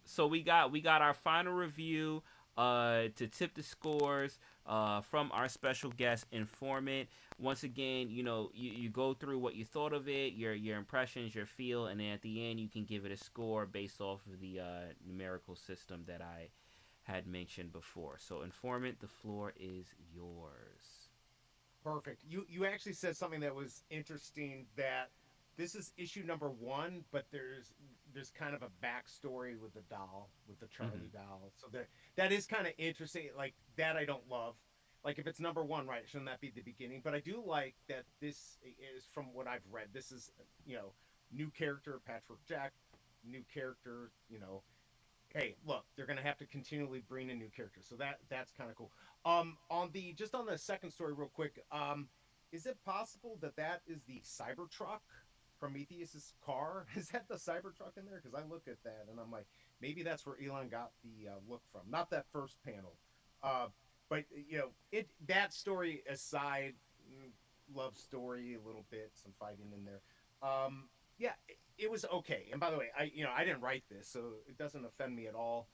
So we got our final review to tip the scores from our special guest Informant. Once again, you go through what you thought of it, your impressions, your feel, and then at the end you can give it a score based off of the numerical system that I had mentioned before. So Informant, the floor is yours. Perfect. You actually said something that was interesting, that this is issue number one, but there's kind of a backstory with the doll, with the Mm-hmm. Charlie doll. So that is kind of interesting. Like that I don't love. Like if it's number one, right? Shouldn't that be the beginning? But I do like that this is, from what I've read, this is new character Patrick Jack, new character. Hey, look, they're gonna have to continually bring in new characters, so that's kind of cool. On the second story, real quick, is it possible that that is the Cybertruck, Prometheus's car? Is that the Cybertruck in there? Because I look at that and I'm like, maybe that's where Elon got the look from, not that first panel. Uh, but it that story aside, love story a little bit, some fighting in there. Yeah, it was okay. And by the way, I didn't write this, so it doesn't offend me at all.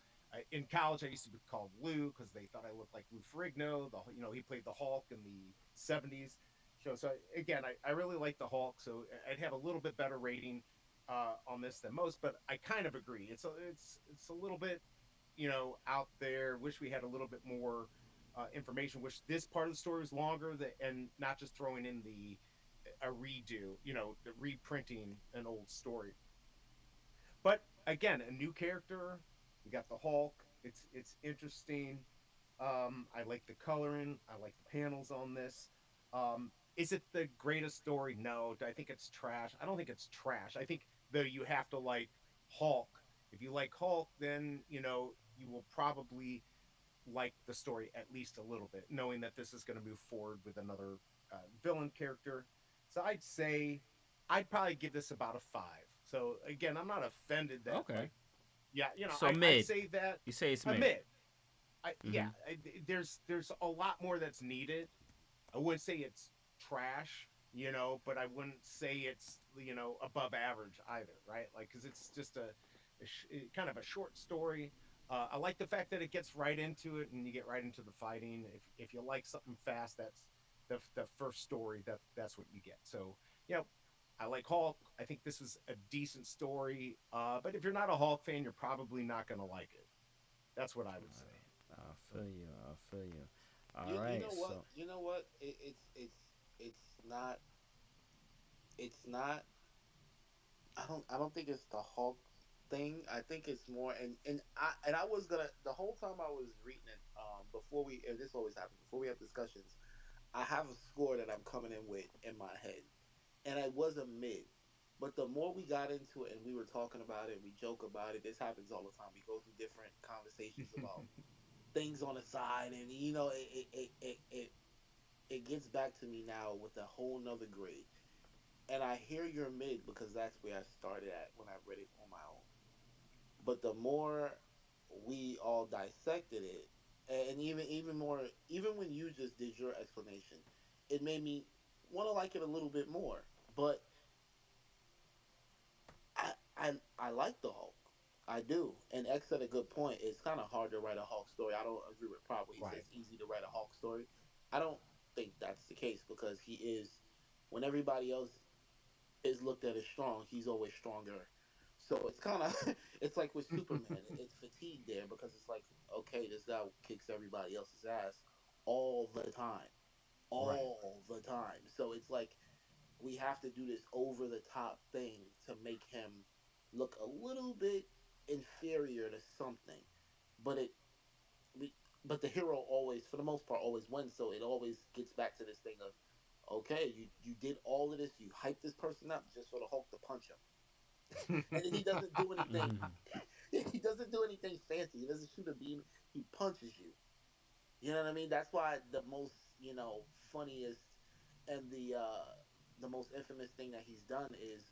In college, I used to be called Lou because they thought I looked like Lou Ferrigno. He played the Hulk in the '70s show. So again, I really like the Hulk, so I'd have a little bit better rating on this than most. But I kind of agree. It's a little bit out there. Wish we had a little bit more information. Wish this part of the story was longer, and not just throwing in the a redo, the reprinting an old story. But again, a new character. We got the Hulk. It's interesting. I like the coloring. I like the panels on this. Is it the greatest story? No. Do I think it's trash? I don't think it's trash. I think though you have to like Hulk. If you like Hulk, then you will probably like the story at least a little bit, knowing that this is going to move forward with another villain character. So I'd probably give this about a 5. So again, I'm not offended that, Okay. like, yeah, So I'd mid. say that You say it's a mid. mid. Mm-hmm. There's a lot more that's needed. I wouldn't say it's trash, but I wouldn't say it's above average either, right? Like, because it's just kind of a short story. I like the fact that it gets right into it and you get right into the fighting. If you like something fast, that's the first story. That's what you get. So I like Hulk. I think this was a decent story. But if you're not a Hulk fan, you're probably not going to like it. That's what I would say. I feel you. I feel you. All You right. know what? So You know what? It's not it's not. I don't think it's the Hulk thing. I think it's more, and I was gonna, the whole time I was reading it, before we, and this always happens before we have discussions. I have a score that I'm coming in with in my head, and I was a mid. But the more we got into it and we were talking about it, we joke about it. This happens all the time. We go through different conversations about things on the side, and it gets back to me now with a whole nother grade. And I hear your mid because that's where I started at when I read it on my own. But the more we all dissected it, and even more, even when you just did your explanation, it made me want to like it a little bit more. But I like the Hulk. I do. And X said a good point. It's kind of hard to write a Hulk story. I don't agree with Prop when he says Right. easy to write a Hulk story. I don't think that's the case because he is, when everybody else is looked at as strong, he's always stronger. So it's kind of it's like with Superman, it's fatigue there because it's like, okay, this guy kicks everybody else's ass all the time, Right. all the time. So it's like we have to do this over the top thing to make him look a little bit inferior to something. But it we, but the hero always, for the most part, always wins. So it always gets back to this thing of, okay, you did all of this, you hyped this person up just for the Hulk to punch him, and then he doesn't do anything. mm-hmm. He doesn't do anything fancy. He doesn't shoot a beam. He punches you. You know what I mean? That's why the most, funniest and the most infamous thing that he's done is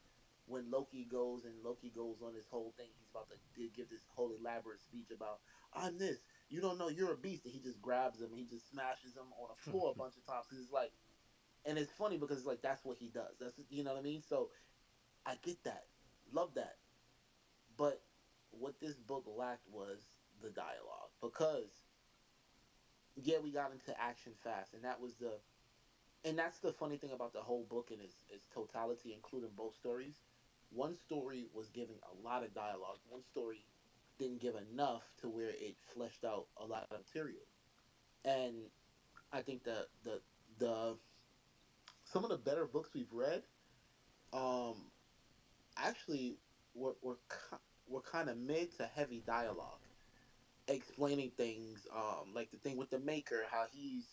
when Loki goes on this whole thing. He's about to give this whole elaborate speech about I'm this. You don't know you're a beast, and he just grabs him. And he just smashes him on the floor a bunch of times. Cause it's like, and it's funny because it's like that's what he does. That's you know what I mean. So I get that, love that. But what this book lacked was the dialogue because yeah, we got into action fast, and that's the funny thing about the whole book and its totality, including both stories. One story was giving a lot of dialogue. One story didn't give enough to where it fleshed out a lot of material. And I think the some of the better books we've read, um, actually were kind of mid to heavy dialogue, explaining things, like the thing with the maker, how he's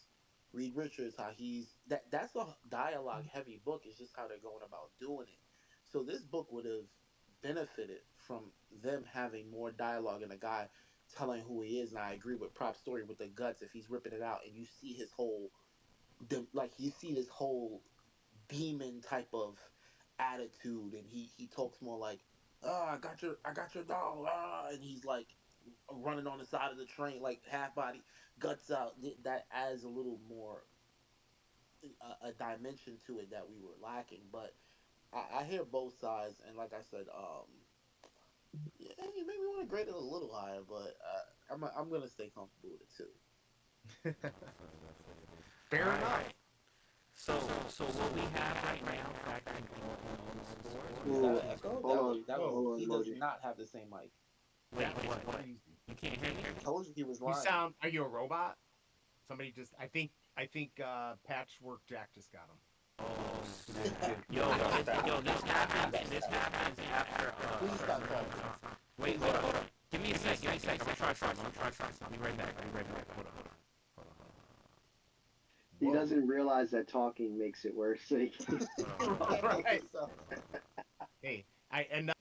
Reed Richards, how that's a dialogue heavy book. It's just how they're going about doing it. So this book would have benefited from them having more dialogue and a guy telling who he is. And I agree with Prop Story with the guts if he's ripping it out and you see his whole like you see this whole demon type of attitude, and he talks more like, "Oh, I got your doll," and he's like running on the side of the train, like half body, guts out. That adds a little more a dimension to it that we were lacking. But I hear both sides, and like I said, yeah, you made me want to grade it a little higher, but I'm gonna stay comfortable with it too. Fair All enough. right. So, so what we have right now, factoring in all the scores. Is Ooh, that an echo? hold on, That was Oh, hold on, he does emoji. not have the same mic. Wait, That was what? crazy. You can't hear me? I told you he was You lying. sound. Are you a robot? Somebody just. I think Patchwork Jack just got him. Oh, snap. Yo, this happens. This happens after. Please stop talking. Wait, hold on. Give me a sec. I'm gonna try something. I'll be right back. Hold on. He Whoa. doesn't realize that talking makes it worse. So he keeps Right. Hey, I and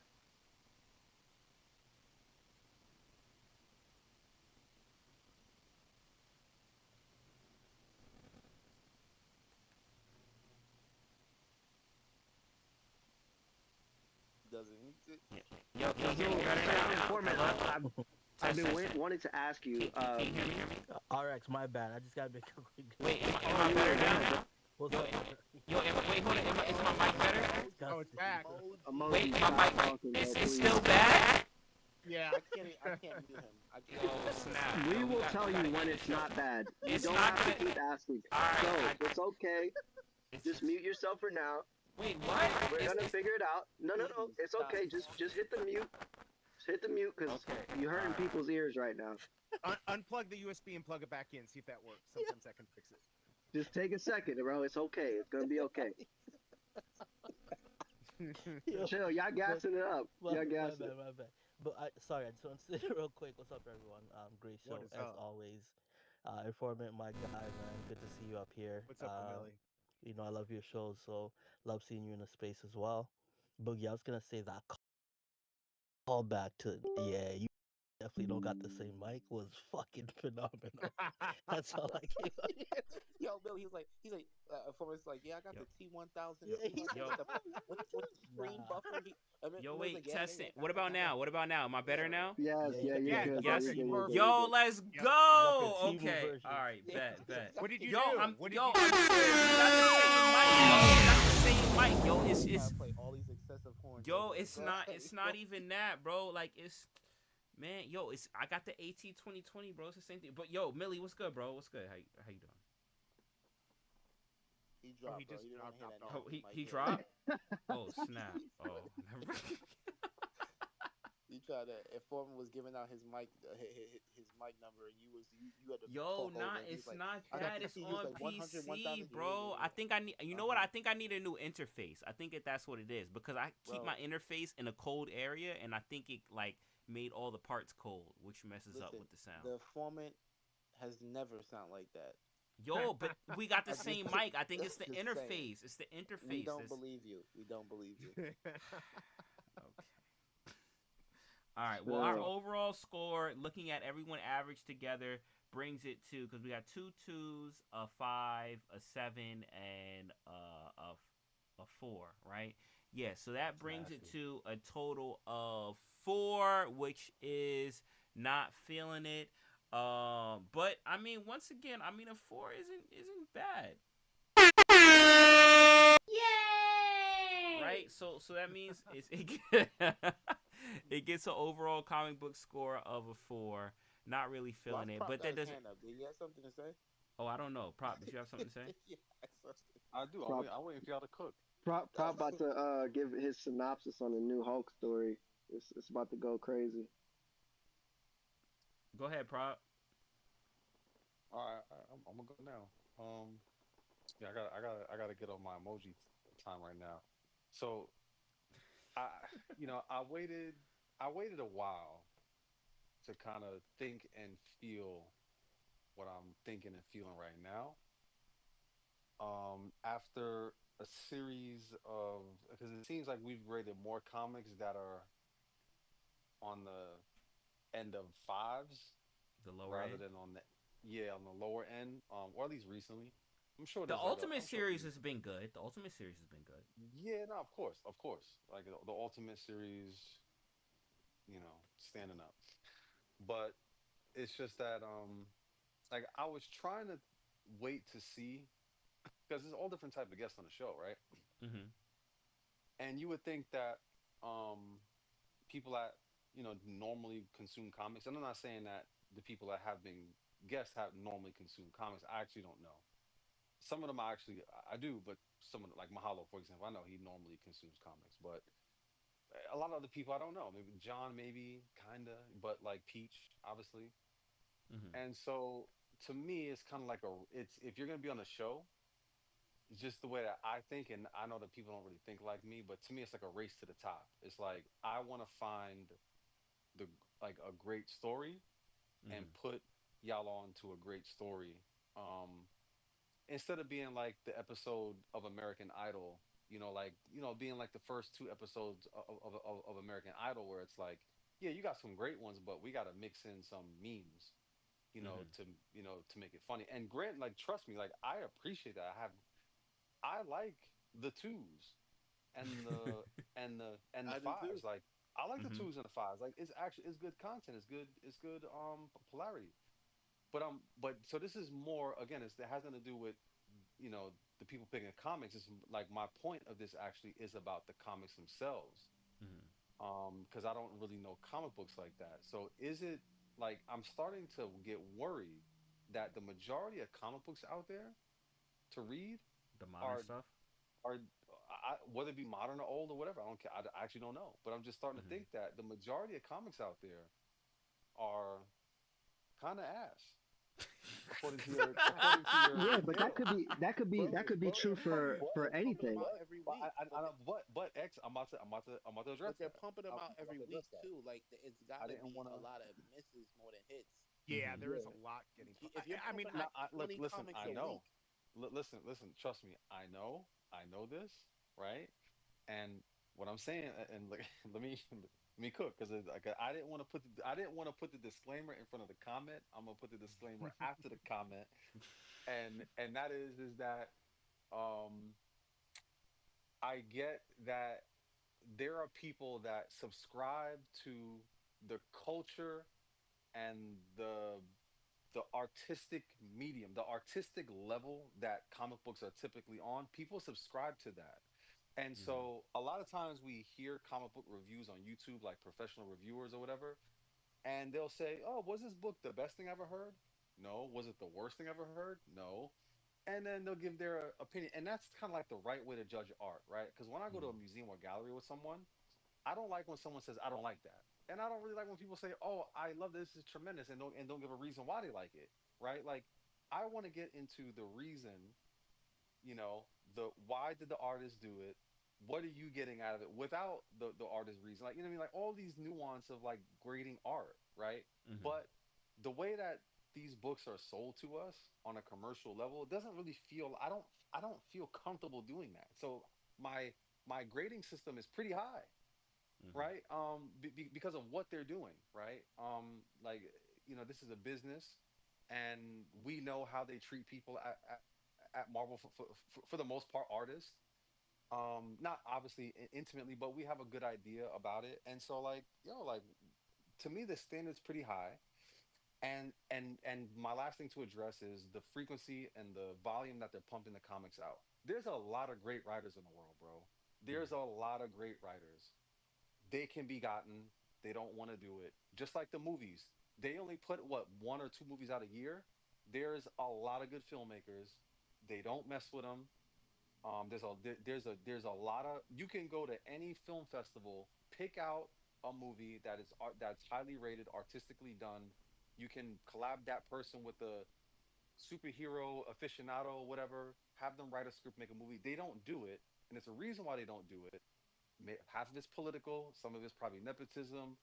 Doesn't Yo, can you hear me better now? Informant, Hello? I've been wanting to ask you. Can you hear me? RX, my bad. I just gotta make a quick. Wait, am I better now? What's Yo, up? wait, hold on. Is my mic better? oh, it's back. Emoji, Wait, stop my mic. talking, bro, It's please. still bad? Yeah. I can't mute him. I Yo, can't. snap. We Yo, will gotta- tell we you gotta when end it's the show. not bad. You It's don't not have to gonna- keep asking. Alright, So it's okay. It's Just mute yourself for now. Wait, what? We're gonna It's- figure it out. No, Please it's stop. okay. Just hit the mute. Just hit the mute because Okay, you're hurting alright. people's ears right now. Unplug the USB and plug it back in. See if that works. Sometimes that can fix it. Just take a second, bro. It's okay. It's gonna be okay. Yo, Chill. Y'all gassing it up. my Y'all bad, gassing it. my bad. But sorry, I just want to say real quick. What's up, everyone? Great show What is as up? always. Informant, my guy, man. Good to see you up here. What's up, Emily? You know I love your shows, so love seeing you in the space as well. But yeah, I was gonna say that call back to you definitely don't got the same mic was fucking phenomenal. That's all I came up. Yo, Bill, he's like, Forrest's like, yeah, I got Yo. the T1000. Yeah, he's Yo. What's the screen Nah. buffer? Yo, Forrest's wait, like, yeah, testing. yeah, What about now? Am I better now? Yes, Yeah, yeah, you're yeah, good. yes, You're good, perfect. you're Yo, good. let's Yep. go. Like a Timu Okay. version. All right, Yeah. bet. What did you Yo, do? What did you do? I'm serious. You got the same mic, yo. You got the same mic, yo. Trying It's to play all these excessive horns. yo. over it. It's Go not. ahead. It's not even that, bro. Like it's. Man, yo, it's I got the AT 2020, bro. It's the same thing. But yo, Millie, what's good, bro? What's good? How you doing? He dropped, he bro. just You didn't dropped wanna hear off. that Oh, nasty mic he yet. dropped. Oh snap. Oh, never. He tried to. Informant was giving out his mic, his mic number, and you had to Yo, talk over not it. He was it's like, not I got that. It's PC. He was on like 100, 1000. PC, bro. I think I need. You know what? Uh-huh. I think I need a new interface. I think that's what it is because I keep Bro. my interface in a cold area, and I think it like made all the parts cold, which messes up Listen, with the sound. the Informant has never sound like that. Yo, but we got the I just- same mic. I think it's the just saying. interface. It's the interface. We don't that's- believe you. We don't believe you. Okay. All right. Well, our So- overall score, looking at everyone averaged together, brings it to because we got 2 2s, a 5, a 7, and a 4, right? Yeah, so that It's brings it nasty. to a total of four, which is not feeling it. But I mean, once again, I mean, a four isn't bad, right? So that means it gets an overall comic book score of a four. Not really Why feeling it, Prop but got that his doesn't. hand up? Did he have something to say? Oh, I don't know. Prop, did you have something to say? Yeah, something. I do. Prop I'm waiting for y'all to cook. Prop about to give his synopsis on the new Hulk story. It's about to go crazy. Go ahead, Prop. All right, I'm gonna go now. Yeah, I gotta get on my emoji time right now. So I, I waited a while to kind of think and feel what I'm thinking and feeling right now. After a series of, because it seems like we've graded more comics that are on the end of fives The lower rather end. than on the, yeah, on the lower end, or at least recently. The Ultimate I'm sure series has been good. The Ultimate series has been good. yeah, no, of course, like the Ultimate series, standing up. But it's just that, like I was trying to wait to see because there's all different type of guests on the show, right? Mm-hmm. And you would think that, people that normally consume comics, and I'm not saying that the people that have been guests have normally consumed comics. I actually don't know. Some of them I do, but some of them, like Mahalo, for example, I know he normally consumes comics, but a lot of other people I don't know. Maybe John, maybe kinda, but like Peach, obviously. Mm-hmm. And so to me, it's kind of like it's if you're gonna be on a show, it's just the way that I think, and I know that people don't really think like me, but to me, it's like a race to the top. It's like I want to find the like a great story and Mm-hmm. put y'all on to a great story. Um, Instead of being like the episode of American Idol, like being like the first two episodes of American Idol, where it's like, yeah, you got some great ones, but we got to mix in some memes, Mm-hmm. to make it funny. And Grant, like, trust me, like, I appreciate that. I like the twos and the I do too. fives. Like, I like the Mm-hmm. twos and the fives. Like, it's good content. It's good polarity. But so this is more, again, it has nothing to do with you know the people picking the comics. It's like my point of this actually is about the comics themselves. Mm-hmm. Because I don't really know comic books like that. So is it like I'm starting to get worried that the majority of comic books out there to read The modern are stuff. whether it be modern or old or whatever, I don't care. I actually don't know, but I'm just starting to Mm-hmm. think that the majority of comics out there are kind of ass, according to your Yeah, but yeah. that Bro, could be but true they're for pumping them anything. out every But week. but X, I'm about to address But they're that. pumping them out I'm every about to address week that. too. Like it's got I to didn't be want a to. lot of misses more than hits. Yeah, there is Yeah. a lot getting. If you're I mean, pumping I No, out look, 20 listen. comics I a week, know. Listen. Trust me. I know this, right? And what I'm saying, and look, let me cook because like I didn't want to put the disclaimer in front of the comment. I'm gonna put the disclaimer after the comment, and that is that um I get that there are people that subscribe to the culture and the artistic medium, the artistic level that comic books are typically on. People subscribe to that. And Mm-hmm. so a lot of times we hear comic book reviews on YouTube, like professional reviewers or whatever, and they'll say, "Oh, was this book the best thing I ever heard? No. Was it the worst thing I ever heard? No." And then they'll give their opinion. And that's kind of like the right way to judge art, right? Because when I go to a museum or gallery with someone, I don't like when someone says, "I don't like that." And I don't really like when people say, "Oh, I love this. This is tremendous," and don't give a reason why they like it, right? Like, I want to get into the reason, you know, the why did the artist do it? What are you getting out of it without the artist's reason? Like, you know what I mean? Like all these nuance of like grading art, right? Mm-hmm. But the way that these books are sold to us on a commercial level, it doesn't really feel I don't feel comfortable doing that. So my my grading system is pretty high, Mm-hmm. right? Because of what they're doing, right? Like, this is a business, and we know how they treat people at Marvel, for the most part, artists. Not obviously intimately, but we have a good idea about it. And so like, like to me the standard's pretty high. And my last thing to address is the frequency and the volume that they're pumping the comics out. There's a lot of great writers in the world, bro. There's a lot of great writers. They can be gotten. They don't want to do it. Just like the movies, they only put what, one or two movies out a year. There's a lot of good filmmakers. They don't mess with them. There's a lot of, you can go to any film festival, pick out a movie that is that's highly rated, artistically done. You can collab that person with a superhero aficionado, whatever. Have them write a script, make a movie. They don't do it, and it's a reason why they don't do it. Half of it's political, some of it's probably nepotism.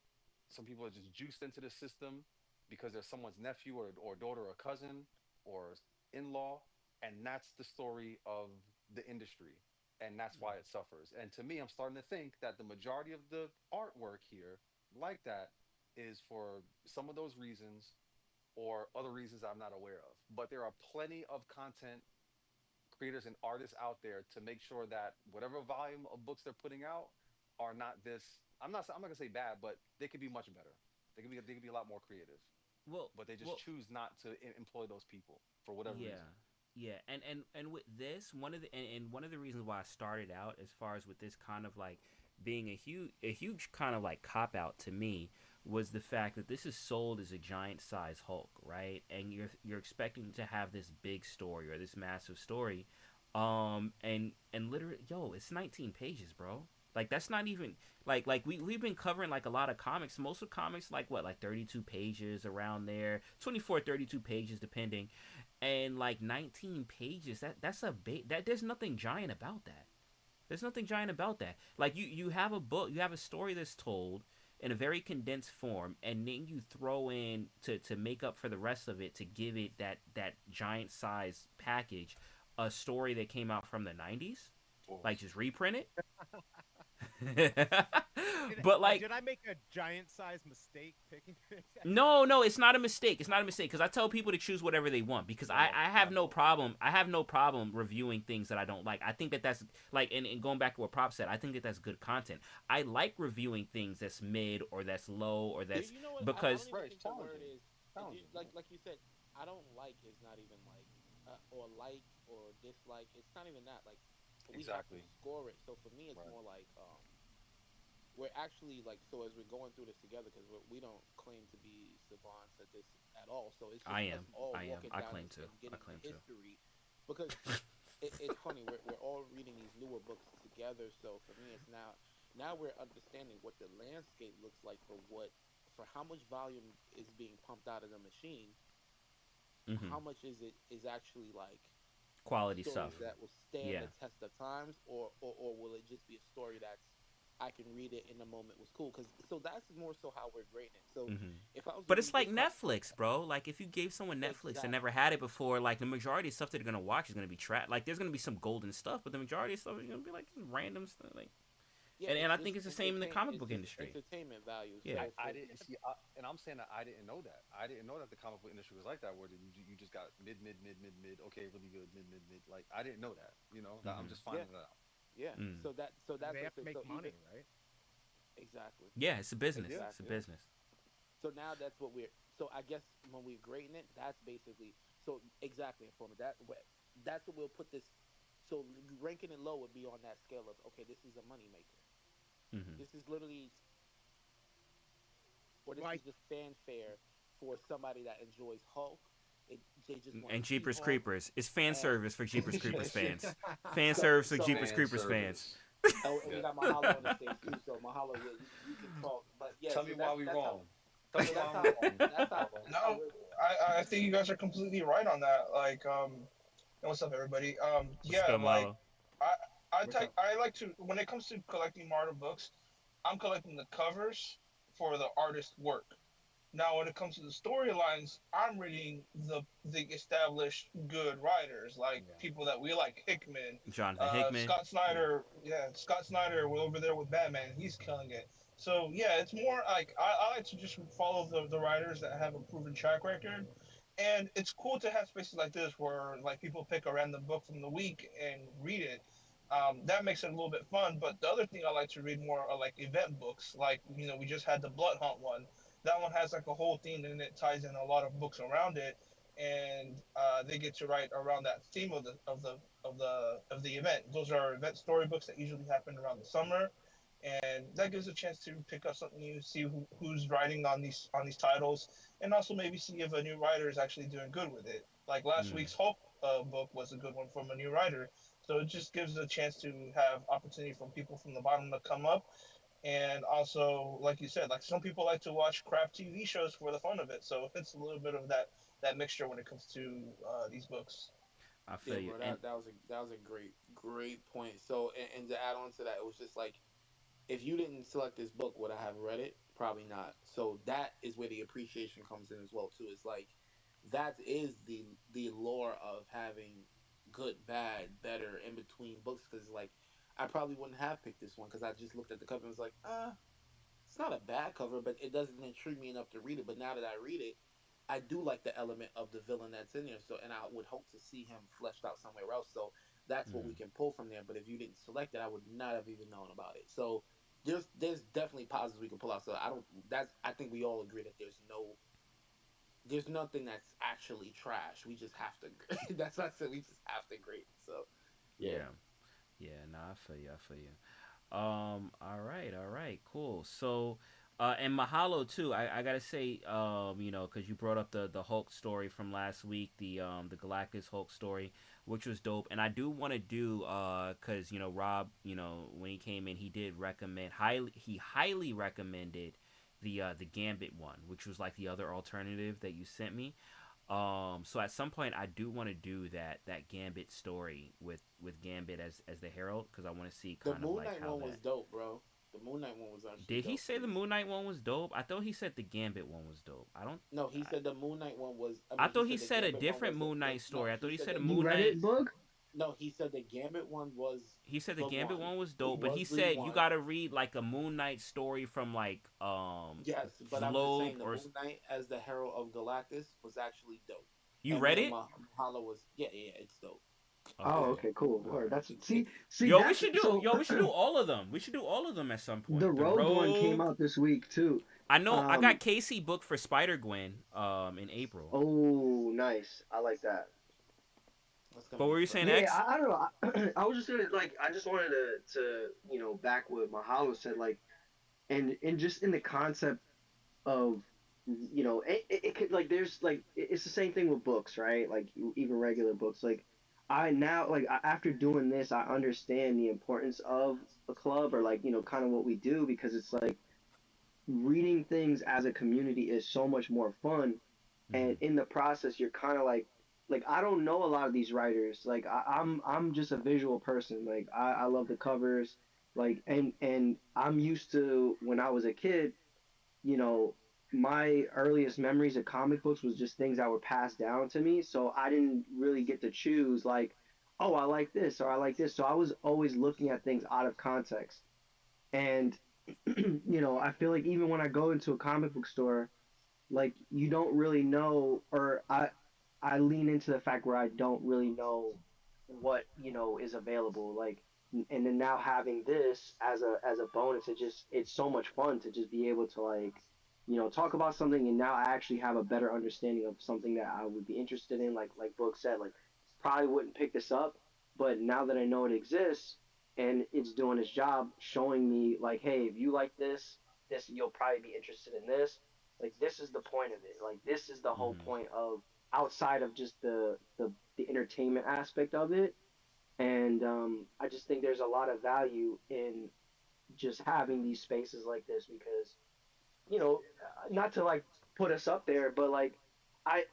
Some people are just juiced into the system because they're someone's nephew or daughter or cousin or in-law, and that's the story of the industry, and that's why it suffers. And to me, I'm starting to think that the majority of the artwork here, like that, is for some of those reasons or other reasons I'm not aware of. But there are plenty of content creators and artists out there to make sure that whatever volume of books they're putting out are not this. I'm not gonna say bad, but they could be much better. They could be a lot more creative. Well, But they just well, choose not to employ those people for whatever yeah, reason. yeah, and with this, and one of the reasons why I started out as far as with this kind of like being a huge kind of like cop out to me was the fact that this is sold as a giant size Hulk, right? And you're expecting to have this big story or this massive story, and literally, yo, it's 19 pages, bro. Like that's not even like we've been covering like a lot of comics. Most of comics like what, like 32 pages around there, 24 32 pages depending, and like 19 pages, that's a that there's nothing giant about that. There's nothing giant about that. Like you have a book, you have a story that's told in a very condensed form, and then you throw in to make up for the rest of it, to give it that giant size package, a story that came out from the 90s, like Pause. just reprint it. Did, But like, did I make a giant size mistake picking this? no, it's not a mistake. It's not a mistake because I tell people to choose whatever they want because No, I have no problem. I have no problem reviewing things that I don't like. I think that that's like, and going back to what Prop said, I think that that's good content. I like reviewing things that's mid or that's low or that's You know what? I don't because even right, it's think the word challenging. is Challenging. like you said. I don't like is not even like or dislike. It's not even that. Like we have to Exactly. score it. So for me, it's Right. more like we're actually like, so as we're going through this together, because we don't claim to be savants at this at all. So it's just I us am. all I am. walking I down claim this to. and I getting the claim to. history, because it's funny. We're all reading these newer books together. So for me, it's now we're understanding what the landscape looks like for how much volume is being pumped out of the machine. Hmm. How much is actually like Quality stuff. stories that will stand Yeah. the test of times, or will it just be a story that's I can read it in the moment was cool? Because so that's more so how we're grading it. So Hmm. if I was to But it's read like this, Netflix, bro. Like if you gave someone Netflix and never exactly, had it before, like the majority of stuff that they're gonna watch is gonna be trash. Like there's gonna be some golden stuff, but the majority of stuff is gonna be like just random stuff. Like, yeah, and it's I just think it's the same in the comic it's book just industry. entertainment value. Yeah. So I for didn't see, and I'm saying that I didn't know that. I didn't know that the comic book industry was like that, where you just got mid. Okay, really good, mid. Like I didn't know that. That I'm Hmm. just yeah, finding that out. yeah. Mm. So that's They what have to make so even money, right? exactly, Yeah, it's a business. Yeah. It's a exactly. business. So now that's what we're. So I guess when we're grading it, that's basically so exactly informative. That's what we'll put this. So ranking it low would be on that scale of okay, this is a moneymaker. Hmm. This is literally, or this Like is just fanfare for somebody that enjoys Hulk. They just want And to see Jeepers Hulk, Creepers. It's fan and service for Jeepers Creepers fans. Fan so service for so Jeepers Fan Creepers fans. service. oh, and we Yeah. got Mahalo on the stage too. So Mahalo, yeah, you can talk, but yeah, Tell me so why we that's how wrong. Tell me so why I'm wrong. that's how Marlo. that's how No, I think you guys are completely right on that. Like, and what's up, everybody? What's Yeah, good, like, Malo? I, what's up? I like to when it comes to collecting Marvel books, I'm collecting the covers for the artist work. Now, when it comes to the storylines, I'm reading the established good writers, like Yeah. people that we like, Hickman, Jonathan Hickman. Scott Yeah. Snyder. Yeah, Scott Snyder. We're over there with Batman. He's killing it. So yeah, it's more like I like to just follow the writers that have a proven track record, and it's cool to have spaces like this where like people pick a random book from the week and read it. That makes it a little bit fun. But the other thing I like to read more are like event books. Like we just had the Blood Hunt one. That one has like a whole theme and it ties in a lot of books around it, and they get to write around that theme of the event. Those are event storybooks that usually happen around the summer, and that gives a chance to pick up something new, see who's writing on these titles, and also maybe see if a new writer is actually doing good with it. Like last Mm. week's Hulk book was a good one from a new writer, so it just gives a chance to have opportunity from people from the bottom to come up. And also, like you said, like some people like to watch crap TV shows for the fun of it. So it's a little bit of that mixture when it comes to these books. I Yeah, feel you. bro, And that was a great point. So, and to add on to that, it was just like, if you didn't select this book, would I have read it? Probably not. So that is where the appreciation comes in as well too. It's like that is the lore of having good, bad, better in between books. Because like I probably wouldn't have picked this one because I just looked at the cover and was like, it's not a bad cover, but it doesn't intrigue me enough to read it. But now that I read it, I do like the element of the villain that's in there. So, and I would hope to see him fleshed out somewhere else. So that's what we mm, can pull from there. But if you didn't select it, I would not have even known about it. So there's definitely positives we can pull out. So I don't. That's I think we all agree that there's nothing that's actually trash. We just have to. That's what I said. We just have to grade it. So yeah. yeah, yeah. Nah, I feel you. I feel you. All right, all right, cool. So, and mahalo too. I gotta say, because you brought up the Hulk story from last week, the Galactus Hulk story, which was dope. And I do want to do, cause Rob, when he came in, he did recommend highly. He highly recommended the Gambit one, which was like the other alternative that you sent me. So at some point, I do want to do that Gambit story with Gambit as the Herald, because I want to see The kind of Moon like Knight how one was that. dope, bro. The Moon Knight one was actually Did he dope. say the Moon Knight one was dope? I thought he said the Gambit one was dope. I don't. No, he said the Moon Knight one was. I I mean, he thought he said the said a Gambit one different was Moon the Knight no. story. I thought He he said said the a You Moon read Knight. it, Book? no. He said the Gambit one was He said the the Gambit one. one was dope, but Was he the said you one. got to read like a Moon Knight story from like Yes, but I'm just Globe saying the or Moon Knight as the Herald of Galactus was actually dope. you And read then it? Mahalo was yeah, it's dope. Oh, Okay. Yeah. okay, cool. All Word. right. That's It, see that's so We should do all of them. We should do all of them at some the point. The Rogue one came Rogue. out this week too. I know I got Um, Casey booked for Spider Gwen in April. oh, nice. I like that. that's gonna But what be were you saying, fresh. Yeah, X? I don't know. I was just gonna like I just wanted to back what Mahalo said like and just in the concept of it could like there's like it's the same thing with books, right? Like even regular books. Like I now like after doing this, I understand the importance of a club or like kind of what we do because it's like reading things as a community is so much more fun, and Mm-hmm. in the process you're kind of like I don't know a lot of these writers. Like I'm just a visual person. Like I love the covers. Like and I'm used to when I was a kid, you know, my earliest memories of comic books was just things that were passed down to me. So I didn't really get to choose like, oh, I like this or I like this. So I was always looking at things out of context. And I feel like even when I go into a comic book store, like you don't really know or I lean into the fact where I don't really know what is available like and then now having this as a bonus it's so much fun to just be able to like talk about something and now I actually have a better understanding of something that I would be interested in like Book said like probably wouldn't pick this up but now that I know it exists and it's doing its job showing me like hey if you like this you'll probably be interested in this like this is the point of it like this is the whole Mm-hmm. point of outside of just the entertainment aspect of it and I just think there's a lot of value in just having these spaces like this because not to like put us up there but like I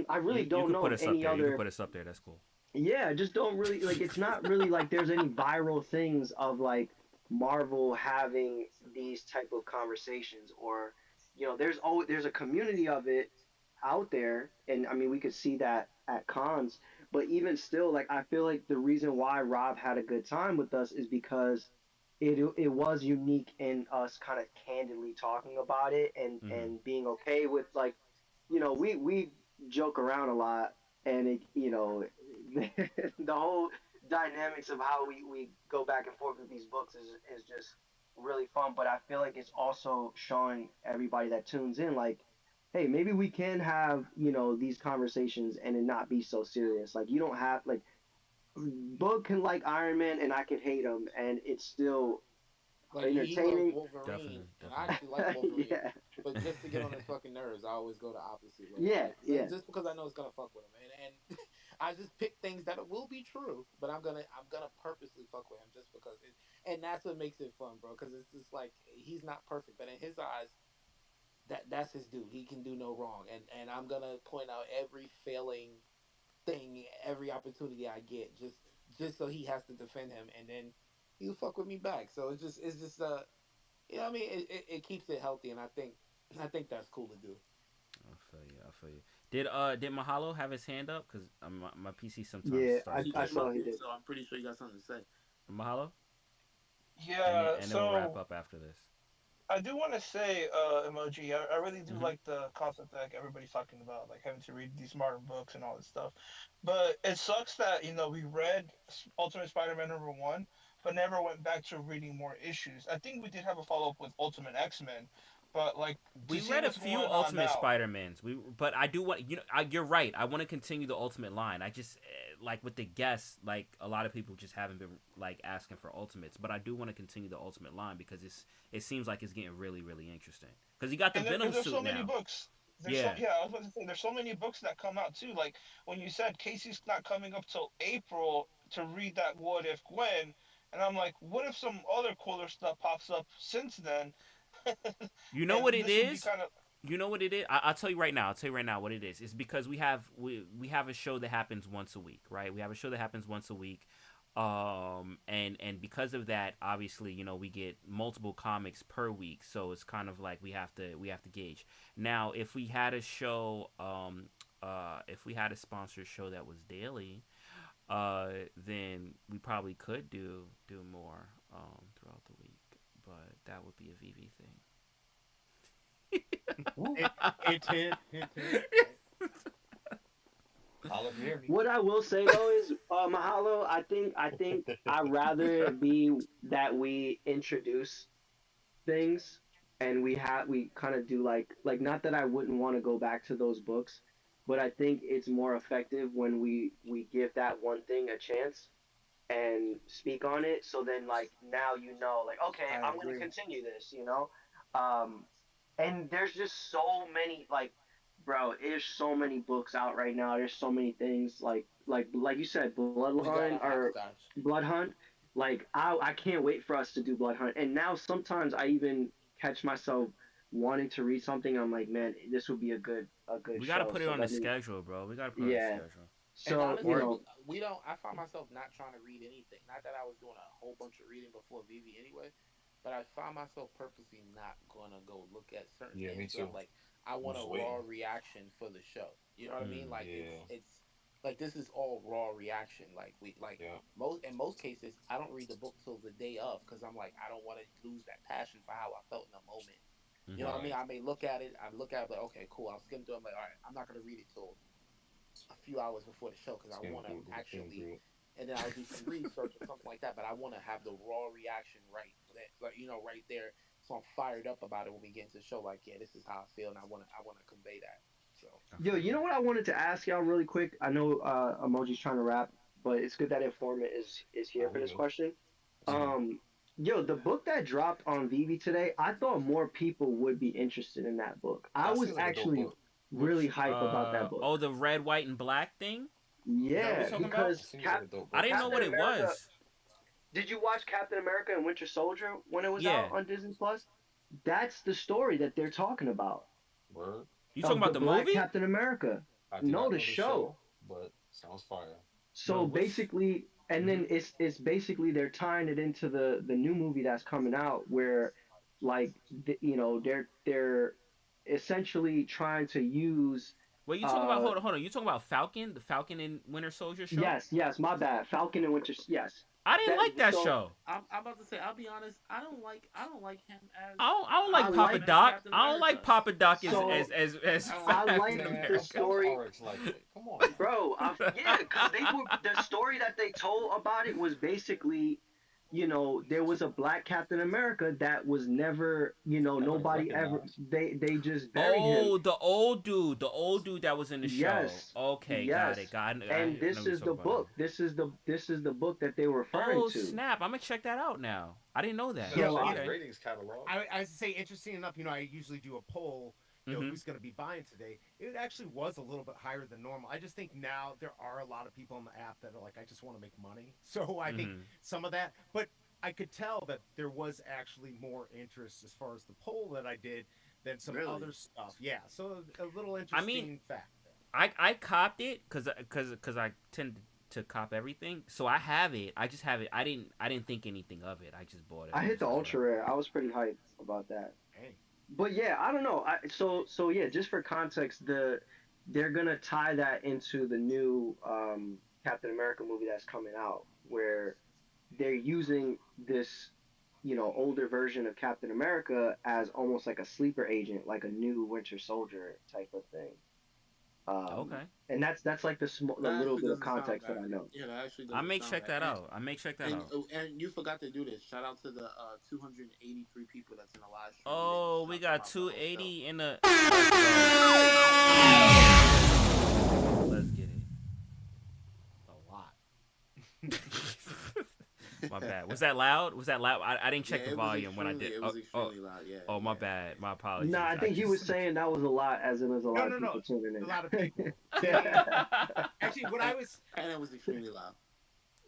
I really You don't could put know us up any there. You could other put us up there. That's cool. yeah, just don't really like it's not really like there's any viral things of like Marvel having these type of conversations or there's a community of it out there and I mean we could see that at cons but even still like I feel like the reason why Rob had a good time with us is because it was unique in us kind of candidly talking about it Mm-hmm. and being okay with like we joke around a lot and it the whole dynamics of how we go back and forth with these books is just really fun. But I feel like it's also showing everybody that tunes in, like, hey, maybe we can have, these conversations and it not be so serious. Like, you don't have, like, Book can like Iron Man and I can hate him, and it's still Like he loves entertaining. Wolverine, Definitely, and I definitely. actually like Wolverine. Yeah, But just to get on his fucking nerves, I always go the opposite way. yeah, Like yeah. just because I know it's gonna fuck with him, and I just pick things that will be true, but I'm gonna purposely fuck with him just because and that's what makes it fun, bro. Because it's just like he's not perfect, but in his eyes, that's his dude. He can do no wrong, and I'm gonna point out every failing thing, every opportunity I get, just so he has to defend him, and then he'll fuck with me back. So it's just I mean, it keeps it healthy, and I think that's cool to do. I feel you. I feel you. Did Mahalo have his hand up? Cause my PC sometimes Yeah, starts He I came glitching. saw up he here, did. so I'm pretty sure you got something to say. Mahalo, Yeah, and then we'll wrap so up after this. I do want to say, emoji. I really do Hmm. like the concept that like, everybody's talking about, like having to read these modern books and all this stuff. But it sucks that we read Ultimate Spider-Man #1, but never went back to reading more issues. I think we did have a follow up with Ultimate X-Men, but like to We see read a what's few going on Ultimate now. Spider-Mans. But I do want you're right. I want to continue the Ultimate line. I just like with the guests, like a lot of people just haven't been like asking for Ultimates. But I do want to continue the Ultimate line because it seems like it's getting really really interesting. Because you got the And Venom there's so suit many now. books. There's so Yeah. yeah, I was about to say there's so many books that come out too. Like when you said Casey's not coming up till April to read that What If Gwen, and I'm like, what if some other cooler stuff pops up since then? You know And what it this would be is? kind of You know what it is? I'll tell you right now. I'll tell you right now what it is. It's because we have a show that happens once a week, right? We have a show that happens once a week, and because of that, obviously, we get multiple comics per week, so it's kind of like we have to gauge. Now, if we had a show, if we had a sponsored show that was daily, then we probably could do more throughout the week, but that would be a VV thing. Hint, hint, hint, hint, hint. I'll if you hear me. What I will say though is, Mahalo. I think I'd rather it be that we introduce things and we kind of do like not that I wouldn't want to go back to those books, but I think it's more effective when we give that one thing a chance and speak on it. So then, like, now like, okay, I I'm going to agree. continue this. Um, and there's just so many, like, bro, there's so many books out right now. There's so many things, like you said, We Bloodline gotta or access. Blood Hunt. Like, I can't wait for us to do Blood Hunt. And now sometimes I even catch myself wanting to read something. I'm like, man, this would be a good We gotta show. put it So on the let me, schedule, bro. We gotta put it on the yeah. schedule. And So honestly, Or we don't. I find myself not trying to read anything. Not that I was doing a whole bunch of reading before VV anyway, but I find myself purposely not gonna go look at certain Yeah, things me because I'm too. like, I I'm want a just raw waiting. reaction for the show. You know what I mean? mm, Like Yeah, it's like this is all raw reaction. Like yeah. most cases, I don't read the book till the day of because I'm like I don't want to lose that passion for how I felt in the moment. You know mm-hmm. what I mean? Right. I may look at it. I look at it like, okay, cool. I'll skim through. I'm like, all right, I'm not gonna read it till a few hours before the show because I Skim want to through, skim actually, through it. and then I'll do some research or something like that. But I want to have the raw reaction right, like right there, so I'm fired up about it when we get into the show. Like, yeah, this is how I feel, and I want to convey that. So I Yo, feel you you. know what I wanted to ask y'all really quick? I know Emoji's trying to wrap, but it's good that Informant is here Oh, for we this good. question. Hmm. Um, the book that dropped on Vivi today, I thought more people would be interested in that book. I That was seems like a dope actually book. really Which hype about that oh, book. the red, white, and black thing? Is that what you're Yeah, talking about? That because seems like a dope I book. didn't know Captain what it America. was. Did you watch Captain America and Winter Soldier when it was out Yeah. on Disney Plus? That's the story that they're talking about Word. You talking of the about the Black movie? Captain America. I do No, not the know the show. show, but sounds fire. Bro, So which basically, and mm-hmm. then it's basically they're tying it into the new movie that's coming out where, like, they're essentially trying to use, Wait, you talking about uh hold on. You talking about Falcon? The Falcon and Winter Soldier show? yes, my bad, Falcon and Winter, yes. I didn't That like that so show. I'm about to say, I'll be honest, I don't like him as I don't I like Papa like Doc. Captain I don't like America. Papa Doc so as I Captain like Man, the of America. course story. RX liked it. Come on now. Bro, yeah, because they were the story that they told about it was basically, there was a black Captain America that was never, Never nobody ever recognized. they just buried him. Oh, the old dude that was in the show. Yes, Okay, got it. yes. Got it. And I know this what you're is the talking about now. book. This is the book that they were referring Oh to. snap! I'm gonna check that out now. I didn't know that. Yeah, So Especially I, in the Okay. ratings catalog. I would say interesting enough. I usually do a poll. Mhm. Who's going to be buying today? It actually was a little bit higher than normal. I just think now there are a lot of people on the app that are like, I just want to make money. So I think Mhm. some of that, but I could tell that there was actually more interest as far as the poll that I did than some Really? other stuff. Yeah, so a little I mean, interesting fact there. I copped it because I tend to cop everything. So I have it. I just have it. I didn't think anything of it. I just bought it. I I'm hit just the like, ultra rare. I was pretty hyped about that. Hey, But yeah, I don't know. So yeah, just for context, they're gonna tie that into the new Captain America movie that's coming out, where they're using this, older version of Captain America as almost like a sleeper agent, like a new Winter Soldier type of thing. Um, okay. and that's like the That little actually bit of doesn't sound context that bad. I know. Yeah, that actually I doesn't may sound check bad. that out. I may check that out. And you forgot to do this. Shout out to the 283 people that's in the live stream. We didn't Oh, we shout them got out the whole show. 280 in the. Let's go. Let's get it. a lot. My bad. Was that loud? Was that loud? I didn't check Yeah, the it was volume when I extremely, did. it Oh, was oh, extremely loud. Yeah. oh, my yeah. bad. My apologies. No, I think he was just. saying that was a lot, as in there's a lot of No. people tuning A lot of in. people. Yeah. Actually, what And it was extremely loud.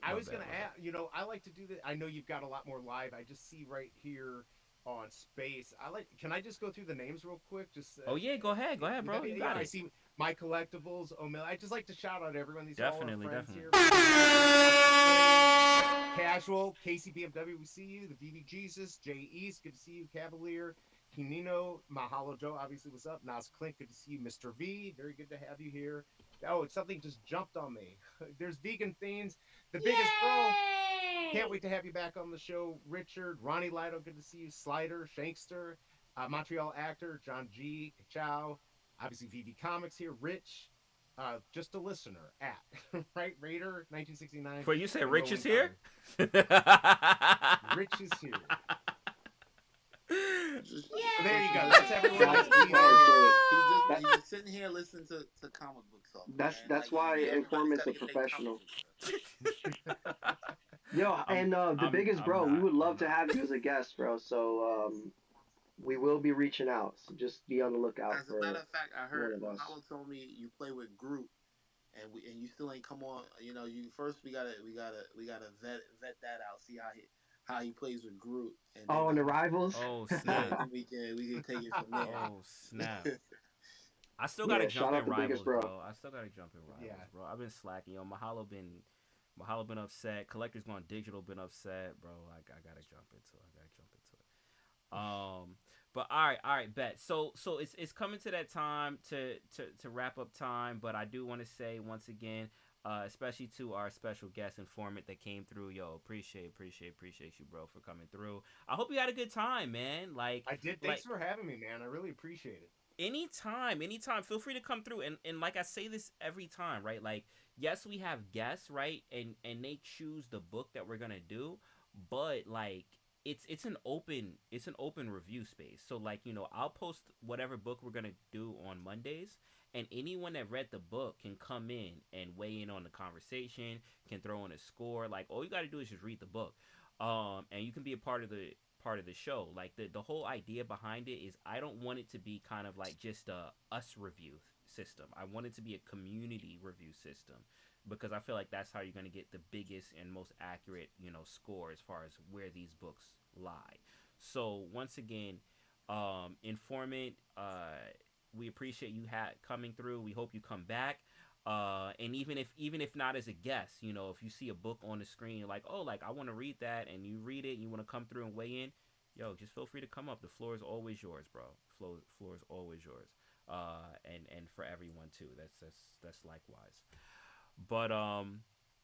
I My was bad, gonna my bad. add, I like to do that. I know you've got a lot more live. I just see right here on space. Can I just go through the names real quick? Just Oh yeah, go ahead, would bro. that be- You yeah, got I it. see my collectibles. O'Malley. I just like to shout out everyone. These are all our Definitely, friends definitely. here. Casual, Casey BMW, we see you. The VV Jesus, Jay East, good to see you. Cavalier, Kinino, Mahalo Joe, obviously, what's up? Nas Clint, good to see you. Mr. V, very good to have you here. Oh, something just jumped on me. There's Vegan Things, the biggest bro. Can't wait to have you back on the show. Richard, Ronnie Lido, good to see you. Slider, Shankster, Montreal actor, John G, Kachow, obviously VV Comics here. Rich, just a listener at right Raider 1969. For you say and Rich is Rolling here? Thunder. Rich is here. Just, So there you go. just- That's everyone that's That's been great. He's just sitting here listening to comic book talk. That's man. why Everybody's Informint's gotta a get their professional. comic book. Yo, I'm, and the biggest I'm bro, we not. would I'm love to not. have you as a guest, bro. So we will be reaching out. So just be on the lookout As a for matter of fact, I heard one of us. Mahalo told me you play with Groot, and you still ain't come on. You first we gotta vet that out. See how he plays with Groot, and then Oh, and the rivals. Oh yeah, snap. then we can take it from there. Oh snap. I still Yeah, gotta shout jump out in the biggest rivals, bro. bro. I still gotta jump in rivals, Yeah. bro. I've been slacking. Mahalo been upset. Collectors Gone Digital been upset, bro. I gotta jump into it. But all right, bet. So it's coming to that time to wrap up time. But I do want to say once again, especially to our special guest informant that came through, yo, appreciate you, bro, for coming through. I hope you had a good time, man. I did. Thanks for having me, man. I really appreciate it. Anytime, feel free to come through. And like I say this every time, right? Like, yes, we have guests, right? And they choose the book that we're gonna do, but like it's an open review space. So like, I'll post whatever book we're gonna do on Mondays, and anyone that read the book can come in and weigh in on the conversation, can throw in a score. Like, all you gotta do is just read the book. And you can be a part of the show. Like, the whole idea behind it is I don't want it to be kind of like just a us review system. I want it to be a community review system, because I feel like that's how you're going to get the biggest and most accurate, score as far as where these books lie. So once again, Informant, we appreciate you coming through. We hope you come back. And even if not as a guest, if you see a book on the screen, you're like, oh, like I want to read that, and you read it, and you want to come through and weigh in, yo, just feel free to come up. The floor is always yours, bro. Floor is always yours. And for everyone too. That's likewise. But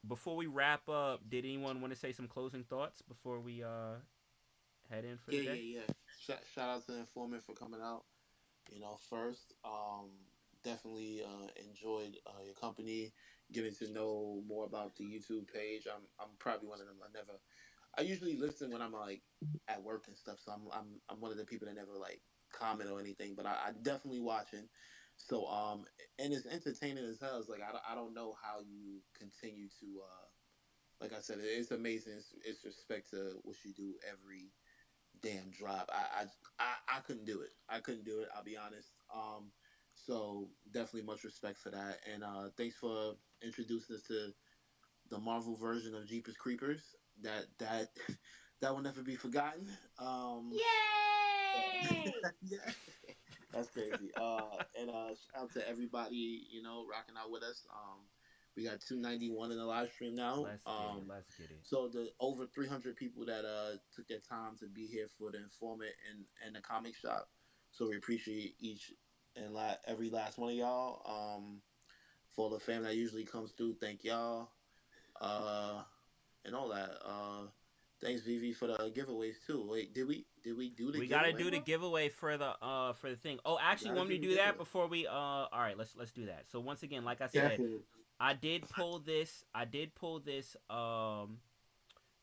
before we wrap up, did anyone want to say some closing thoughts before we head in for the Yeah, day? yeah, yeah. Shout out to Informant for coming out. First, definitely enjoyed your company, getting to know more about the YouTube page. I'm probably one of them. I usually listen when I'm like at work and stuff, so I'm one of the people that never like comment or anything, but I definitely watching. So and it's entertaining as hell. It's like I don't know how you continue to like I said, it's amazing. It's respect to what you do every damn drop. I couldn't do it. I couldn't do it. I'll be honest. So definitely much respect for that, and thanks for introducing us to the Marvel version of Jeepers Creepers. That that will never be forgotten. Yay! Yeah, that's crazy. And shout out to everybody rocking out with us. We got 291 in the live stream now. Let's get it. Let's get it. So the over 300 people that took their time to be here for the informant and the comic shop. So we appreciate each and every last one of y'all. For the fam that usually comes through, thank y'all. Uh, and all that. Thanks Vivi for the giveaways too. Wait, did we do the We gotta giveaway? do the Bro? giveaway for the thing. Oh, actually, Gotta want me do to the do that giveaway. before we all right, let's do that. So once again, like I said, Definitely. I did pull this.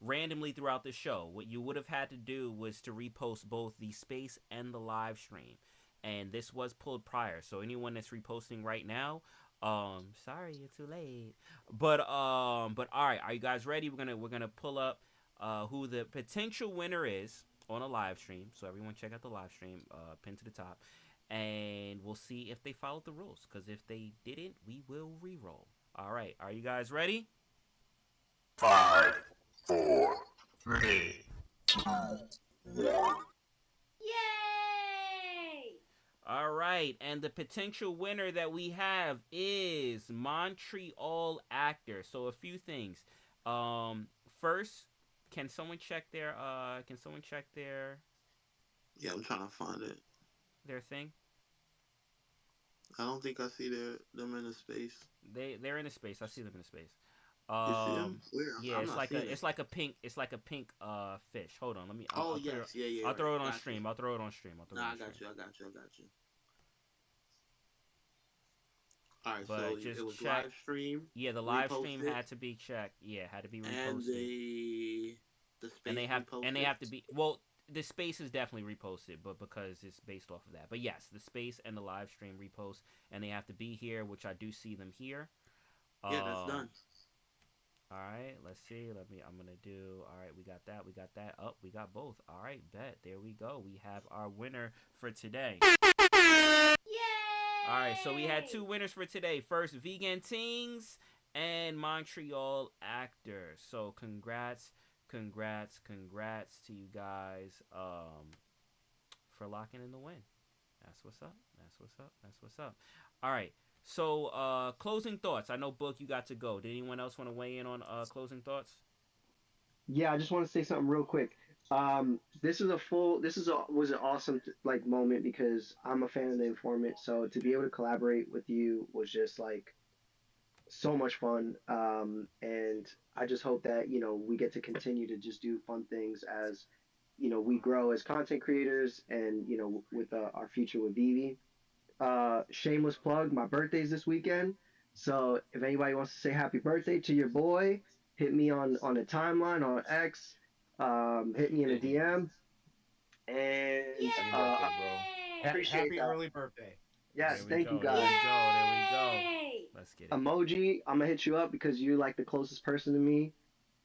Randomly throughout the show. What you would have had to do was to repost both the space and the live stream. And this was pulled prior. So anyone that's reposting right now, sorry, you're too late. But all right, are you guys ready? We're gonna pull up who the potential winner is on a live stream. So everyone check out the live stream, pinned to the top. And we'll see if they followed the rules. Because if they didn't, we will re-roll. All right, are you guys ready? 5, 4, 3, 2, 1. Yay! All right, and the potential winner that we have is Montreal Actor. So a few things. First, can someone check their Yeah, I'm trying to find it. their thing? I don't think I see them in the space. They're in a space. I see them in a space. You see them? Where? Yeah, I'm it's not like seeing it's like a pink fish. Hold on, let me. Oh I'll put yes, yeah, yeah. I'll right. throw it on Got you. stream. I'll throw it on stream. Nah, I got you. All right, But so just it was check. live stream. Yeah, the live stream reposted, had to be checked. Yeah, had to be and reposted. the space And reposted. they have to be well. The space is definitely reposted, but because it's based off of that. But yes, the space and the live stream repost, and they have to be here, which I do see them here. Yeah, that's done. All right, let's see. I'm gonna do. All right, we got that. We got that. Oh, we got both. All right, bet. There we go. We have our winner for today. Yay! All right, so we had two winners for today. First, Vegan Tings and Montreal Actor. So congrats to you guys for locking in the win. That's what's up. All right. So closing thoughts. I know Book, you got to go. Did anyone else want to weigh in on closing thoughts? Yeah, I just want to say something real quick. Was an awesome like moment because I'm a fan of the Informant, so to be able to collaborate with you was just like so much fun. And I just hope that we get to continue to just do fun things as we grow as content creators, and with our future with Vivi. Shameless plug, my birthday's this weekend, so if anybody wants to say happy birthday to your boy, hit me on a timeline on X, hit me in a DM, and Happy uh, birthday, bro. appreciate Happy that. early birthday. Yes, There we thank you go. There we guys. go. There we go. Yay! Let's get it. Emoji, I'm gonna hit you up because you're like the closest person to me,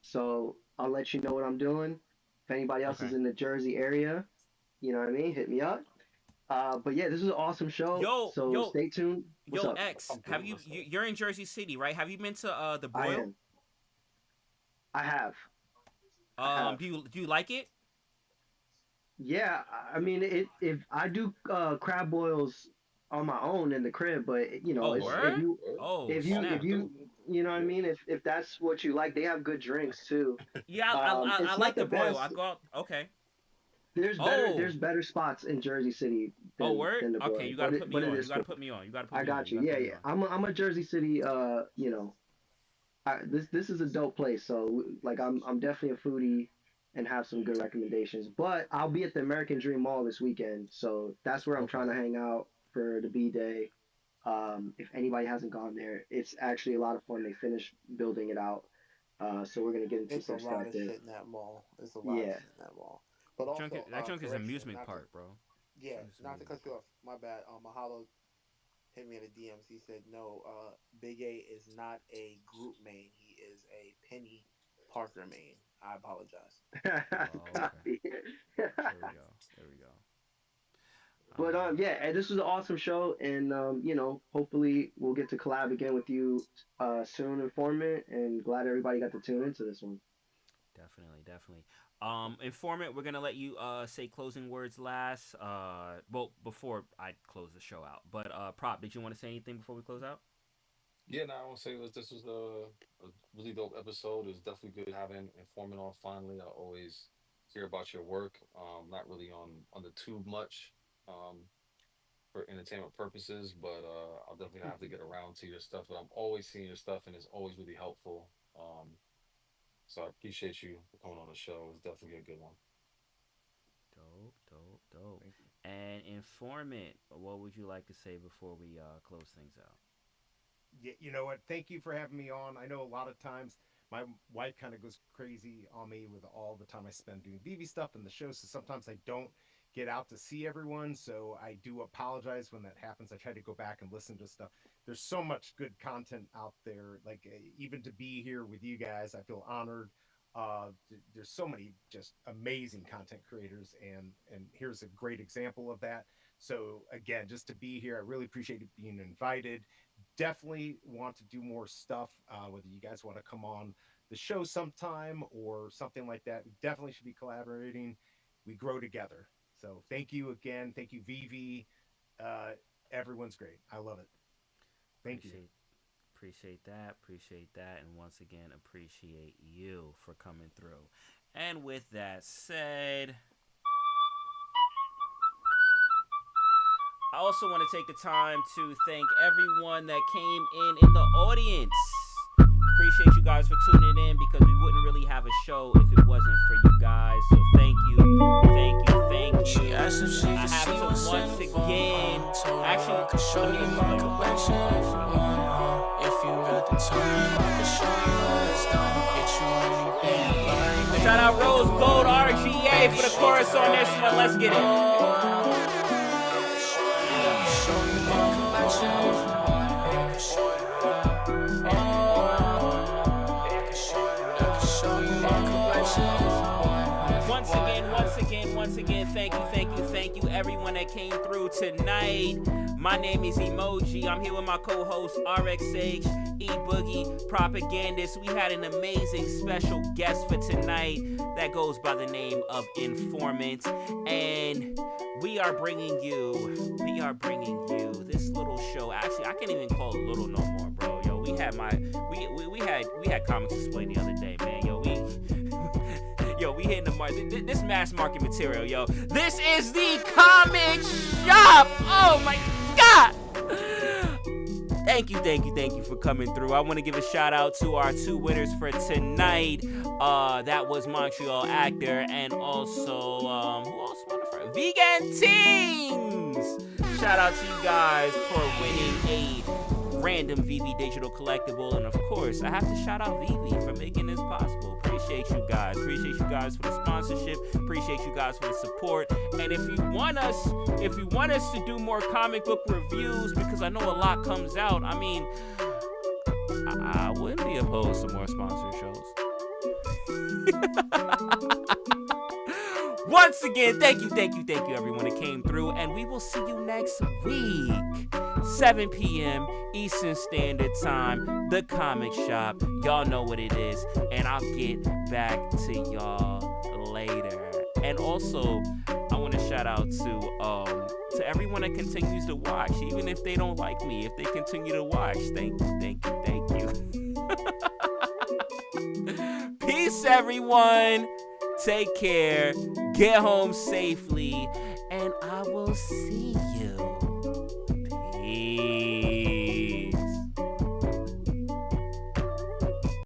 so I'll let you know what I'm doing. If anybody else is Okay. in the Jersey area, you know what I mean, hit me up. But yeah, this is an awesome show. So Yo, stay tuned. What's up? X. I'm Have doing you, myself. you're in Jersey City, right? Have you been to the I Broil? am. I have. I have. Do you like it? Yeah, I mean, if I do crab boils on my own in the crib, but Oh, it's word? Oh, snap. you know what I mean, if that's what you like, they have good drinks too. Yeah, I It's like not the the Broil. best. I go out. Okay. There's better spots in Jersey City Oh, than word? the Okay, Broil, you gotta put me but it on. You is gotta cool. put me on. You gotta put I me on. got you. gotta Yeah, put me yeah. on. I'm a Jersey City this is a dope place. So like I'm definitely a foodie and have some good recommendations. But I'll be at the American Dream Mall this weekend, so that's where I'm Okay. trying to hang out for the B Day. If anybody hasn't gone there, it's actually a lot of fun. They finished building it out, so we're gonna get into It's a some lot stuff of there. shit in that mall. It's a lot of Yeah. shit in that mall. But Junk also, that junk is correction, amusement not to park, bro. yeah, Junk is not to amusement cut you park. off. My bad. Mahalo hit me in the DMs. He said no. Big A is not a group main. He is a Penny Parker main. I apologize. Oh, okay. Copy. There we go. There we go. But Um, yeah, and this was an awesome show, and hopefully we'll get to collab again with you soon, Informant, and glad everybody got to tune into this one. Definitely, definitely. Informant, we're gonna let you say closing words last. Well, before I close the show out. But Prop, did you want to say anything before we close out? Yeah, no, I want to say this was a really dope episode. It was definitely good having Informant on finally. I always hear about your work. Not really on the tube much. For entertainment purposes, but I'll definitely have to get around to your stuff. But I'm always seeing your stuff, and it's always really helpful. So I appreciate you for coming on the show. It's definitely a good one. Dope, dope, dope. Thank you. And Informant, what would you like to say before we close things out? Yeah, you know what? Thank you for having me on. I know a lot of times my wife kind of goes crazy on me with all the time I spend doing VV stuff and the show. So sometimes I don't get out to see everyone. So I do apologize when that happens. I try to go back and listen to stuff. There's so much good content out there. Like even to be here with you guys, I feel honored. There's so many just amazing content creators, and here's a great example of that. So again, just to be here, I really appreciate being invited. Definitely want to do more stuff. Whether you guys want to come on the show sometime or something like that, we definitely should be collaborating. We grow together. So thank you again. Thank you, Vivi. Uh, Everyone's great. I love it. Thank you. Appreciate that. Appreciate that. And once again, appreciate you for coming through. And with that said, I also want to take the time to thank everyone that came in the audience. Appreciate you guys for tuning in because we wouldn't really have a show if it wasn't for you guys. So thank you, thank you, thank you. I have to once again, actually, I can show you my collection if you want. If you got the time, I can show you how it's done. Get you anything you like. Shout out Rose Gold RGA for the chorus on this one. Let's get it. Once again, thank you, everyone that came through tonight. My name is Emoji. I'm here with my co-host RXH, E Boogie, Propagandist. We had an amazing special guest for tonight that goes by the name of Informant, and we are bringing you this little show. Actually, I can't even call it little no more, bro. Yo, we had Comics Explain the other day, man. Yo, we hitting the market. This mass market material, yo. This is the comic shop. Oh my God. Thank you for coming through. I want to give a shout out to our two winners for tonight. That was Montreal Actor and also who else won it for? Vegan Teens. Shout out to you guys for winning a random VV digital collectible, and of course I have to shout out VV for making this possible. Appreciate you guys for the sponsorship, appreciate you guys for the support. And if you want us to do more comic book reviews, because I know a lot comes out, I mean, I wouldn't be opposed to more sponsored shows. Once again, thank you everyone that came through, and we will see you next week, 7 p.m. Eastern Standard Time, the comic shop. Y'all know what it is, and I'll get back to y'all later. And also, I want to shout out to everyone that continues to watch, even if they don't like me. If they continue to watch, thank you. Peace, everyone. Take care. Get home safely, and I will see you